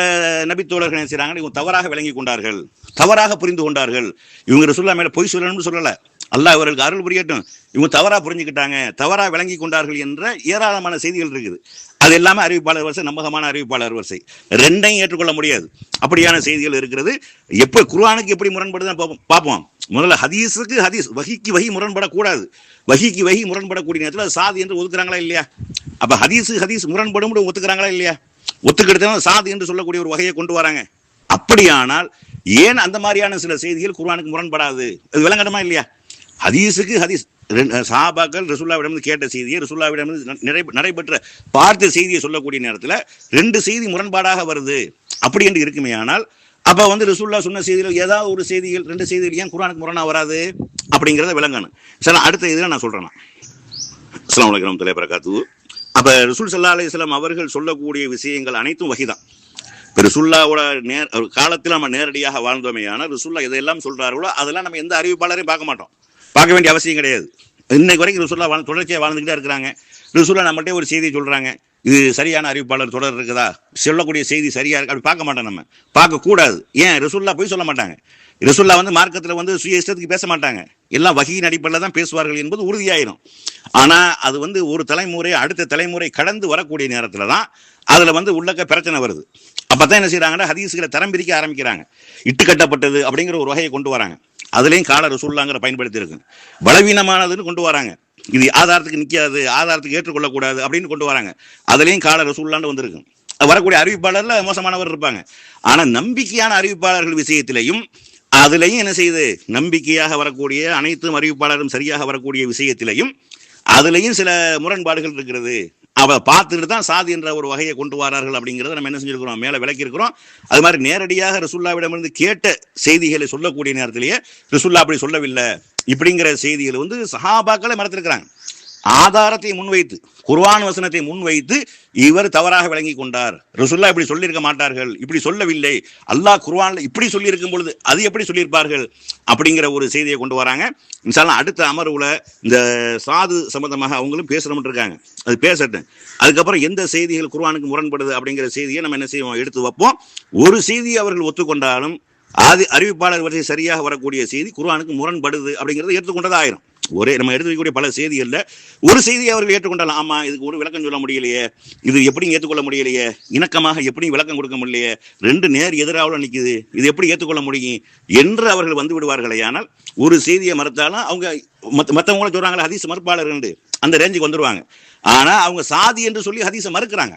நபித்தோழர்கள் என்ன செய்றாங்க, இவங்க தவறாக விளங்கி கொண்டார்கள், தவறாக புரிந்து கொண்டார்கள். இவங்க ரசூலுல்லாஹ் மேல பொய் சொல்லணும்னு சொல்லல, அல்லாஹ் இவர்களுக்கு அருள் புரியட்டும், இவங்க தவறா புரிஞ்சுக்கிட்டாங்க, தவறா விளங்கி கொண்டார்கள் என்ற ஏராளமான செய்திகள் இருக்குது. அது எல்லாமே அறிவிப்பாளர் வரிசை, நம்பகமான அறிவிப்பாளர் வரிசை. 2ஐயும் ஏற்றுக்கொள்ள முடியாது. அப்படியான செய்திகள் இருக்கிறது. எப்ப குர்ஆனுக்கு எப்படி முரண்படுதுன்னு பார்ப்போம். முதல்ல ஹதீஸுக்கு ஹதீஸ், வஹிக்கு வஹி முரண்படக்கூடாது. வஹிக்கு வஹி முரண்படக்கூடிய நேரத்தில் சாதி என்று ஒதுக்குறாங்களா இல்லையா? அப்ப ஹதீஸ் முரண்படும் ஒத்துக்கிறாங்களா இல்லையா? ஒத்துக்கிட்டு சாதி என்று சொல்லக்கூடிய ஒரு வகையை கொண்டு வராங்க. அப்படியானால் ஏன் அந்த மாதிரியான சில செய்திகள் குர்ஆனுக்கு முரண்படாது? அது விளங்கணுமா இல்லையா? ஹதீஸுக்கு ஹதீஸ், சஹாபாக்கள் ரசூலுல்லாஹ்விடம் கேட்ட செய்தியை, ரசூலுல்லாஹ்விடம் நடைபெற்ற பார்த்த செய்தியை சொல்லக்கூடிய நேரத்தில் 2 செய்தி முரண்பாடாக வருது அப்படி என்று இருக்குமே ஆனால் அப்ப வந்து ரசூலுல்லாஹ் சொன்ன செய்தியில் ஏதாவது ஒரு செய்திகள் 2 செய்திகள் ஏன் குர்ஆனுக்கு முரணா வராது அப்படிங்கிறத விளங்கணும். சரி, அடுத்த இதில் நான் சொல்றேன். அஸ்ஸலாமு அலைக்கும் வரஹ்மத்துல்லாஹி வபரகாத்துஹு. அப்ப ரசூல் ஸல்லல்லாஹு அலைஹி வஸல்லம் அவர்கள் சொல்லக்கூடிய விஷயங்கள் அனைத்தும் வஹிதான். இப்போ ரசூலுல்லாஹ்வோட காலத்தில் நம்ம நேரடியாக வாழ்ந்தோமே ஆனால் ரசூலுல்லாஹ் எதையெல்லாம் சொல்றார்களோ அதெல்லாம் நம்ம எந்த அறிவிப்பாளரையும் பார்க்க மாட்டோம், பார்க்க வேண்டிய அவசியம் கிடையாது. இன்னைக்கு வரைக்கும் ரசூலுல்லாஹ் தொடர்ச்சியாக வாழ்ந்துக்கிட்டே இருக்கிறாங்க. ரசூலுல்லாஹ் நம்மகிட்டே ஒரு செய்தி சொல்றாங்க, இது சரியான அறிவிப்பாளர் தொடர் இருக்குதா, சொல்லக்கூடிய செய்தி சரியா இருக்கு, அப்படி பார்க்க மாட்டோம், நம்ம பார்க்கக்கூடாது. ஏன், ரசூலுல்லாஹ் போய் சொல்ல மாட்டாங்க. ரசூலுல்லாஹ் வந்து மார்க்கத்தில் வந்து சுய இஷ்டத்துக்கு பேச மாட்டாங்க, எல்லாம் வஹீயின் அடிப்படையில் தான் பேசுவார்கள் என்பது உறுதியாயிரும். ஆனா அது வந்து ஒரு தலைமுறை அடுத்த தலைமுறை கடந்து வரக்கூடிய நேரத்துல தான் அதுல வந்து உள்ளக்க பிரச்சனை வருது. அப்பதான் என்ன செய்யறாங்கன்னா ஹதீஸ்களை தரம் பிரிக்க ஆரம்பிக்கிறாங்க. இட்டு கட்டப்பட்டது அப்படிங்கிற ஒரு வகையை கொண்டு வராங்க. அதுலயும் கால ரசூலுல்லாஹ்ங்கிற பயன்படுத்தி இருக்கு. பலவீனமானதுன்னு கொண்டு வராங்க. இது ஆதாரத்துக்கு நிக்காது, ஆதாரத்துக்கு ஏற்றுக்கொள்ளக்கூடாது அப்படின்னு கொண்டு வராங்க. அதுலயும் கால ரசூலுல்லாஹ்னு வந்திருக்கு. வரக்கூடிய அறிவிப்பாளர்ல மோசமானவர் இருப்பாங்க. ஆனா நம்பிக்கையான அறிவிப்பாளர்கள் விஷயத்திலையும் அதுலயும் என்ன செய்யுது, நம்பிக்கையாக வரக்கூடிய அனைத்தும் அறிவிப்பாளரும் சரியாக வரக்கூடிய விஷயத்திலையும் அதுலயும் சில முரண்பாடுகள் இருக்கிறது. அவ பார்த்துட்டு தான் சாதி என்ற ஒரு வகையை கொண்டு வரார்கள் அப்படிங்கிறத நம்ம என்ன செஞ்சிருக்கிறோம், மேல விளக்கி இருக்கிறோம். அது மாதிரி நேரடியாக ரசூலுல்லாஹ்விடமிருந்து கேட்ட செய்திகளை சொல்லக்கூடிய நேரத்திலேயே ரசூலுல்லாஹ் அப்படி சொல்லவில்லை இப்படிங்கிற செய்திகளை வந்து சஹாபாக்களை மறத்திருக்கிறாங்க. ஆதாரத்தை முன்வைத்து, குர்ஆன் வசனத்தை முன்வைத்து இவர் தவறாக விளங்கி கொண்டார், ரசூலுல்லாஹ் இப்படி சொல்லியிருக்க மாட்டார்கள், இப்படி சொல்லவில்லை, அல்லாஹ் குர்ஆன்ல இப்படி சொல்லி இருக்கும் பொழுது அது எப்படி சொல்லியிருப்பார்கள் அப்படிங்கிற ஒரு செய்தியை கொண்டு வராங்க. இன்ஷா அல்லாஹ் அடுத்த அமர்வுல இந்த சாது சம்பந்தமாக அவங்களும் பேசணும்னு இருக்காங்க, அது பேசட்டும். அதுக்கப்புறம் எந்த செய்திகள் குர்ஆனுக்கு முரண்படுது அப்படிங்கிற செய்தியை நம்ம என்ன செய்வோம், எடுத்து வைப்போம். ஒரு செய்தியை அவர்கள் ஒத்துக்கொண்டாலும் அறிவிப்பாளர் வரிசை சரியாக வரக்கூடிய செய்தி குர்ஆனுக்கு முரண்படுது அப்படிங்கிறது ஏற்றுக்கொண்டதா ஆயிரும். ஒரே நம்ம எடுத்துக்கூடிய பல செய்திகள்ல ஒரு செய்தியை அவர்கள் ஏற்றுக்கொண்டாலும், ஆமா இதுக்கு ஒரு விளக்கம் சொல்ல முடியலையே, இது எப்படி ஏற்றுக்கொள்ள முடியலையே, இணக்கமாக எப்படி விளக்கம் கொடுக்க முடியலையே, ரெண்டு நேர் எதிராக நிற்குது, இது எப்படி ஏற்றுக்கொள்ள முடியும் என்று அவர்கள் வந்து விடுவார்களே. ஆனால் ஒரு செய்தியை மறுத்தாலும் அவங்க மற்றவங்களும் சொல்றாங்களா ஹதீஸ் மறுப்பாளர்கள் அந்த ரேஞ்சுக்கு வந்துருவாங்க. ஆனா அவங்க சாதி என்று சொல்லி ஹதீஸை மறுக்கிறாங்க,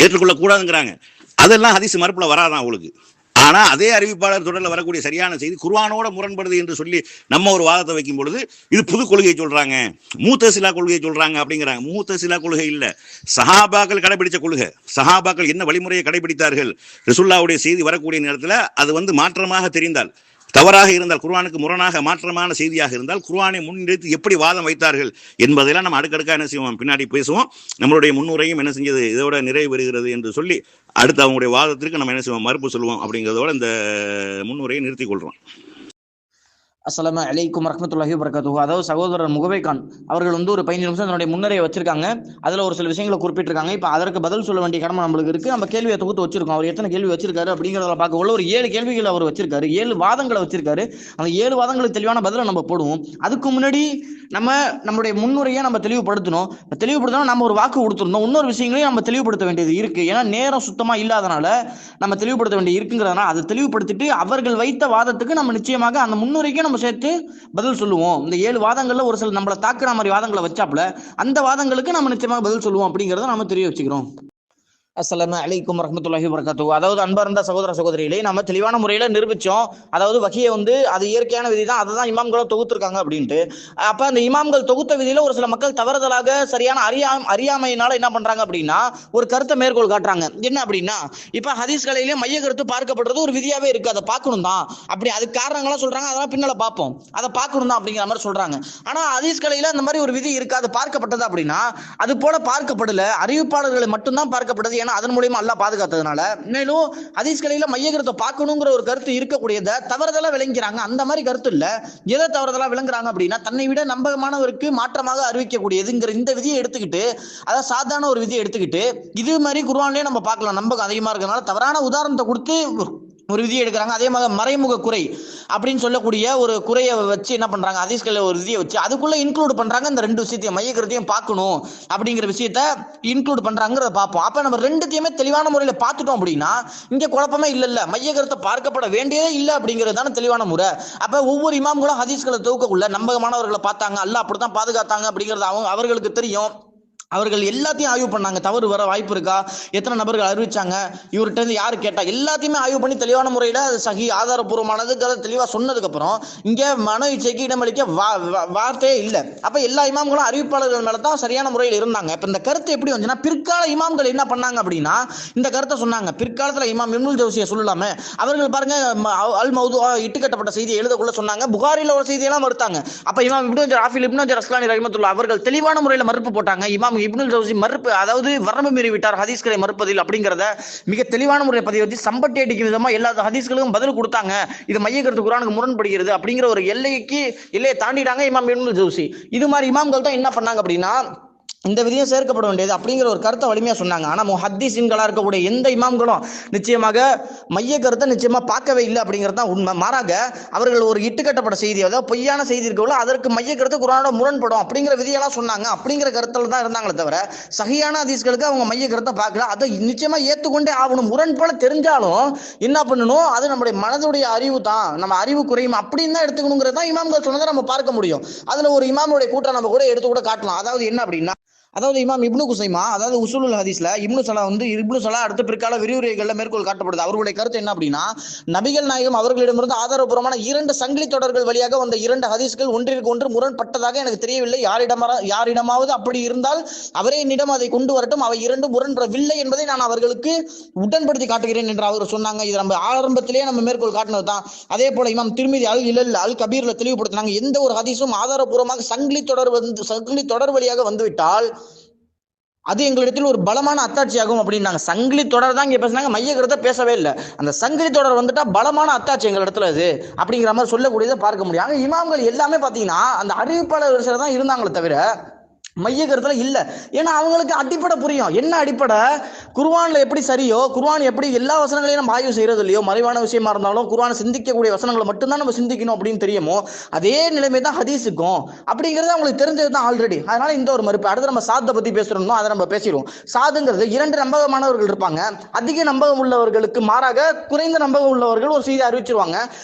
ஏற்றுக்கொள்ள கூடாதுங்கிறாங்க. அதெல்லாம் ஹதீஸ் மறுப்புல வராதான் அவங்களுக்கு. ஆனா அதே அறிவிப்பாளர் தொடரில் வரக்கூடிய சரியான செய்தி குர்ஆனோட முரண்படுது என்று சொல்லி நம்ம ஒரு வாதத்தை வைக்கும் பொழுது இது புது கொள்கையை சொல்றாங்க, மூத்தசிலா கொள்கையை சொல்றாங்க அப்படிங்கிறாங்க. மூத்தசிலா கொள்கை இல்ல, சஹாபாக்கள் கடைபிடிச்ச கொள்கை. சஹாபாக்கள் என்ன வழிமுறையை கடைபிடித்தார்கள், ரசூலுல்லாஹ்வுடைய செய்தி வரக்கூடிய நேரத்தில் அது மாற்றமாக தெரிந்தால், தவறாக இருந்தால், குர்ஆனுக்கு முரணாக மாற்றமான செய்தியாக இருந்தால் குர்ஆனை முன்னிறுத்தி எப்படி வாதம் வைத்தார்கள் என்பதெல்லாம் நம்ம அடுக்கடுக்கா என்ன செய்வோம், பின்னாடி பேசுவோம். நம்மளுடைய முன்னுரையும் என்ன செஞ்சது இதோட நிறைவு பெறுகிறது என்று சொல்லி அடுத்து அவங்களுடைய வாதத்திற்கு நம்ம என்ன செய்வோம், மறுப்பு சொல்லுவோம். அப்படிங்கிறதோட இந்த முன்னுரையை நிறுத்திக் கொள்றோம். அஸ்ஸலாமு அலைக்கும் வரஹ்மத்துல்லாஹி வபரகாத்துஹு. அதாவது சகோதரர் முகவை கான் அவர்கள் ஒரு 15 நிமிஷம் தன்னுடைய முன்னரையை வச்சிருக்காங்க. அதுல ஒரு சில விஷயங்களை குறிப்பிட்டிருக்காங்க. இப்ப அதற்கு பதில் சொல்ல வேண்டிய கடமை நம்மளுக்கு இருக்கு. நம்ம கேள்வியை தொகுத்து வச்சிருக்கோம். அவர் எத்தனை கேள்வி வச்சிருக்காரு அப்படிங்கிறத பார்க்க உள்ள ஒரு 7 கேள்விகள் அவர் வச்சிருக்காரு, 7 வாதங்களை வச்சிருக்காரு. அந்த 7 வாதங்களுக்கு தெளிவான பதிலை நம்ம போடுவோம். அதுக்கு முன்னாடி நம்மளுடைய முன்னுரையை நம்ம தெளிவுபடுத்தணும். நம்ம ஒரு வாக்கு கொடுத்துருந்தோம், இன்னொரு விஷயங்களையும் நம்ம தெளிவுபடுத்த வேண்டியது இருக்கு. ஏன்னா நேரம் சுத்தமா இல்லாதனால நம்ம தெளிவுபடுத்த வேண்டிய இருக்குங்கிறதுனால அதை தெளிவுபடுத்திட்டு அவர்கள் வைத்த வாதத்துக்கு நம்ம நிச்சயமாக அந்த முன்னுரைக்கு நம்ம சேர்த்து பதில் சொல்லுவோம். இந்த 7 வாதங்கள்ல ஒரு சில நம்மளை தாக்குற மாதிரி வாதங்களை வச்சாப்புல அந்த வாதங்களுக்கு நம்ம நிச்சயமாக பதில் சொல்லுவோம் அப்படிங்கறத நம்ம தெரிய வச்சுக்கிறோம். அஸ்ஸலாமு அலைக்கும் வரஹ்மத்துல்லாஹி வபரகாத்துஹு. அதாவது அன்பார்ந்த சகோதர சகோதரிகளே, நம்ம தெளிவான முறையில நிரூபிச்சோம். அதாவது வஹியை அது இயற்கையான விதி தான், அதை தான் இமாம்களும் தொகுத்திருக்காங்க அப்படின்ட்டு. அப்ப அந்த இமாம்கள் தொகுத்த விதியில ஒரு சில மக்கள் தவறுதலாக சரியான அறியாமையினால என்ன பண்றாங்க அப்படின்னா ஒரு கருத்தை மேற்கோள் காட்டுறாங்க. என்ன அப்படின்னா, இப்ப ஹதீஸ் கலையிலே மைய கருத்து பார்க்கப்படுறது ஒரு விதியாவே இருக்கு, அதை பார்க்கணும் தான் அப்படி, அதுக்கு காரணங்களாம் சொல்றாங்க, அதெல்லாம் பின்னால பார்ப்போம், அதை பார்க்கணும் தான் அப்படிங்கிற மாதிரி சொல்றாங்க. ஆனா ஹதீஸ் கலையில அந்த மாதிரி ஒரு விதி இருக்கு, அது பார்க்கப்பட்டது அப்படின்னா அது போல பார்க்கப்படல, அறிவிப்பாளர்களை மட்டும்தான் பார்க்கப்பட்டது. அதன் மூலமா அல்லாஹ் பாதுகாத்ததுனால, மேலும் ஹதீஸ் கலையில மையகருத்தை பார்க்கணுங்கிற ஒரு கருத்து இருக்கக்கூடியதை தவறுதலா விளங்கிறாங்க. அந்த மாதிரி கருத்து இல்ல, எதை தவறுதலா விளங்குறாங்க அப்படின்னா தன்னை விட நம்பகமானவருக்கு மாற்றமாக அறிவிக்கக்கூடியதுங்கிற இந்த விதியை எடுத்துக்கிட்டு, அதாவது சாதாரண ஒரு விதியை எடுத்துக்கிட்டு இது மாதிரி குர்ஆன்லயே நம்ம பார்க்கலாம், நம்பகம் அதிகமா இருக்கிறதுனால தவறான உதாரணத்தை கொடுத்து ஒரு விதியை எடுக்கிறாங்க. அதே மாதிரி மறைமுக குறை அப்படின்னு சொல்லக்கூடிய ஒரு குறையை வச்சு என்ன பண்றாங்க, ஹதீஸ்களை ஒரு விதியை வச்சு அதுக்குள்ள இன்க்ளூட் பண்றாங்க. இந்த 2 விஷயத்தையும் மையக்கருத்தையும் பார்க்கணும் அப்படிங்கிற விஷயத்த இன்க்ளூட் பண்றாங்கிறத பார்ப்போம். அப்ப நம்ம 2த்தையுமே தெளிவான முறையில பார்த்துட்டோம் அப்படின்னா இங்க குழப்பமே இல்ல, மையக்கருத்தை பார்க்கப்பட வேண்டியதே இல்லை அப்படிங்கிறது தானே தெளிவான முறை. அப்ப ஒவ்வொரு இமாம்களும் ஹதீஸ்களை தொகுக்கக்குள்ள நம்பகமானவர்களை பார்த்தாங்க, அல்லாஹ் அப்படித்தான் பாதுகாத்தாங்க அப்படிங்கிறது அவர்களுக்கு தெரியும். அவர்கள் எல்லாத்தையும் ஆய்வு பண்ணாங்க, தவறு வர வாய்ப்பு இருக்கா, எத்தனை நபர்கள் அறிவிச்சாங்க, இவர்கிட்ட இருந்து யாரு கேட்டா, எல்லாத்தையுமே ஆய்வு பண்ணி தெளிவான முறையில அது சகி ஆதாரபூர்வமானது தெளிவா சொன்னதுக்கு அப்புறம் இங்க மன இச்சைக்கு இடமளிக்க வார்த்தையே இல்லை. அப்ப எல்லா இமாம்களும் அறிவிப்பாளர்கள் மேலதான் சரியான முறையில் இருந்தாங்க. இப்ப இந்த கருத்து எப்படி வந்துச்சுன்னா, பிற்கால இமாம்கள் என்ன பண்ணாங்க அப்படின்னா இந்த கருத்தை சொன்னாங்க. பிற்காலத்துல இமாம் இப்னுல் ஜௌசியை சொல்லலாமே, அவர்கள் பாருங்க அல் மௌது இட்டுக்கட்டப்பட்ட செய்தியை எழுதக்குள்ள சொன்னாங்க, புகாரில ஒரு செய்தியெல்லாம் மறுத்தாங்க. அப்ப இமாம் இப்னு ஹஜர் அஸ்கலானி ரஹ்மத்துல்லாஹ் அவர்கள் தெளிவான முறையில் மறுப்பு போட்டாங்க. இமாம் இப்னுல் ஜௌசி மறுப்பு, அதாவது வரம்பு மீறி விட்டார் ஹதீஸ்களை மறுப்பதில் அப்படிங்கிறத மிக தெளிவான முறையை பதிவு வச்சு சம்பட்டி அடிக்கும் விதமா எல்லா ஹதீஸ்களுக்கும் பதில் கொடுத்தாங்க. இது மைய கருத்து குர்ஆனுக்கு முரண்படுகிறது அப்படிங்கிற ஒரு எல்லையை தாண்டிட்டாங்க இமாம் இப்னுல் ஜௌசி. இது மாதிரி இமாம்கள் தான் என்ன பண்ணாங்க அப்படின்னா இந்த விதியும் சேர்க்கப்பட வேண்டியது அப்படிங்கிற ஒரு கருத்தை வலிமையா சொன்னாங்க. ஆனா முஹத்திஸீன்களா இருக்கக்கூடிய எந்த இமாம்களும் நிச்சயமாக மைய கருத்தை நிச்சயமா பார்க்கவே இல்லை அப்படிங்கிறது தான் உண்மை. மாறாக அவர்கள் ஒரு இட்டுக்கட்டப்பட்ட செய்தி, அதாவது பொய்யான செய்தி இருக்கவங்களோ அதற்கு மைய கருத்து குர்ஆனோட முரண்படும் அப்படிங்கிற விதியெல்லாம் சொன்னாங்க. அப்படிங்கிற கருத்துல தான் இருந்தாங்களே தவிர சஹீஹான ஹதீஸ்களுக்கு அவங்க மைய கருத்தை பார்க்கல. அதை நிச்சயமா ஏற்றுக்கொண்டே ஆகணும். முரண்பட தெரிஞ்சாலும் என்ன பண்ணணும், அது நம்முடைய மனதுடைய அறிவு தான், நம்ம அறிவு குறையும் அப்படின்னு தான் எடுத்துக்கணுங்கிறது தான் இமாம்கள் சொன்னதை நம்ம பார்க்க முடியும். அதுல ஒரு இமாமுடைய கூட்டம் நம்ம கூட எடுத்து கூட காட்டலாம். அதாவது என்ன அப்படின்னா, அதாவது இமாம் இப்னு குசைமா, அதாவது உசூலுல் ஹதீஸ்ல இப்னு சலா அடுத்த பிற்கால விரிவுரைகள்ல மேற்கோள் காட்டப்படுது. அவர்களுடைய கருத்து என்ன அப்படின்னா, நபிகள் நாயகம் அவர்களிடமிருந்து ஆதாரபூர்வமான 2 சங்கிலி தொடர்கள் வழியாக வந்த 2 ஹதீஸ்கள் ஒன்றிற்கு ஒன்று முரண்பட்டதாக எனக்கு தெரியவில்லை. யாரிடமாவது அப்படி இருந்தால் அவரே என்னிடம் அதை கொண்டு வரட்டும், அவை 2 முரண்படவில்லை என்பதை நான் அவர்களுக்கு உடன்படுத்தி காட்டுகிறேன் என்று அவர் சொன்னாங்க. இது நம்ம ஆரம்பத்திலேயே நம்ம மேற்கோள் காட்டினது தான். அதே போல இமாம் திருமிதி அல் கபீர்ல தெளிவுபடுத்தினாங்க, எந்த ஒரு ஹதீஸும் ஆதாரபூர்வமாக சங்கிலி தொடர் வழியாக வந்துவிட்டால் அது எங்களிடத்தில் ஒரு பலமான அத்தாட்சியாகும் அப்படின்னாங்க. சங்கிலி தொடர் தான் இங்க பேசினாங்க, மைய கருத்தை பேசவே இல்லை. அந்த சங்கிலி தொடர் வந்துட்டா பலமான அத்தாட்சி எங்க இடத்துல அது அப்படிங்கிற மாதிரி சொல்லக்கூடியதை பார்க்க முடியும். இமாம்கள் எல்லாமே பாத்தீங்கன்னா அந்த அறிவிப்பாளர் வரிசையில தான் இருந்தாங்களே தவிர மைய கருத்துல இல்ல. ஏன்னா அவங்களுக்கு அடிப்படை புரியும். என்ன அடிப்படை? குர்ஆன்ல எப்படி சரியோ, குர்ஆன் எப்படி எல்லா வசனங்களையும் நம்ம ஆய்வு செய்யறது இல்லையோ, மறைவான விஷயமா இருந்தாலும் குர்ஆனை சிந்திக்கக்கூடிய வசனங்களை மட்டும்தான் நம்ம சிந்திக்கணும் அப்படின்னு தெரியுமோ, அதே நிலைமை தான் ஹதீஸுக்கும். அப்படிங்கிறது அவங்களுக்கு தெரிஞ்சது தான் ஆல்ரெடி. அதனால இந்த ஒரு மறுப்பு. அடுத்து நம்ம சாத்தை பத்தி பேசுறோம்னா அதை நம்ம பேசிடுவோம். சாதுங்கிறது 2 நம்பகமானவர்கள் இருப்பாங்க. அதிக நம்பகம் உள்ளவர்களுக்கு மாறாக குறைந்த நம்பகம் உள்ளவர்கள் ஒரு செய்தி அறிவிச்சிருவாங்க.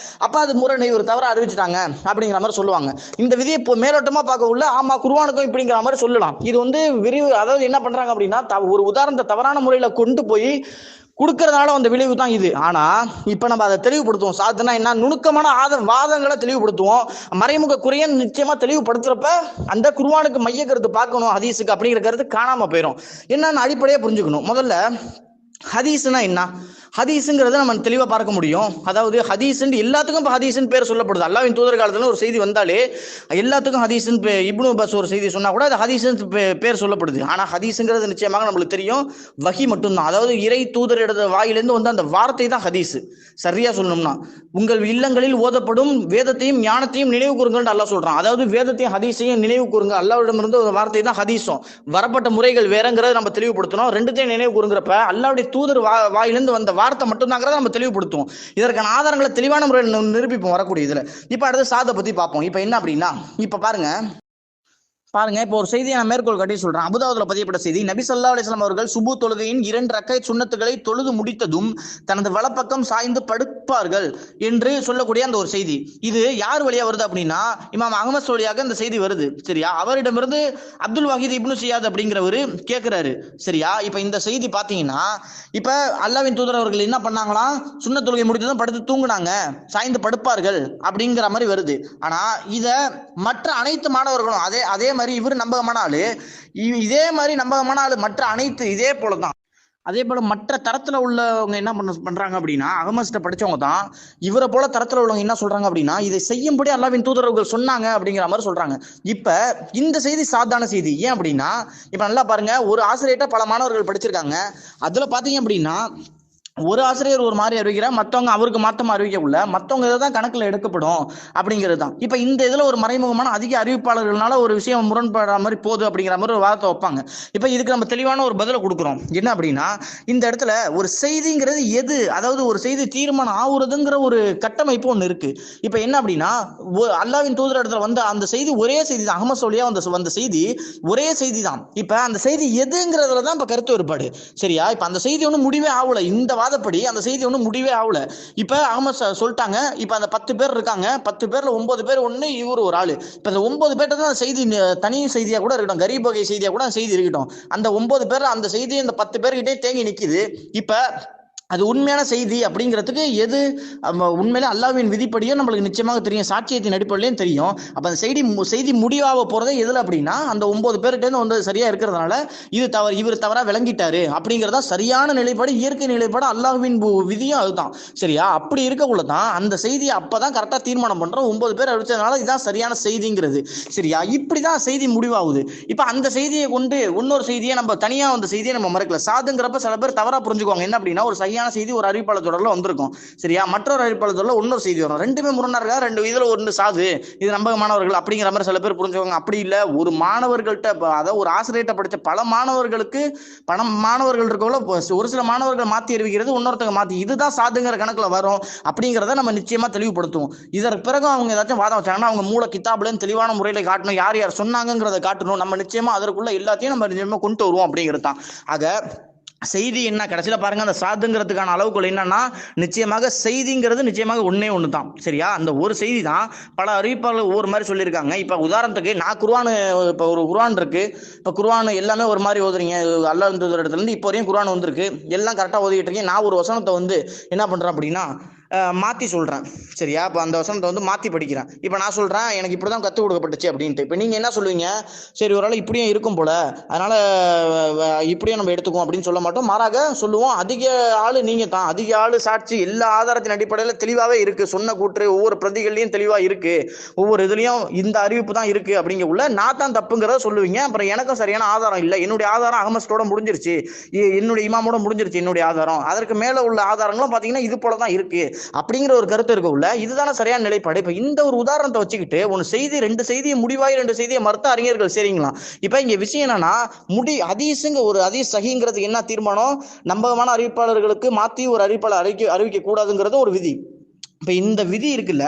அப்ப அது முரணை, ஒரு தவறு அறிவிச்சிட்டாங்க அப்படிங்கிற மாதிரி சொல்லுவாங்க. இந்த விதியை மேலோட்டமா பார்க்க உள்ள ஆமா குர்ஆனுக்கும் இப்படிங்கிற மாதிரி சொல்லலாம். இது விரிவு, அதாவது என்ன பண்றாங்க அப்படின்னா ஒரு உதாரணத்தை தவறான முறையில கொண்டு போய் கொடுக்கறதுனால அந்த விளைவு தான் இது. ஆனா இப்ப நம்ம அதை தெளிவுபடுத்துவோம். சாதுனா என்ன, நுணுக்கமான வாதங்களை தெளிவுபடுத்துவோம். மறைமுக குறைய நிச்சயமா தெளிவுபடுத்துறப்ப அந்த குர்ஆனுக்கு மைய கருத்து பார்க்கணும், ஹதீஸுக்கு அப்படிங்கிற கருத்து காணாம போயிடும். என்னன்னு அடிப்படையா புரிஞ்சுக்கணும். முதல்ல ஹதீஸ்னா என்ன? ஹதீஸுங்கிறத நம்ம தெளிவாக பார்க்க முடியும். அதாவது ஹதீஸ்ன்னு எல்லாத்துக்கும் இப்போ ஹதீஸ்ன்னு பேர் சொல்லப்படுது. அல்லாஹ்வின் தூதர் காலத்தில் ஒரு செய்தி வந்தாலே எல்லாத்துக்கும் ஹதீஸ்ன்னு இப்னு அப்பாஸ் ஒரு செய்தி சொன்னா கூட அது ஹதீஸ்ன்னு பேர் சொல்லப்படுது. ஆனால் ஹதீஸுங்கிறது நிச்சயமாக நம்மளுக்கு தெரியும் வஹி மட்டும்தான். அதாவது இறை தூதர் இடத்த வாயிலிருந்து வந்து அந்த வார்த்தை தான் ஹதீஸ். சரியா சொல்லணும்னா உங்கள் இல்லங்களில் ஓதப்படும் வேதத்தையும் ஞானத்தையும் நினைவு கூறுங்கன்னு அல்லாஹ் சொல்றான். அதாவது வேதத்தையும் ஹதீஸையும் நினைவு கூறுங்க. அல்லாஹ்விடமிருந்து ஒரு வார்த்தை தான் ஹதீஸும். வரப்பட்ட முறைகள் வேறங்கிறத நம்ம தெளிவுபடுத்தணும். ரெண்டுத்தையும் நினைவு கூறுங்கிறப்ப அல்லாஹ்வுடைய தூதர் வாயிலிருந்து வந்த வார்த்தை மட்டும்தாங்கிறத நம்ம தெளிவுபடுத்துவோம். இதற்கான ஆதாரங்களை தெளிவான முறையில் நிரூபிப்போம் வரக்கூடிய இதுல. இப்ப அடுத்து சாதை பத்தி பார்ப்போம். இப்ப என்ன அப்படின்னா, இப்ப பாருங்க இப்போ ஒரு செய்தியை நான் மேற்கோள் காட்டி சொல்றேன். அபூதாவுதுல பதியப்பட்ட செய்தி, நபி ஸல்லல்லாஹு அலைஹி வஸல்லம் அவர்கள் சுபு தொழுகையின் 2 ரக்அத் சுன்னத்துகளை தொழுது முடித்ததும் தனது வலப்பக்கம் சாய்ந்து படுப்பார்கள் என்று சொல்லக்கூடிய அந்த ஒரு செய்தி. இது யார் வழியா வருது அப்படின்னா, இமாம் அஹ்மத் வழியாக இந்த செய்தி வருது. சரியா? அவரிடமிருந்து அப்துல் வாஹித் இப்னு சியாத் அப்படிங்கிறவரு கேட்கிறாரு. சரியா? இப்ப இந்த செய்தி பாத்தீங்கன்னா, இப்ப அல்லாஹ்வின் தூதர் அவர்கள் என்ன பண்ணாங்களாம், சுன்னத் தொழுகை முடித்ததும் படுத்து தூங்குனாங்க, சாய்ந்து படுப்பார்கள் அப்படிங்கிற மாதிரி வருது. ஆனா இத மற்ற அனைத்து மாணவர்களும் அதே மாதிரி இவர் நம்பகமான ஆளு, இதே மாதிரி நம்பகமான ஆளு மற்ற அனைத்து இதே போலதான். அதே போல மற்ற தரத்துல உள்ளவங்க என்ன பண்றாங்க அப்படின்னா, அகமஸ்ட படிச்சவங்க தான் இவரை போல தரத்துல உள்ளவங்க என்ன சொல்றாங்க அப்படின்னா, இதை செய்யும்படி அல்லாஹ்வின் தூதர்கள் சொன்னாங்க அப்படிங்கிற மாதிரி சொல்றாங்க. இப்ப இந்த செய்தி சாதாரண செய்தி. ஏன் அப்படின்னா, இப்ப நல்லா பாருங்க, ஒரு ஆசிரியர்கிட்ட பல மாணவர்கள் படிச்சிருக்காங்க. அதுல பாத்தீங்க அப்படின்னா ஒரு ஆசிரியர் ஒரு மாதிரி அறிவிக்கிறார், மற்றவங்க அவருக்கு மாத்தமா அறிவிக்கக்குள்ள மற்றவங்க இதை தான் கணக்குல எடுக்கப்படும் அப்படிங்கிறது தான். இப்ப இந்த இதுல ஒரு மறைமுகமான அதிக அறிவிப்பாளர்களால ஒரு விஷயம் முரண்படுற மாதிரி போகுது அப்படிங்கிற மாதிரி ஒரு வாதத்தை வைப்பாங்க. இப்ப இதுக்கு நம்ம தெளிவான ஒரு பதிலை கொடுக்குறோம். என்ன அப்படின்னா, இந்த இடத்துல ஒரு செய்திங்கிறது எது, அதாவது ஒரு செய்தி தீர்மானம் ஆகுறதுங்கிற ஒரு கட்டமைப்பு ஒண்ணு இருக்கு. இப்ப என்ன அப்படின்னா, அல்லாஹ்வின் தூதர் இடத்துல வந்து அந்த செய்தி ஒரே செய்தி தான், அஹ்மத் சொல்லியா வந்த செய்தி ஒரே செய்தி தான். இப்ப அந்த செய்தி எதுங்கிறதுல தான் இப்ப கருத்து வேறுபாடு. சரியா? இப்ப அந்த செய்தி ஒன்றும் முடிவே ஆகல. இந்த வாதப்படி அந்த செய்தி ஒன்றும் முடிவே ஆகல. இப்ப அஹ்மத் சொல்லிட்டாங்க, இப்ப அந்த 10 பேர் இருக்காங்க, 10 பேர்ல 9 பேர் ஒண்ணு, இவரு ஒரு ஆளு. இப்ப அந்த 9 பேர்ட்ட தான் செய்தி தனி செய்தியா கூட இருக்கட்டும், கரீப் வகை செய்தியா கூட செய்தி இருக்கட்டும், அந்த 9 பேர் அந்த செய்தி இந்த 10 பேர்கிட்டே தேங்கி நிக்குது. இப்ப அது உண்மையான செய்தி அப்படிங்கிறதுக்கு எது உண்மையிலே அல்லாஹ்வின் விதிப்படியும் நம்மளுக்கு நிச்சயமாக தெரியும், சாட்சியத்தின் அடிப்படையிலையும் தெரியும். அப்ப அந்த செய்தி முடிவாக போறதே எதுல அப்படின்னா, அந்த 9 பேர்கிட்ட வந்து சரியா இருக்கிறதுனால இது தவறு, இவர் தவறா விளங்கிட்டாரு அப்படிங்கிறதா சரியான நிலைப்பாடு, இயற்கை நிலைப்பாடு, அல்லாஹ்வின் விதியும் அதுதான். சரியா? அப்படி இருக்கக்குள்ளதான் அந்த செய்தியை அப்பதான் கரெக்டா தீர்மானம் பண்றோம். 9 பேர் அடிச்சதுனால இதுதான் சரியான செய்திங்கிறது. சரியா? இப்படிதான் செய்தி முடிவாகுது. இப்ப அந்த செய்தியை கொண்டு இன்னொரு செய்தியை நம்ம தனியா அந்த செய்தியை நம்ம மறக்கல. சாதுங்கிறப்ப சில பேர் தவறா புரிஞ்சுக்குவாங்க. என்ன அப்படின்னா, ஒரு செய்தி ஒரு அறிவிப்பாளர் தொடர்ல வந்திருக்கும். சரியா? மற்றொரு அறிவிப்பாளர் தொடர்ல இன்னொரு செய்தி வரும். ரெண்டுமே முரணா இருக்கா, ரெண்டு இதுல ஒன்று சாது, இது நம்பகமானவர்கள் அப்படிங்கிற மாதிரி சில பேர் புரிஞ்சுக்குவாங்க. அப்படி இல்ல, ஒரு மாணவர்கள்ட்ட, அதாவது ஒரு ஆசிரியர்கிட்ட படிச்ச பல மாணவர்கள் இருக்கவங்கள ஒரு சில மாணவர்கள் மாத்தி அறிவிக்கிறது, இன்னொருத்தங்க மாத்தி, இதுதான் சாதுங்கிற கணக்குல வரும் அப்படிங்கிறத நம்ம நிச்சயமா தெளிவுபடுத்துவோம். இதற்கு பிறகு அவங்க ஏதாச்சும் வாதம் வச்சாங்கன்னா அவங்க மூல கிதாபுல தெளிவான முறையில காட்டணும், யார் யார் சொன்னாங்கிறத காட்டணும். நம்ம நிச்சயமா அதற்குள்ள எல்லாத்தையும் நம்ம நிச்சயமா கொண்டு வருவோம் அப்படிங்கிறது தான். ஆக செய்தி என்ன, கடைசியில பாருங்க, அந்த சாதுங்கிறதுக்கான அளவுக்குள்ள என்னன்னா, நிச்சயமாக செய்திங்கிறது நிச்சயமாக ஒன்னே ஒண்ணு தான். சரியா? அந்த ஒரு செய்தி தான் பல அறிவிப்பாளர்கள் ஒவ்வொரு மாதிரி சொல்லியிருக்காங்க. இப்ப உதாரணத்துக்கு நான் குர்ஆன், இப்ப ஒரு குர்ஆன் இருக்கு, இப்ப குர்ஆன் எல்லாமே ஒரு மாதிரி ஓதுறீங்க, அல்லாஹ் இடத்துல இருந்து இப்போ வரையும் குர்ஆன் வந்திருக்கு, எல்லாம் கரெக்டா ஓதிட்டு இருக்கீங்க. நான் ஒரு வசனத்தை வந்து என்ன பண்றேன் அப்படின்னா மாத்தி சொல்றேன். சரியா? இப்ப அந்த வசனத்தை வந்து மாத்தி படிக்கிறேன். இப்ப நான் சொல்றேன் எனக்கு இப்படிதான் கத்து கொடுக்கப்பட்டுச்சு அப்படின்ட்டு. இப்ப நீங்க என்ன சொல்லுவீங்க, சரி ஒரு இப்படியும் இருக்கும் போல, அதனால இப்படியும் நம்ம எடுத்துக்குவோம் அப்படின்னு சொல்ல மாட்டோம். மாறாக சொல்லுவோம், அதிக ஆளு நீங்க தான், அதிக ஆளு சாட்சி, எல்லா ஆதாரத்தின் அடிப்படையில தெளிவாவே இருக்கு, சொன்ன கூற்று ஒவ்வொரு பிரதிகள்லயும் தெளிவா இருக்கு, ஒவ்வொரு இதுலயும் இந்த அறிவிப்பு தான் இருக்கு அப்படிங்க உள்ள நான் தான் தப்புங்கிறத சொல்லுவீங்க. அப்புறம் எனக்கும் சரியான ஆதாரம் இல்லை, என்னுடைய ஆதாரம் அஹ்மஸ்டோட முடிஞ்சிருச்சு, என்னுடைய இமாமோட முடிஞ்சிருச்சு என்னுடைய ஆதாரம், அதற்கு மேல உள்ள ஆதாரங்களும் பாத்தீங்கன்னா இது போலதான் இருக்கு அப்படிங்கிற ஒரு கருத்து இருக்கக்குள்ள இதுதானே சரியான நிலைப்பாடு. இப்ப இந்த ஒரு உதாரணத்தை வச்சுக்கிட்டு ஒன்னு செய்தி ரெண்டு செய்தியை முடிவாய் ரெண்டு செய்தியை மறுத்த அறிஞர்கள் சரிங்களா. இப்ப இங்க விஷயம் என்னன்னா ஹதீஸுங்க ஒரு ஹதீஸ் சஹீங்கிறதுக்கு என்ன தீர்மானம், நம்பகமான அறிவிப்பாளர்களுக்கு மாத்தி ஒரு அறிவிப்பாளர் அறிவிக்க கூடாதுங்கிறது ஒரு விதி. இப்ப இந்த விதி இருக்குல்ல,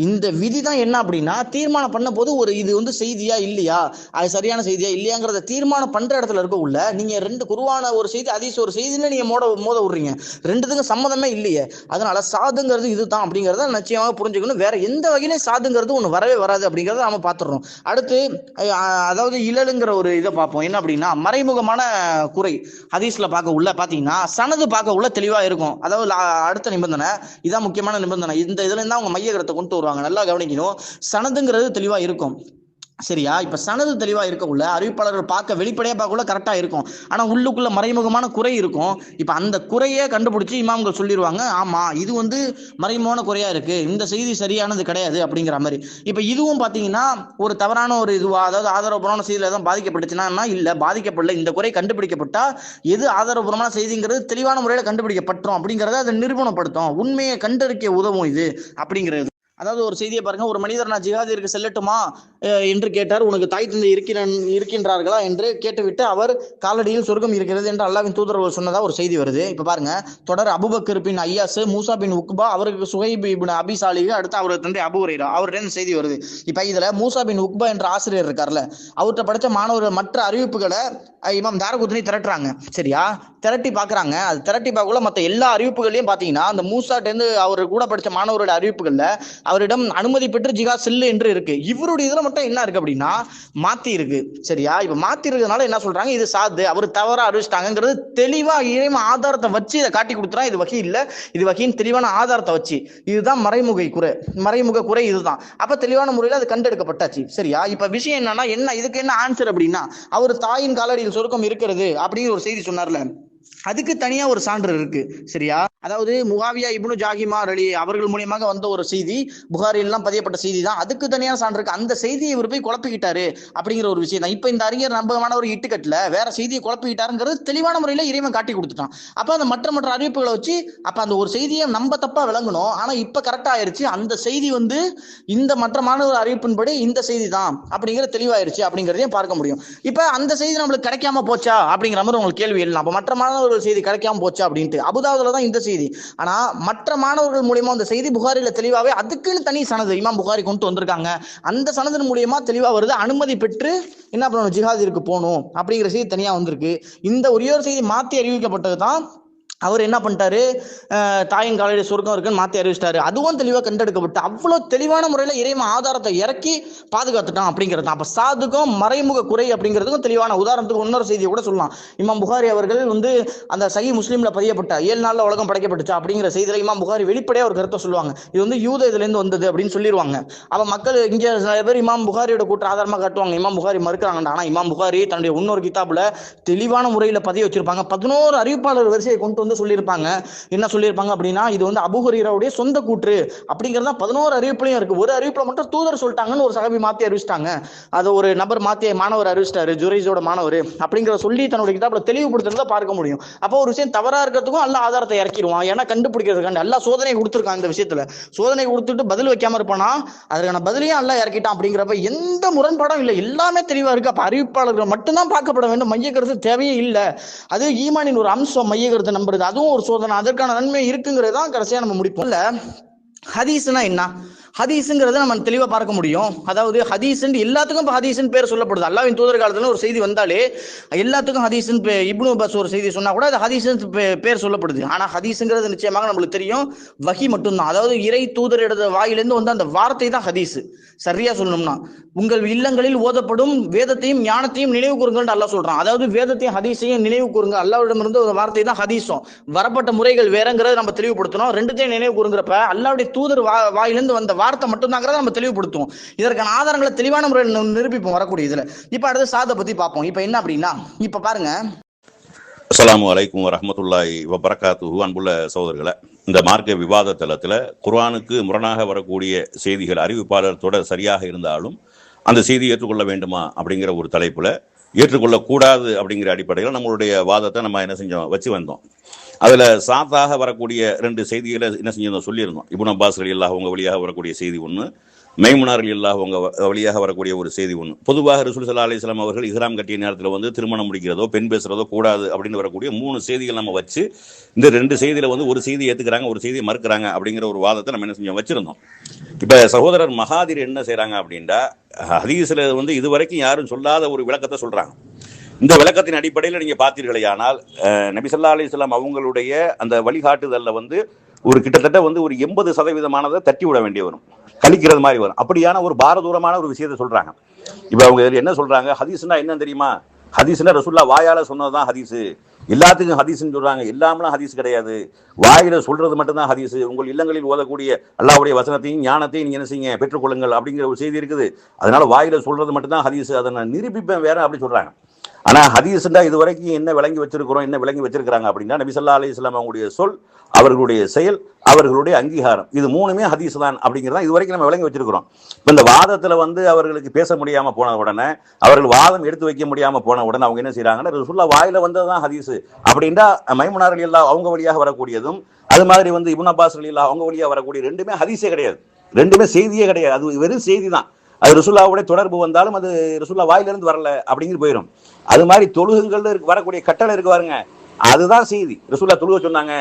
இந்த விதி தான் என்ன அப்படின்னா தீர்மானம் பண்ண போது ஒரு இது வந்து செய்தியா இல்லையா, அது சரியான செய்தியா இல்லையாங்கிறத தீர்மானம் பண்ற இடத்துல இருக்க உள்ள நீங்க ரெண்டு குருவான ஒரு செய்தி ஹதீஸ் ஒரு செய்தியில நீங்க மோத விடுறீங்க, ரெண்டுத்துக்கும் சம்மதமே இல்லையே. அதனால சாதுங்கிறது இதுதான் அப்படிங்கறத நிச்சயமாக புரிஞ்சுக்கணும். வேற எந்த வகையிலும் சாதுங்கிறது ஒண்ணு வரவே வராது அப்படிங்கறத நாம பாத்துறோம். அடுத்து அதாவது இழலுங்கிற ஒரு இதை பார்ப்போம். என்ன அப்படின்னா மறைமுகமான குறை ஹதீஸ்ல பார்க்க உள்ள பாத்தீங்கன்னா சனது பார்க்க உள்ள தெளிவா இருக்கும். அதாவது அடுத்த நிபந்தனை இதான் முக்கியமான நிபந்தனை. இந்த இதுல இருந்தா அவங்க மைய கருத்தை கொண்டு வருவாங்க, நல்லா கவனிக்கணும். சனதுங்கிறது தெளிவா இருக்கும் சரியா. இப்ப சனது தெளிவா இருக்கக்குள்ள அறிவிப்பாளர்கள் பார்க்க வெளிப்படையா பார்க்கக்குள்ள கரெக்டா இருக்கும். ஆனா உள்ளுக்குள்ள மறைமுகமான குறை இருக்கும். இப்ப அந்த குறையை கண்டுபிடிச்சு இமாம்கள் சொல்லிடுவாங்க, ஆமா இது வந்து மறைமுகமான குறையா இருக்கு, இந்த செய்தி சரியானது கிடையாது அப்படிங்கிற மாதிரி. இப்ப இதுவும் பாத்தீங்கன்னா ஒரு தவறான ஒரு இதுவா, அதாவது ஆதாரபூர்வமான செய்தியில தான் பாதிக்கப்பட்டுச்சுன்னா இல்ல, பாதிக்கப்படல. இந்த குறை கண்டுபிடிக்கப்பட்டா எது ஆதாரபூர்வமான செய்திங்கிறது தெளிவான முறையில கண்டுபிடிக்கப்பட்டோம் அப்படிங்கறத அதை நிரூபணப்படுத்தும், உண்மையை கண்டறிக்க உதவும் இது அப்படிங்கிறது. அதாவது ஒரு செய்தியை பாருங்க, ஒரு மனிதர் நான் ஜிஹாதிற்கு செல்லட்டுமா என்று கேட்டார். உனக்கு தாய் தந்தை இருக்கின்றார்களா என்று கேட்டுவிட்டு அவர் காலடியில் சொர்க்கம் இருக்கிறது என்று அல்லாஹ்வின் தூதர் சொன்னதா ஒரு செய்தி வருது. இப்ப பாருங்க, தொடர் அபூபக்கர் பின் ஐயாஸ், மூசா பின் உக்பா, அவருக்கு சுஹைப் இப்னு அபி சாலிஹ், அடுத்து அவரது தந்தை அபூ ஹுரைரா, அவருடைய செய்தி வருது. இப்ப இதுல மூசா பின் உக்பா என்ற ஆசிரியர் இருக்கார்ல, அவர்கிட்ட படிச்ச மாணவர்கள் மற்ற அறிவிப்புகளை இமாம் தாரகுத்னி திரட்டுறாங்க சரியா. திரட்டி பாக்குறாங்க. அது திரட்டி பார்க்கல மற்ற எல்லா அறிவிப்புகளையும் பாத்தீங்கன்னா அந்த மூசாட்ட இருந்து அவர் கூட படிச்ச மாணவருடைய அறிவிப்புகள்ல அவரிடம் அனுமதி பெற்று ஜிஹாத் செல்லு என்று இருக்கு. இவருடைய இதுல மட்டும் என்ன இருக்கு அப்படின்னா மாத்தி இருக்கு சரியா. இப்ப மாத்தி இருக்கிறதுனால என்ன சொல்றாங்க, இது சாது, அவர் தவறா அறிவிச்சிட்டாங்கிறது தெளிவா இறைவன் ஆதாரத்தை வச்சு இதை காட்டி கொடுத்துறா. இது வகை இல்ல, இது வகையின் தெளிவான ஆதாரத்தை வச்சு, இதுதான் மறைமுக குறை இதுதான். அப்ப தெளிவான முறையில் அது கண்டெடுக்கப்பட்டாச்சு சரியா. இப்ப விஷயம் என்னன்னா என்ன இதுக்கு என்ன ஆன்சர் அப்படின்னா, அவர் தாயின் காலடியில் சொர்க்கம் இருக்கிறது அப்படிங்கிற ஒரு செய்தி சொன்னார்ல, அதுக்கு தனியா ஒரு சான்று இருக்கு சரியா. அதாவது முகாவியா இப்னு ஜாகிமார் அலி அவர்கள் மூலியமாக வந்த ஒரு செய்தி, புகாரில் எல்லாம் பதியப்பட்ட செய்தி தான், அதுக்கு தனியான சான்று இருக்கு. அந்த செய்தியை இவர் போய் குழப்பிக்கிட்டாரு அப்படிங்கிற ஒரு விஷயம் தான். இப்ப இந்த அறிஞர் நம்பகமான ஒரு இட்டுக்கட்டுல வேற செய்தியை குழப்பிக்கிட்டாருங்கிறது தெளிவான முறையில இறைவன் காட்டி கொடுத்துட்டான். அப்ப அந்த மற்ற அறிவிப்புகளை வச்சு அப்ப அந்த ஒரு செய்தியை நம்ம தப்பா விளங்கணும். ஆனா இப்ப கரெக்டா ஆயிருச்சு, அந்த செய்தி வந்து இந்த மற்ற மாணவர் அறிவிப்பின்படி இந்த செய்தி தான் அப்படிங்கிற தெளிவாயிருச்சு அப்படிங்கிறதையும் பார்க்க முடியும். இப்ப அந்த செய்தி நம்மளுக்கு கிடைக்காம போச்சா அப்படிங்கிற மாதிரி உங்களுக்கு கேள்வி எல்லாம். அப்ப மற்ற மாணவர்கள் செய்தி கிடைக்காம போச்சா அப்படின்ட்டு அபுதாவுல தான் இந்த செய்தி. ஆனா மற்ற மாணவர்கள் மூலியமா அந்த செய்தி புகாரில தெளிவாவே அதுக்குன்னு தனி சனது இமாம் புகாரி கொண்டு வந்திருக்காங்க. அந்த சனதின் மூலியமா தெளிவா வருது, அனுமதி பெற்று என்ன பண்ணணும், ஜிஹாதிற்கு போகணும் அப்படிங்கிற செய்தி தனியா வந்திருக்கு. இந்த ஒரே ஒரு செய்தி மாத்தி அறிவிக்கப்பட்டது தான் அவர் என்ன பண்ணிட்டாரு, தாயின் காலையில சொர்க்கம் இருக்குன்னு மாத்தி அறிவிச்சிட்டாரு. அதுவும் தெளிவாக கண்டெடுக்கப்பட்டு அவ்வளவு தெளிவான முறையில இறைவன் ஆதாரத்தை இறக்கி பாதுகாத்துட்டான் அப்படிங்கிறது. அப்ப சாதுக்கும் மறைமுக குறை அப்படிங்கிறதுக்கும் தெளிவான உதாரணத்துக்கு இன்னொரு செய்தியை கூட சொல்லலாம். இமாம் புகாரி அவர்கள் வந்து அந்த சஹீஹ் முஸ்லிம்ல பதியப்பட்ட 7 நாள்ல உலகம் படைக்கப்பட்டுச்சா அப்படிங்கிற செய்தியில இமாம் புகாரி வெளிப்படையா ஒரு கருத்தை சொல்லுவாங்க, இது வந்து யூத இதுல இருந்து வந்தது அப்படின்னு சொல்லிடுவாங்க. அப்ப மக்கள் இங்க நிறைய பேர் இமாம் புகாரியோட கூட்ட ஆதாரமா காட்டுவாங்க, இமாம் புகாரி மறுக்கிறாங்க. ஆனா இமாம் புகாரி தன்னுடைய இன்னொரு கிதாபுல தெளிவான முறையில பதிய வச்சிருப்பாங்க. 11 அறிவிப்பாளர் வரிசையை கொண்டு சொல்லியிருப்பாங்க. என்ன சொல்லியிருப்பாங்க அப்படின்னா, இது வந்து அபூ ஹுரைராவுடைய சொந்த கூற்று அப்படிங்கறத 11 அறிவிப்புலயும் இருக்கு. ஒரு அறிவிப்புல மட்டும் தூதர் சொல்லிட்டாங்கன்னு ஒரு சஹாபி மாத்தி அறிவிச்சிட்டாங்க, அது ஒரு நபர் மாத்தி மாணவர் அறிவிச்சிட்டாரு, ஜுரைஸோட மாணவர் அப்படிங்கிற சொல்லி தன்னுடைய கிதாபுல தெளிவுபடுத்துறத பார்க்க முடியும். அப்போ ஒரு விஷயம் தவறா இருக்கிறதுக்கும் அல்லாஹ் ஆதாரத்தை இறக்கிடுவான். ஏன்னா கண்டுபிடிக்கிறதுக்காண்டி அல்லாஹ் சோதனை கொடுத்துருக்கான். இந்த விஷயத்துல சோதனை கொடுத்துட்டு பதில் வைக்காம இருப்பானா, அதுக்கான பதிலையும் அல்லாஹ் இறக்கிட்டான். அப்படிங்கிறப்ப எந்த முரண்பாடும் இல்லை, எல்லாமே தெளிவா இருக்கு. அப்ப அறிவிப்பாளர்கள் மட்டும்தான் பார்க்கப்பட வேண்டும், மைய கருத்து தேவையே இல்லை. அது ஈமானின் ஒரு அம்சம், மைய கருத்தை நம்புறது, அதுவும் ஒரு சோதனை, அதற்கான நன்மை இருக்குங்கிறது தான் கடைசியா நம்ம முடிப்போம். இல்ல ஹதீஸ்னா என்ன, ஹதீஸ்ங்கிறத நம்ம தெளிவா பார்க்க முடியும். அதாவது ஹதீஸ் எல்லாத்துக்கும் இப்போ ஹதீஸ்ன்னு பேர் சொல்லப்படுது. அல்லாஹ்வின் தூதர் காலத்துல ஒரு செய்தி வந்தாலே எல்லாத்துக்கும் ஹதீஸ்ன்னு இப்னு அப்பாஸ் ஒரு செய்தி சொன்னா கூட அது ஹதீஸ்ன்னு பேர் சொல்லப்படுது. ஆனா ஹதீஸ்ங்கிறது நிச்சயமாக நம்மளுக்கு தெரியும் வஹி மட்டும்தான். அதாவது இறை தூதர் இடது வாயிலிருந்து வந்து அந்த வார்த்தை தான் ஹதீஸ். சரியா சொல்லணும்னா உங்கள் இல்லங்களில் ஓதப்படும் வேதத்தையும் ஞானத்தையும் நினைவு கூறுங்கள் அல்லாஹ் சொல்றான். அதாவது வேதத்தையும் ஹதீஸையும் நினைவு கூறுங்க, அல்லாஹ்விடமிருந்து ஒரு வார்த்தை தான் ஹதீஸும். வரப்பட்ட முறைகள் வேறங்கிறத நம்ம தெளிவுபடுத்தணும். ரெண்டுத்தையும் நினைவு கூறுங்கிறப்ப அல்லாஹ்வுடைய தூதர் வாயிலிருந்து வந்த வார்த்தை மட்டும்தாங்கிறத நம்ம தெளிவுபடுத்துவோம். இதற்கான ஆதாரங்களை தெளிவான முறையில் நிரூபிப்போம் வரக்கூடிய இதுல. இப்ப அடுத்து சாதை பத்தி பார்ப்போம். இப்ப என்ன அப்படின்னா, இப்ப பாருங்க, அஸ்ஸலாமு அலைக்கும் வரஹ்மத்துல்லாஹி வபரகாத்துஹு. அன்புள்ள சகோதரர்களே, இந்த மார்க்க விவாத தளத்தில் குர்ஆனுக்கு முரணாக வரக்கூடிய செய்திகள் அறிவிப்பாளர் தொடர் சரியாக இருந்தாலும் அந்த செய்தி ஏற்றுக்கொள்ள வேண்டுமா அப்படிங்கிற ஒரு தலைப்புல ஏற்றுக்கொள்ளக்கூடாது அப்படிங்கிற அடிப்படையில் நம்மளுடைய வாதத்தை நம்ம என்ன செஞ்சோம், வச்சு வந்தோம். அதில் சாத்தாக வரக்கூடிய 2 செய்திகளை என்ன செஞ்சிருந்தோம், சொல்லியிருந்தோம். இப்னு அப்பாஸ் ரலியல்லாஹு அவங்க வழியாக வரக்கூடிய செய்தி ஒன்று, மைமுனா ரலியல்லாஹு அவங்க வழியாக வரக்கூடிய ஒரு செய்தி ஒன்று. பொதுவாக ரசூல் ஸல்லல்லாஹு அலைஹி வஸல்லம் அவர்கள் இஹ்ராம் கட்டிய நேரத்தில் வந்து திருமணம் முடிக்கிறதோ பெண் பேசுகிறதோ கூடாது அப்படின்னு வரக்கூடிய 3 செய்திகள் நம்ம வச்சு, இந்த 2 செய்தியில் வந்து ஒரு செய்தி ஏற்றுக்கிறாங்க, ஒரு செய்தியை மறுக்கிறாங்க அப்படிங்கிற ஒரு வாதத்தை நம்ம என்ன செஞ்சோம், வச்சிருந்தோம். இப்போ சகோதரர் மகாதிர் என்ன செய்கிறாங்க அப்படின்னா, ஹதீஸில் வந்து இதுவரைக்கும் யாரும் சொல்லாத ஒரு விளக்கத்தை சொல்கிறாங்க. இந்த விளக்கத்தின் அடிப்படையில் நீங்கள் பார்த்தீர்களே ஆனால் நபி ஸல்லல்லாஹு அலைஹி வஸல்லம் அவங்களுடைய அந்த வழிகாட்டுதலில் வந்து ஒரு கிட்டத்தட்ட வந்து ஒரு 80% தட்டி விட வேண்டிய வரும், கழிக்கிறது மாதிரி வரும். அப்படியான ஒரு பாரதூரமான ஒரு விஷயத்தை சொல்றாங்க. இப்போ அவங்க என்ன சொல்றாங்க, ஹதீஸ்னா என்ன தெரியுமா? ஹதீஸ்னா ரசூலுல்லாஹ் வாயால சொன்னதுதான் ஹதீஸு. எல்லாத்துக்கும் ஹதீஸ்ன்னு சொல்றாங்க. எல்லாம்லாம் ஹதீஸ் கிடையாது. வாயில சொல்றது மட்டும்தான் ஹதீஸ். உங்கள் இல்லங்களில் ஓதக்கூடிய அல்லாஹ்வுடைய வசனத்தையும் ஞானத்தையும் நீங்க என்ன செய்யுங்க, பெற்றுக்கொள்ளுங்கள் அப்படிங்கிற ஒரு செய்தி இருக்குது. அதனால வாயில சொல்றது மட்டும்தான் ஹதீஸ், அதை நான் நிரூபிப்பேன் வேற அப்படி சொல்றாங்க. ஆனா ஹதீஸ்னா இது வரைக்கும் என்ன விளங்கி வச்சிருக்கிறோம், என்ன விளங்கி வச்சிருக்காங்க அப்படின்னா, நபி ஸல்லல்லாஹு அலைஹி வஸல்லம் அவங்களுடைய சொல், அவர்களுடைய செயல், அவர்களுடைய அங்கீகாரம், இது 3மே ஹதீஸ் தான் அப்படிங்கிறத இது வரைக்கும் நம்ம விளங்கி வச்சிருக்கிறோம். இப்போ இந்த வாதத்துல வந்து அவர்களுக்கு பேச முடியாம போன உடனே, அவர்கள் வாதம் எடுத்து வைக்க முடியாம போன உடனே அவங்க என்ன செய்யறாங்கன்னா, ரசூலுல்லாஹ் வாயில வந்ததுதான் ஹதீஸ் அப்படின்னா மைமுனா ரலியல்லாஹு அவங்க வழியாக வரக்கூடியதும், அது மாதிரி வந்து இப்னு அப்பாஸ் ரலியல்லாஹு அவங்க வழியாக வரக்கூடிய 2மே ஹதீஸே கிடையாது, 2மே செய்தியே கிடையாது. அது வெறும் செய்தி தான். அது ரசூலுல்லாஹ்வுடைய தொடர்பு வந்தாலும் அது ரசூலுல்லாஹ் வாயிலிருந்து வரல அப்படிங்கிற போயிடும். அது மாதிரி தொழுகுகள்ல வரக்கூடிய கட்டளை இருக்கு பாருங்க, அதுதான் செய்தி. ரசூலுல்லாஹ் தொழுக சொன்னாங்க,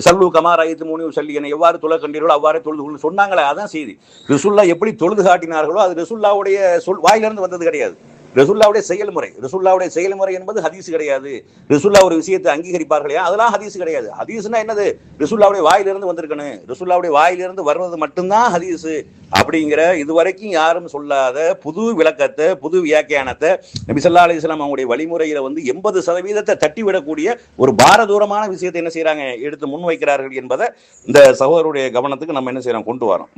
சல்லு கமா ரஅய்துமூனி உஸல்லி, என்னை எவ்வாறு தொழ கண்டீர்களோ அவ்வாறே தொழுது சொன்னாங்களே, அதான் செய்தி. ரசூலுல்லாஹ் எப்படி தொழுது காட்டினார்களோ அது ரசூலுல்லாஹ்வுடைய வாயிலிருந்து வந்தது கிடையாது. ரசூலுல்லாஹ்வுடைய செயல்முறை, ரசூலுல்லாஹ்வுடைய செயல்முறை என்பது ஹதீஸ் கிடையாது. ரசூலுல்லாஹ் ஒரு விஷயத்தை அங்கீகரிப்பார்களே, அதெல்லாம் ஹதீஸ் கிடையாது. ஹதீஸ்னா என்னது? ரசூலுல்லாஹ்வுடைய வாயிலிருந்து வந்திருக்கணும், ரசூலுல்லாஹ்வுடைய வாயிலிருந்து வர்றது மட்டும்தான் ஹதீஸ் அப்படிங்கிற இதுவரைக்கும் யாரும் சொல்லாத புது விளக்கத்தை, புது வியாக்கியானத்தை நபி ஸல்லல்லாஹு அலைஹி வஸல்லம் அவங்களுடைய வழிமுறையில வந்து 80% தட்டி விடக்கூடிய ஒரு பாரதூரமான விஷயத்தை என்ன செய்யறாங்க, எடுத்து முன்வைக்கிறார்கள் என்பதை இந்த சகோதரருடைய கவனத்துக்கு நம்ம என்ன செய்யறோம், கொண்டு வரோம்.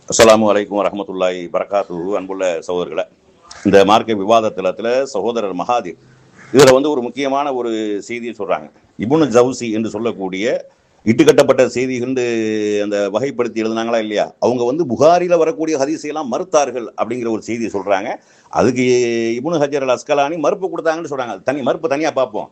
அஸ்ஸலாமு அலைக்கும் வரஹ்மத்துல்லாஹி பரகாத்துஹு. அன்புள்ள சகோதரர்களை, இந்த மார்க்க விவாத தளத்துல சகோதரர் மகாதிர் இதுல வந்து ஒரு முக்கியமான ஒரு செய்தியை சொல்றாங்க. இப்னு ஜவுசி என்று சொல்லக்கூடிய இட்டுக்கட்டப்பட்ட செய்திகள் அந்த வகைப்படுத்தி எழுதினாங்களா இல்லையா, அவங்க வந்து புகாரில வரக்கூடிய ஹதீஸையெல்லாம் மறுத்தார்கள் அப்படிங்கிற ஒரு செய்தியை சொல்றாங்க. அதுக்கு இப்னு ஹஜர் அல் அஸ்கலானி மறுப்பு கொடுத்தாங்கன்னு சொல்றாங்க. தனி மறுப்பு தனியா பார்ப்போம்.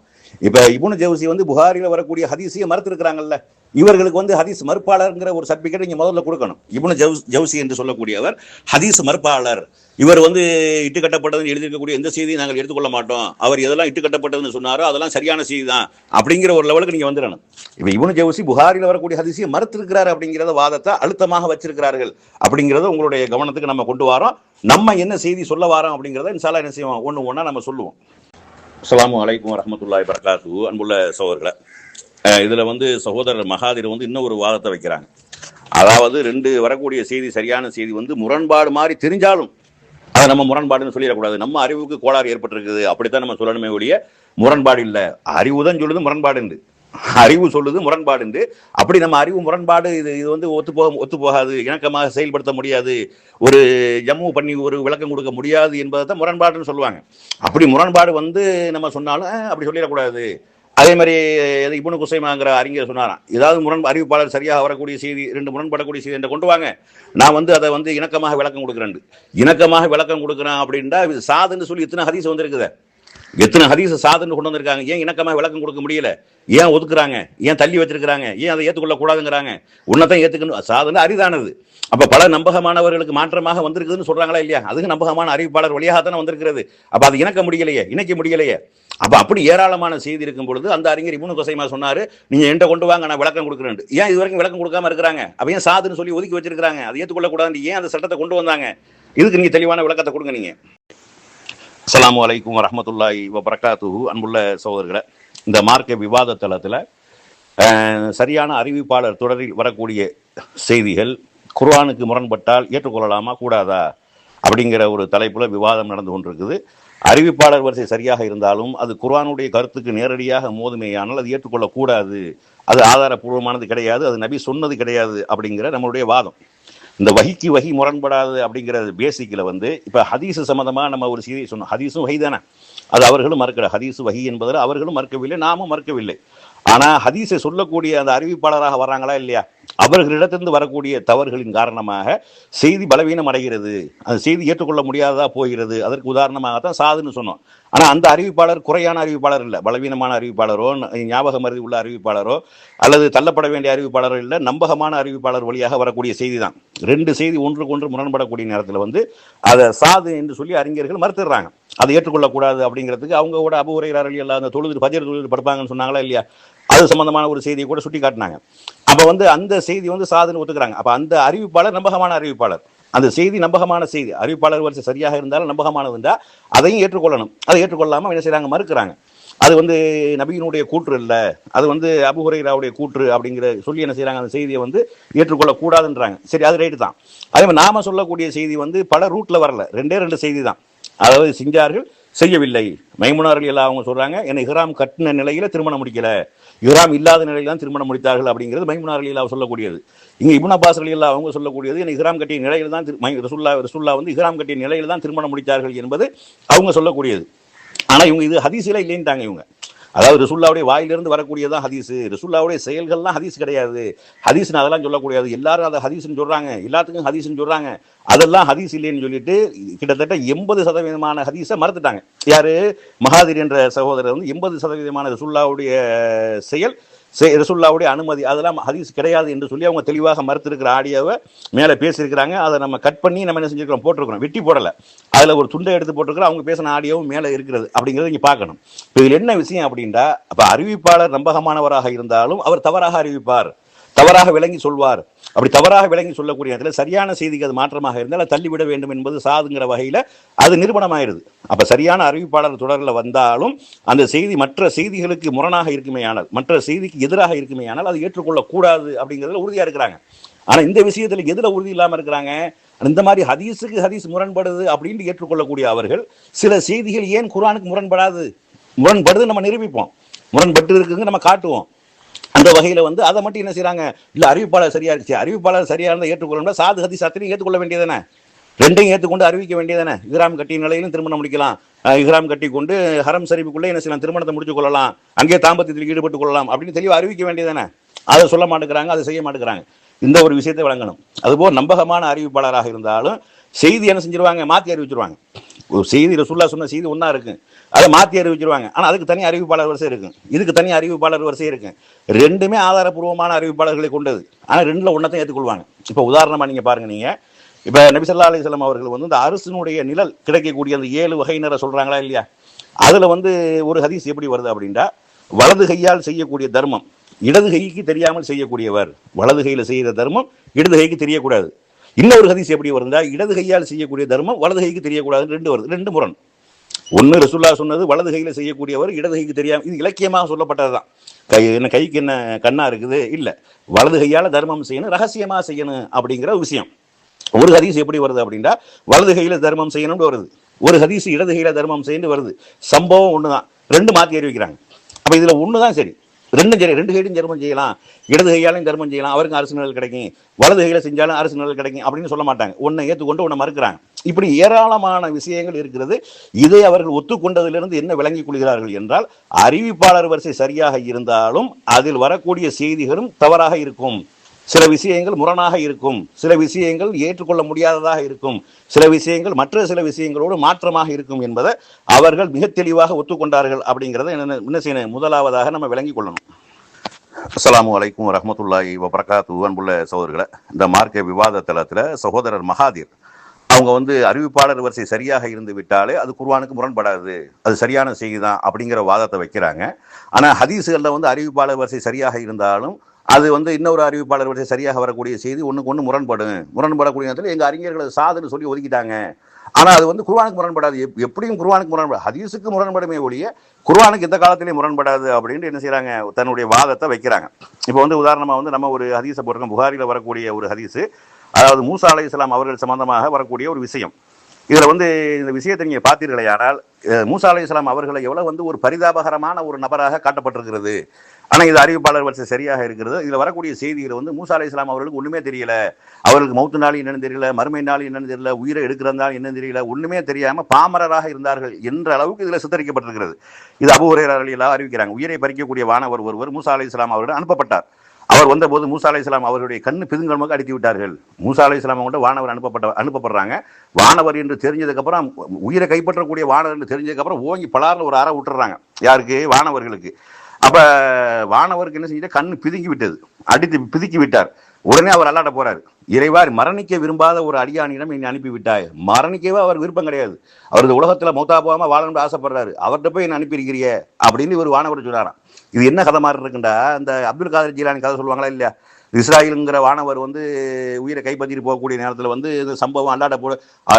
இப்ப இப்னு ஜவுசி வந்து புகாரில வரக்கூடிய ஹதீஸையை மறுத்து இருக்கிறாங்கல்ல, இவர்களுக்கு வந்து ஹதீஸ் மறுப்பாளர்ங்கிற ஒரு சர்டிபிகேட் நீங்க முதல்ல கொடுக்கணும். இப்னு ஜவுசி என்று சொல்லக்கூடியவர் ஹதீஸ் மறுப்பாளர். இவர் வந்து இட்டுக்கட்டப்பட்டதுன்னு எழுதியிருக்கக்கூடிய எந்த செய்தியும் நாங்கள் எடுத்துக்கொள்ள மாட்டோம், அவர் எதெல்லாம் இட்டுக்கட்டப்பட்டதுன்னு சொன்னாரோ அதெல்லாம் சரியான செய்தி தான் அப்படிங்கிற ஒரு லெவலுக்கு நீங்க வந்துடணும். இப்ப இப்னு ஜவுசி புகாரில வரக்கூடிய ஹதீஸை மறுத்திருக்கிறார் அப்படிங்கிறத வாதத்தை அழுத்தமாக வச்சிருக்கிறார்கள் அப்படிங்கிறத உங்களுடைய கவனத்துக்கு நம்ம கொண்டு வரோம். நம்ம என்ன செய்தி சொல்ல வரோம் அப்படிங்கிறத இன்ஷால்லா என்ன செய்வோம், ஒன்று ஒன்றா நம்ம சொல்லுவோம். அஸ்ஸலாமு அலைக்கும் வரஹ்மத்துல்லாஹி பரகாத்துஹு. அன்புள்ள சகோதரர்களே, இதுல வந்து சகோதரர் மகாதிர் வந்து இன்னும் ஒரு வாதத்தை வைக்கிறாங்க. அதாவது 2 வரக்கூடிய செய்தி சரியான செய்தி வந்து முரண்பாடு மாதிரி தெரிஞ்சாலும் அதை நம்ம முரண்பாடுன்னு சொல்லிடக்கூடாது. நம்ம அறிவுக்கு கோளாறு ஏற்பட்டிருக்குது அப்படித்தான் நம்ம சொல்லணுமே ஒழிய முரண்பாடு இல்லை. அறிவு தான் சொல்லுது முரண்பாடு என்று, அறிவு சொல்லுது முரண்பாடு என்று. அப்படி நம்ம அறிவு முரண்பாடு இது வந்து ஒத்து போகாது, இணக்கமாக செயல்படுத்த முடியாது, ஒரு ஜம்மு பண்ணி ஒரு விளக்கம் கொடுக்க முடியாது என்பதை தான் முரண்பாடுன்னு சொல்லுவாங்க. அப்படி முரண்பாடு வந்து நம்ம சொன்னாலும் அப்படி சொல்லிடக்கூடாது. அதே மாதிரி இப்னு குசைமாங்கிற அறிஞர் சொன்னாராம், ஏதாவது அறிவிப்பாளர் சரியாக வரக்கூடிய செய்தி 2 முரண்படக்கூடிய செய்தி என்று கொண்டு வாங்க, நான் வந்து அதை வந்து இணக்கமாக விளக்கம் கொடுக்குறேன். இணக்கமாக விளக்கம் கொடுக்குறேன் அப்படின்னா சாதுன்னு சொல்லி எத்தனை ஹதீஸ் வந்திருக்குது, எத்தனை ஹதீஸ் சாதுன்னு கொண்டு வந்திருக்காங்க. ஏன் இணக்கமாக விளக்கம் கொடுக்க முடியல, ஏன் ஒதுக்குறாங்க, ஏன் தள்ளி வச்சிருக்கிறாங்க, ஏன் அதை ஏற்றுக்கொள்ள கூடாதுங்கிறாங்க. உன்னதான் ஏற்றுக்கணும், சாதுன்னு அரிதானது. அப்ப பல நம்பகமானவர்களுக்கு மாற்றமாக வந்திருக்குதுன்னு சொல்றாங்களா இல்லையா, அதுக்கு நம்பகமான அறிவிப்பாளர் வழியாகத்தானே வந்திருக்கிறது. அப்ப அது இணக்க முடியலையே, இணைக்க முடியலையே. அப்ப அப்படி ஏராளமான செய்தி இருக்கும் பொழுது அந்த அறிஞர் இப்னு குசைமா சொன்னாரு, நீங்க என்கிட்ட கொண்டு வாங்க, நான் விளக்கம் கொடுக்குறேன். ஏன் இது வரைக்கும் விளக்கம் கொடுக்காம இருக்கிறாங்க, அப்ப ஏன் சாதுன்னு சொல்லி ஒதுக்கி வச்சிருக்காங்க, அதை ஏற்றுக்கொள்ள கூடாது, ஏன் அந்த சட்டத்தை கொண்டு வந்தாங்க, இதுக்கு நீங்க தெளிவான விளக்கத்தை கொடுங்க நீங்க. அஸ்ஸலாமு அலைக்கும் வரஹ்மத்துல்லாஹி வபரகாத்துஹு. அன்புள்ள சகோதரர்களே, இந்த மார்க்க விவாத தளத்துல சரியான அறிவிப்பாளர் தொடரில் வரக்கூடிய செய்திகள் குர்ஆனுக்கு முரண்பட்டால் ஏற்றுக்கொள்ளலாமா கூடாதா அப்படிங்கிற ஒரு தலைப்புல விவாதம் நடந்து கொண்டிருக்குது. அறிவிப்பாளர் வரிசை சரியாக இருந்தாலும் அது குர்ஆனுடைய கருத்துக்கு நேரடியாக மோதுமையானால் அது ஏற்றுக்கொள்ளக்கூடாது, அது ஆதாரபூர்வமானது கிடையாது, அது நபி சொன்னது கிடையாது அப்படிங்கிற நம்மளுடைய வாதம். இந்த வஹிக்கு வஹி முரண்படாது அப்படிங்கிற பேசிக்கில் வந்து இப்போ ஹதீஸ் சம்மந்தமாக நம்ம ஒரு செய்தியை சொன்னோம். ஹதீஸும் வஹி தானே, அது அவர்களும் மறுக்கல. ஹதீஸ் வஹி என்பதில் அவர்களும் மறுக்கவில்லை, நாமும் மறுக்கவில்லை. ஆனா ஹதீஸை சொல்லக்கூடிய அந்த அறிவிப்பாளராக வர்றாங்களா இல்லையா, அவர்களிடத்திலிருந்து வரக்கூடிய தவறுகளின் காரணமாக செய்தி பலவீனம் அடைகிறது, அந்த செய்தி ஏற்றுக்கொள்ள முடியாததா போகிறது. அதற்கு உதாரணமாகத்தான் சாதுன்னு சொன்னோம். ஆனா அந்த அறிவிப்பாளர் குறையான அறிவிப்பாளர் இல்லை, பலவீனமான அறிவிப்பாளரோ, ஞாபக மருதி உள்ள அறிவிப்பாளரோ, அல்லது தள்ளப்பட வேண்டிய அறிவிப்பாளரோ இல்லை, நம்பகமான அறிவிப்பாளர் வழியாக வரக்கூடிய செய்தி தான். ரெண்டு செய்தி ஒன்றுக்கு ஒன்று முரண்படக்கூடிய நேரத்தில் அதை சாது என்று சொல்லி அறிஞர்கள் மறுத்துடுறாங்க. அதை ஏற்றுக்கொள்ளக்கூடாது அப்படிங்கிறதுக்கு அவங்க கூட அபூ ஹுரைரா ரலியல்லாஹு அந்த தொழுது ஃபஜ்ர் தொழுது படுப்பாங்கன்னு சொன்னாங்களா இல்லையா, அது சம்பந்தமான ஒரு செய்தியை கூட சுட்டி காட்டினாங்க. அப்ப அந்த செய்தி சாதுன்னு ஒத்துக்கிறாங்க. அப்ப அந்த அறிவிப்பாளர் நம்பகமான அறிவிப்பாளர், அந்த செய்தி நம்பகமான செய்தி, அறிவிப்பாளர் வரிசை சரியாக இருந்தாலும் நம்பகமானது இருந்தால் அதையும் ஏற்றுக்கொள்ளணும். அதை ஏற்றுக்கொள்ளாமல் என்ன செய்யறாங்க, மறுக்கிறாங்க. அது நபியினுடைய கூற்று இல்லை, அது அபூ ஹுரைராவுடைய கூற்று அப்படிங்கிற சொல்லி என்ன செய்யறாங்க, அந்த செய்தியை ஏற்றுக்கொள்ள கூடாதுன்றாங்க. சரி, அது ரைட்டு தான். அதே மாதிரி நாம சொல்லக்கூடிய செய்தி பல ரூட்ல வரல, ரெண்டு செய்தி தான். அதாவது செஞ்சார்கள், செய்யவில்லை. மைமுனா ரலியல்லாஹு அவங்க சொல்றாங்க, என்னை இஹ்ராம் கட்டின நிலையில திருமணம் முடிக்கல, இஹ்ராம் இல்லாத நிலையில தான் திருமணம் முடித்தார்கள் அப்படிங்கிறது மைமுனா ரலியல்லாஹு சொல்லக்கூடியது. இங்க இப்னு அப்பாஸ் ரலியல்லாஹு அவங்க சொல்லக்கூடியது, என்னை இஹ்ராம் கட்டிய நிலையில தான் ரசூலுல்லாஹ் இஹ்ராம் கட்டிய நிலையில தான் திருமணம் முடித்தார்கள் என்பது அவங்க சொல்லக்கூடியது. ஆனா இவங்க இது ஹதீஸில இல்லைன்ட்டாங்க இவங்க. அதாவது ரசூலுல்லாஹ்வுடைய வாயிலிருந்து வரக்கூடியதான் ஹதீஸ், ரசூலுல்லாஹ்வுடைய செயல்கள்லாம் ஹதீஸ் கிடையாது, ஹதீஸ்னு அதெல்லாம் சொல்லக்கூடியது. எல்லாரும் அதை ஹதீஸ்னு சொல்றாங்க, எல்லாத்துக்கும் ஹதீஸ்னு சொல்றாங்க, அதெல்லாம் ஹதீஸ் இல்லைன்னு சொல்லிட்டு கிட்டத்தட்ட 80% ஹதீஸை மறுத்துட்டாங்க. யாரு, மகாதிர் என்ற சகோதரர் 80% ரசூலுல்லாஹ்வுடைய செயல், ரசூலுல்லாஹ்வுடைய அனுமதி, அதெல்லாம் ஹதீஸ் கிடையாது என்று சொல்லி அவங்க தெளிவாக மறுத்திருக்கிற ஆடியோவை மேலே பேசியிருக்கிறாங்க. அதை நம்ம கட் பண்ணி நம்ம என்ன செஞ்சிருக்கிறோம், போட்டிருக்கிறோம், வெட்டி போடலை. அதில் ஒரு துண்டை எடுத்து போட்டிருக்கிறோம், அவங்க பேசின ஆடியோவும் மேலே இருக்கிறது அப்படிங்கிறத இங்கே பார்க்கணும். இப்போ இதில் என்ன விஷயம் அப்படின்னா, அப்போ அறிவிப்பாளர் நம்பகமானவராக இருந்தாலும் அவர் தவறாக அறிவிப்பார், தவறாக விளங்கி சொல்வார். அப்படி தவறாக விளங்கி சொல்லக்கூடிய இடத்துல சரியான செய்திக்கு அது மாற்றமாக இருந்தால் அதை தள்ளிவிட வேண்டும் என்பது சாதுங்கிற வகையில் அது நிரூபணமாயிருது. அப்போ சரியான அறிவிப்பாளர் தொடரில் வந்தாலும் அந்த செய்தி மற்ற செய்திகளுக்கு முரணாக இருக்குமே ஆனால், மற்ற செய்திக்கு எதிராக இருக்குமே ஆனால் அதை ஏற்றுக்கொள்ளக்கூடாது அப்படிங்கிறதுல உறுதியாக இருக்கிறாங்க. ஆனால் இந்த விஷயத்தில் எதில் உறுதி இல்லாமல் இருக்கிறாங்க, இந்த மாதிரி ஹதீஸுக்கு ஹதீஸ் முரண்படுது அப்படின்னு ஏற்றுக்கொள்ளக்கூடிய அவர்கள் சில செய்திகள் ஏன் குர்ஆனுக்கு முரண்படுது நம்ம நிரூபிப்போம், முரண்பட்டு இருக்குங்க நம்ம காட்டுவோம். அந்த வகையில் அதை மட்டும் என்ன செய்யறாங்க, இல்லை அறிவிப்பாளர் சரியா இருக்கு, அறிவிப்பாளர் சரியா இருந்தால் ஏற்றுக்கொள்ளணும், சாது ஹதீஸ் அத்தனையும் ஏற்றுக்கொள்ள வேண்டியதானே, ரெண்டையும் ஏற்றுக்கொண்டு அறிவிக்க வேண்டியதானே. இஹ்ராம் கட்டிய நிலையிலும் திருமணம் முடிக்கலாம், இஹ்ராம் கட்டி கொண்டு ஹரம் ஷரீஃபுக்குள்ளே என்ன செய்யலாம், திருமணத்தை முடிச்சு கொள்ளலாம், அங்கே தாம்பத்தியத்தில் ஈடுபட்டு கொள்ளலாம் அப்படின்னு தெளிவாக அறிவிக்க வேண்டியதானே. அதை சொல்ல மாட்டேங்கிறாங்க, அதை செய்ய மாட்டேங்கிறாங்க. இந்த ஒரு விஷயத்தை வழங்கணும். அதுபோல் நம்பகமான அறிவிப்பாளராக இருந்தாலும் செய்தி என்ன செஞ்சிருவாங்க, மாற்றி அறிவிச்சிருவாங்க. ஒரு செய்தி ரசூலுல்லாஹ் சொன்ன செய்தி ஒன்றா இருக்கு, அதை மாற்றி அறிவிச்சிருவாங்க. ஆனால் அதுக்கு தனி அறிவிப்பாளர் வரிசை இருக்கு, இதுக்கு தனி அறிவிப்பாளர் வரிசை இருக்கு. ரெண்டுமே ஆதாரப்பூர்வமான அறிவிப்பாளர்களை கொண்டது, ஆனால் ரெண்டில் ஒன்றத்தையும் ஏற்றுக்கொள்வாங்க. இப்போ உதாரணமாக நீங்கள் பாருங்க, நீங்கள் இப்போ நபி ஸல்லல்லாஹு அலைஹி வஸல்லம் அவர்கள் இந்த அரசினுடைய நிழல் கிடைக்கக்கூடிய அந்த 7 வகையினரை சொல்கிறாங்களா இல்லையா, அதில் ஒரு ஹதீஸ் எப்படி வருது அப்படின்னா, வலது கையால் செய்யக்கூடிய தர்மம் இடது கைக்கு தெரியாமல் செய்யக்கூடியவர், வலது கையில் செய்கிற தர்மம் இடது கைக்கு தெரியக்கூடாது. இன்னொரு ஹதீஸ் எப்படி வருந்தா, இடது கையால் செய்யக்கூடிய தர்மம் வலது கைக்கு தெரியக்கூடாது, ரெண்டு வருது, ரெண்டு முரண். ஒன்று ரசூலுல்லாஹ் சொன்னது வலது கையில் செய்யக்கூடியவர் இடது கைக்கு தெரியாமல், இது இலக்கியமாக சொல்லப்பட்டது தான். கைக்கு என்ன கண்ணா இருக்குது, இல்லை, வலது கையால் தர்மம் செய்யணும், ரகசியமாக செய்யணும் அப்படிங்கிற விஷயம். ஒரு ஹதீஸ் எப்படி வருது அப்படின்னா, வலது கையில் தர்மம் செய்யணும்னு வருது, ஒரு ஹதீஸ் இடது கையில் தர்மம் செய்யணும் வருது. சம்பவம் ஒன்று தான், ரெண்டு மாற்றி அறிவிக்கிறாங்க. அப்போ இதில் ஒன்று தான் சரி, ரெண்டும் சரி, ரெண்டு கையிலும் தர்மம் செய்யலாம், இடது கையாலையும் தர்மம் செய்யலாம், அவருக்கு அரசு நிழல் கிடைக்கும், வலது கையில் செஞ்சாலும் அரசு நிழல் கிடைக்கும் அப்படின்னு சொல்ல மாட்டாங்க. ஒன்றை ஏற்றுக்கொண்டு ஒன்றை மறுக்கிறாங்க. இப்படி ஏராளமான விஷயங்கள் இருக்கிறது. இதை அவர்கள் ஒத்துக்கொண்டதிலிருந்து என்ன விளங்கிக் கொள்கிறார்கள் என்றால், அறிவிப்பாளர் வரிசை சரியாக இருந்தாலும் அதில் வரக்கூடிய செய்திகளும் தவறாக இருக்கும், சில விஷயங்கள் முரணாக இருக்கும், சில விஷயங்கள் ஏற்றுக்கொள்ள முடியாததாக இருக்கும், சில விஷயங்கள் மற்ற சில விஷயங்களோடு மாற்றமாக இருக்கும் என்பதை அவர்கள் மிக தெளிவாக ஒத்துக்கொண்டார்கள். அப்படிங்கிறத என்ன செய்யணும், முதலாவதாக நம்ம விளங்கி கொள்ளணும். அஸ்ஸலாமு அலைக்கும் வரஹ்மத்துல்லாஹி வபரகாத்துஹு. அன்புள்ள சகோதரர்களை, இந்த மார்க்க விவாத தளத்தில் சகோதரர் மகாதீர் அவங்க அறிவிப்பாளர் வரிசை சரியாக இருந்து விட்டாலே அது குர்ஆனுக்கு முரண்படாது, அது சரியான செய்தி தான் அப்படிங்கிற வாதத்தை வைக்கிறாங்க. ஆனால் ஹதீஸுகளில் அறிவிப்பாளர் வரிசை சரியாக இருந்தாலும் அது இன்னொரு அறிவிப்பாளர் வரிசை சரியாக வரக்கூடிய செய்தி ஒன்றுக்கு ஒன்று முரண்படக்கூடிய நேரத்தில் எங்கள் அறிஞர்களை சாதுன்னு சொல்லி ஒதுக்கிட்டாங்க. ஆனால் அது குர்ஆனுக்கு முரண்படாது, எப்படியும் குர்ஆனுக்கு முரண்படாது, ஹதீஸுக்கு முரண்படுமே ஒழிய குர்ஆனுக்கு எந்த காலத்திலையும் முரண்படாது அப்படின்ட்டு என்ன செய்கிறாங்க, தன்னுடைய வாதத்தை வைக்கிறாங்க. இப்போ உதாரணமாக நம்ம ஒரு ஹதீஸை போட்டிருக்கோம், புகாரியில் வரக்கூடிய ஒரு ஹதீஸு, அதாவது மூசா அலைஹிஸ்ஸலாம் அவர்கள் சம்பந்தமாக வரக்கூடிய ஒரு விஷயம். இதில் இந்த விஷயத்தை நீங்கள் பார்த்தீர்களே, ஆனால் மூசா அலைஹிஸ்ஸலாம் அவர்களை எவ்வளோ ஒரு பரிதாபகரமான ஒரு நபராக காட்டப்பட்டிருக்கிறது. ஆனா இது அறிவிப்பாளர் வரிசை சரியாக இருக்கிறது. இதுல வரக்கூடிய செய்திகள் வந்து மூசா அலைஹிஸ்ஸலாம் அவர்களுக்கு ஒண்ணுமே தெரியல, அவர்களுக்கு மௌத்து நாள் என்னன்னு தெரியல, மறுமை நாள் என்னன்னு தெரியல, உயிரை எடுக்கிறதா என்னன்னு தெரியல, ஒண்ணுமே தெரியாம பாமரராக இருந்தார்கள் என்ற அளவுக்கு இதுல சித்தரிக்கப்பட்டிருக்கிறது. இது அபூ ஹுரைரா ரலியல்லாஹு அறிவிக்கிறாங்க. உயிரை பறிக்கக்கூடிய வானவர் ஒருவர் மூசா அலைஹிஸ்ஸலாம் அவர்கள் அனுப்பப்பட்டார். அவர் வந்தபோது மூசா அலைஹிஸ்ஸலாம் அவருடைய கண்ணு பிதுங்கமாக அடித்து விட்டார்கள். மூசா அலைஹிஸ்ஸலாம் அவங்க வானவர் அனுப்பப்படுறாங்க. வானவர் என்று தெரிஞ்சதுக்கு அப்புறம், உயிரை கைப்பற்றக்கூடிய வானவர் என்று தெரிஞ்சதுக்கு அப்புறம் ஓங்கி பலார்னு ஒரு அறை விட்டுறாங்க. யாருக்கு? வானவர்களுக்கு. அப்ப வானவருக்கு என்ன செஞ்சுட்டு கண்ணு பிதுங்கி விட்டது, அடித்து பிதுக்கி விட்டார். உடனே அவர் அல்லாட்ட போறாரு, இறைவா மரணிக்க விரும்பாத ஒரு அடியானிடம் என்னை அனுப்பி விட்டாய். மரணிக்கவே அவர் விருப்பம் கிடையாது, அவரது உலகத்துல மௌத்தா போகாம வாழணும்னு ஆசைப்படுறாரு, அவர்கிட்ட போய் என்ன அனுப்பியிருக்கிறிய அப்படின்னு இவர் வானவர் சொன்னாராம். இது என்ன கதை மாதிரி இருக்குண்டா, இந்த அப்துல் காதர் ஜீலானி கதை சொல்லுவாங்களா இல்லையா? இஸ்ராயலுங்கிற வானவர் வந்து உயிரை கைப்பற்றிட்டு போகக்கூடிய நேரத்தில் வந்து இந்த சம்பவம் அல்லாட்ட போட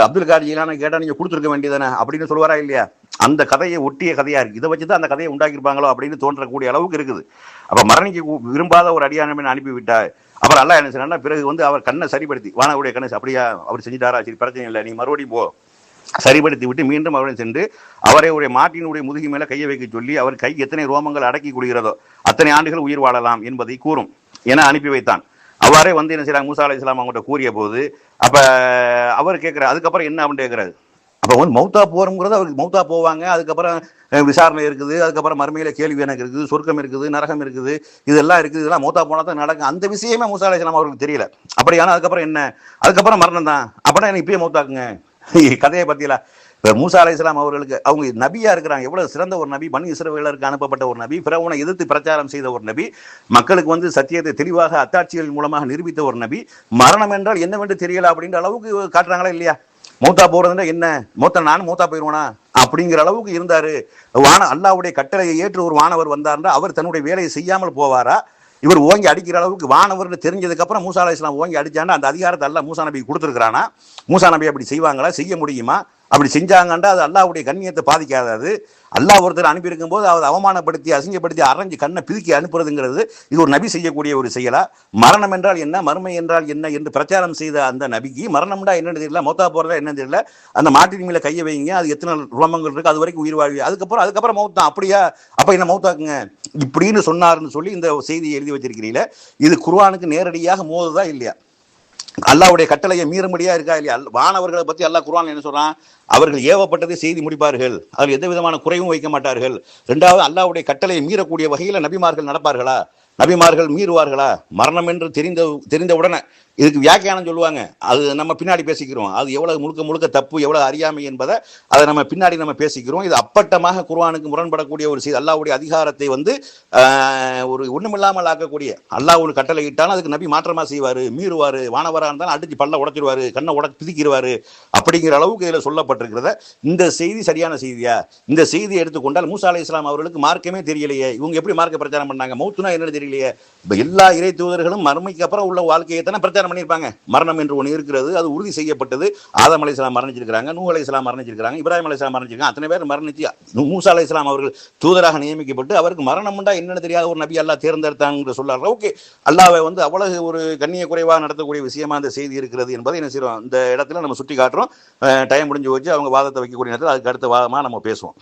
அப்துல் காதர் ஜீலானி கேட்டால் நீங்கள் கொடுத்துருக்க வேண்டியதானே அப்படின்னு சொல்லுவாரா இல்லையா? அந்த கதையை ஒட்டிய கதையா இருக்கு. இதை வச்சு தான் அந்த கதையை உண்டாக்கியிருப்பாங்களோ அப்படின்னு தோன்றக்கூடிய அளவுக்கு இருக்குது. அப்ப மரணிக்க விரும்பாத ஒரு அடியானமே அனுப்பி விட்டார். அப்புறம் அல்லாஹ் என்ன செய்யறாருன்னா, பிறகு வந்து அவர் கண்ணை சரிப்படுத்தி, வானவருடைய கண்ணை அப்படியா அவர் செஞ்சுட்டாரா, சரி பிரச்சனை இல்லை, நீ மறுபடியும் போ, சரிப்படுத்தி விட்டு மீண்டும் அவரை சென்று அவரை ஒரு மாட்டினுடைய முதுகி மேல கையை வைக்க சொல்லி, அவர் கை எத்தனை ரோமங்கள் அடக்கி கொள்கிறதோ அத்தனை ஆண்டுகள் உயிர் வாழலாம் என்பதை கூறும் என அனுப்பி வைத்தான். அவ்வாறே வந்து என்ன செய்யறாங்க, மூசா அலைஹிஸ்ஸலாம் அவங்கள்ட்ட கூறிய போது அப்ப அவர் கேட்கிறார், அதுக்கப்புறம் என்ன அப்படின்னு கேட்கிறாரு. அப்போ வந்து மௌத்தா போறோங்கிறது அவருக்கு மௌத்தா போவாங்க, அதுக்கப்புறம் விசாரணை இருக்குது, அதுக்கப்புறம் மறுமையில கேள்வி எனக்கு இருக்குது, சொர்க்கம் இருக்குது, நரகம் இருக்குது, இதெல்லாம் இருக்குது, இதெல்லாம் மௌத்தா போனா தான் நடக்கும். அந்த விஷயமே மூசா அலைஹிஸ்ஸலாம் அவருக்கு தெரியல. அப்படியானா அதுக்கப்புறம் என்ன? அதுக்கப்புறம் மரணம் தான். அப்படின்னா எனக்கு இப்பயே மௌத்தாக்குங்க. கதையை பத்தியில மூசா அலைஹிஸ்ஸலாம் அவர்களுக்கு அவங்க நபியா இருக்கிறாங்க, எவ்வளவு சிறந்த ஒரு நபி, பனி இஸ்ரவேலருக்கு அனுப்பப்பட்ட ஒரு நபி, பிறவுனை எதிர்த்து பிரச்சாரம் செய்த ஒரு நபி, மக்களுக்கு வந்து சத்தியத்தை தெளிவாக அத்தாட்சிகள் மூலமாக நிரூபித்த ஒரு நபி, மரணம் என்றால் என்னவென்று தெரியல அப்படின்ற அளவுக்கு காட்டுறாங்களா இல்லையா? மௌத்தா போறதுன்னா என்ன, நானும் மௌத்தா போயிடுவானா அப்படிங்கிற அளவுக்கு இருந்தாரு. அல்லாஹ்வுடைய கட்டளையை ஏற்று ஒரு வானவர் வந்தார்னா அவர் தன்னுடைய வேலையை செய்யாமல் போவாரா? இவர் ஓங்கி அடிக்கிற அளவுக்கு வானவர்னு தெரிஞ்சதுக்கு அப்புறம் மூசா அலைஹிஸ்ஸலாம் ஓங்கி அடிச்சாண்டா அந்த அதிகாரத்தை அல்லாஹ் மூசா நபி கொடுத்துருக்கானா? மூசா நபி அப்படி செய்வாங்களா? செய்ய முடியுமா? அப்படி செஞ்சாங்கண்டா அது அல்லாஹ்வுடைய கண்ணியத்தை பாதிக்காதது. அல்லாஹ் ஒருத்தர் அனுப்பியிருக்கும் போது அவர் அவமானப்படுத்தி அசிங்கப்படுத்தி அரைஞ்சு கண்ணை பிதுக்கி அனுப்புறதுங்கிறது இது ஒரு நபி செய்யக்கூடிய ஒரு செயலா? மரணம் என்றால் என்ன, மறுமை என்றால் என்ன என்று பிரச்சாரம் செய்த அந்த நபிக்கு மரணம்டா என்னன்னு தெரியல, மௌத்தா போறதா என்னன்னு தெரியல, அந்த மாட்டின் மேல கையை வைங்க, அது எத்தனை ரோமங்கள் இருக்கு, அது வரைக்கும் உயிர் வாழ்வி, அதுக்கப்புறம் மௌத்தா, அப்படியா, அப்ப என்ன மௌத்தாக்குங்க இப்படின்னு சொன்னாருன்னு சொல்லி இந்த செய்தியை எழுதி வச்சிருக்கிறீங்களே, இது குர்ஆனுக்கு நேரடியாக மோதுதா இல்லையா? அல்லாஹ்வுடைய கட்டளையை மீறும்படியா இருக்கா இல்லையா? வானவர்களை பத்தி அல்லாஹ் குர்ஆன்ல என்ன சொல்றான்? அவர்கள் ஏவப்பட்டதை செய்து முடிப்பார்கள், அதில் எந்த விதமான குறைவும் வைக்க மாட்டார்கள். இரண்டாவது, அல்லாஹ்வுடைய கட்டளையை மீறக்கூடிய வகையில் நபிமார்கள் நடப்பார்களா? நபிமார்கள் மீறுவார்களா? மரணம் என்று தெரிந்த உடனே இதுக்கு வியாக்கியானம் சொல்லுவாங்க, அது நம்ம பின்னாடி பேசிக்கிறோம். அது எவ்வளவு முழுக்க தப்பு, எவ்வளவு அறியாமை என்பதை அதை நம்ம பின்னாடி பேசிக்கிறோம். இது அப்பட்டமாக குர்ஆனுக்கு முரண்படக்கூடிய ஒரு செய்தி. அல்லாஹ்வுடைய அதிகாரத்தை வந்து ஒரு ஒண்ணுமில்லாமல் ஆக்கக்கூடிய, அல்லாஹ் ஒரு கட்டளை இட்டாலும் அதுக்கு நபி மாற்றமா செய்வாரு, மீறுவாரு, வானவராக இருந்தாலும் அடிச்சு பல்ல உடைச்சிருவாரு, கண்ணை பிதிக்கிடுவாரு அப்படிங்கிற அளவுக்கு இதில் சொல்லப்பட்டிருக்கிறத. இந்த செய்தி சரியான செய்தியா? இந்த செய்தியை எடுத்துக்கொண்டால் மூசா அலைஹிஸ்ஸலாம் அவர்களுக்கு மார்க்கமே தெரியலையே, இவங்க எப்படி மார்க்க பிரச்சாரம் பண்ணாங்க? மௌத்துனா என்னன்னு தெரியலையே. இப்ப எல்லா இறை தூதர்களும் மறுமைக்கு அப்புறம் உள்ள வாழ்க்கையை தானே பிரச்சாரம் பண்ணியிருப்பாங்க. மரணம் என்று ஒன்று இருக்கிறது, அது உறுதி செய்யப்பட்டது. ஆதம் அலைஹிஸ்ஸலாம் மரணிச்சிருக்காங்க, நூஹ் அலைஹிஸ்ஸலாம் மரணிச்சிருக்காங்க, இப்ராஹிம் அலைஹிஸ்ஸலாம் மரணிச்சிருக்காங்க, அத்தனை பேர் மரணிச்சு மூசா அலைஹிஸ்ஸலாம் அவர்கள் தூதராக நியமிக்கப்பட்டு அவருக்கு மரணம் உண்டா என்னன்னு தெரியாத ஒரு நபி அல்லாஹ் தேர்ந்தெடுத்தாங்க சொல்றாரு. ஓகே, அல்லாஹ்வை வந்து அவ்வளவு ஒரு கண்ணிய குறைவாக நடத்தக்கூடிய விஷயமா அந்த செய்தி இருக்கிறது என்பதை என்ன செய்யறோம், இந்த இடத்துல நம்ம சுட்டி காட்டுறோம். டைம் முடிஞ்சு வச்சு அவங்க வாதத்தை வைக்கக்கூடிய நேரத்தில் அதுக்கு அடுத்த வாதமா நம்ம பேசுவோம்.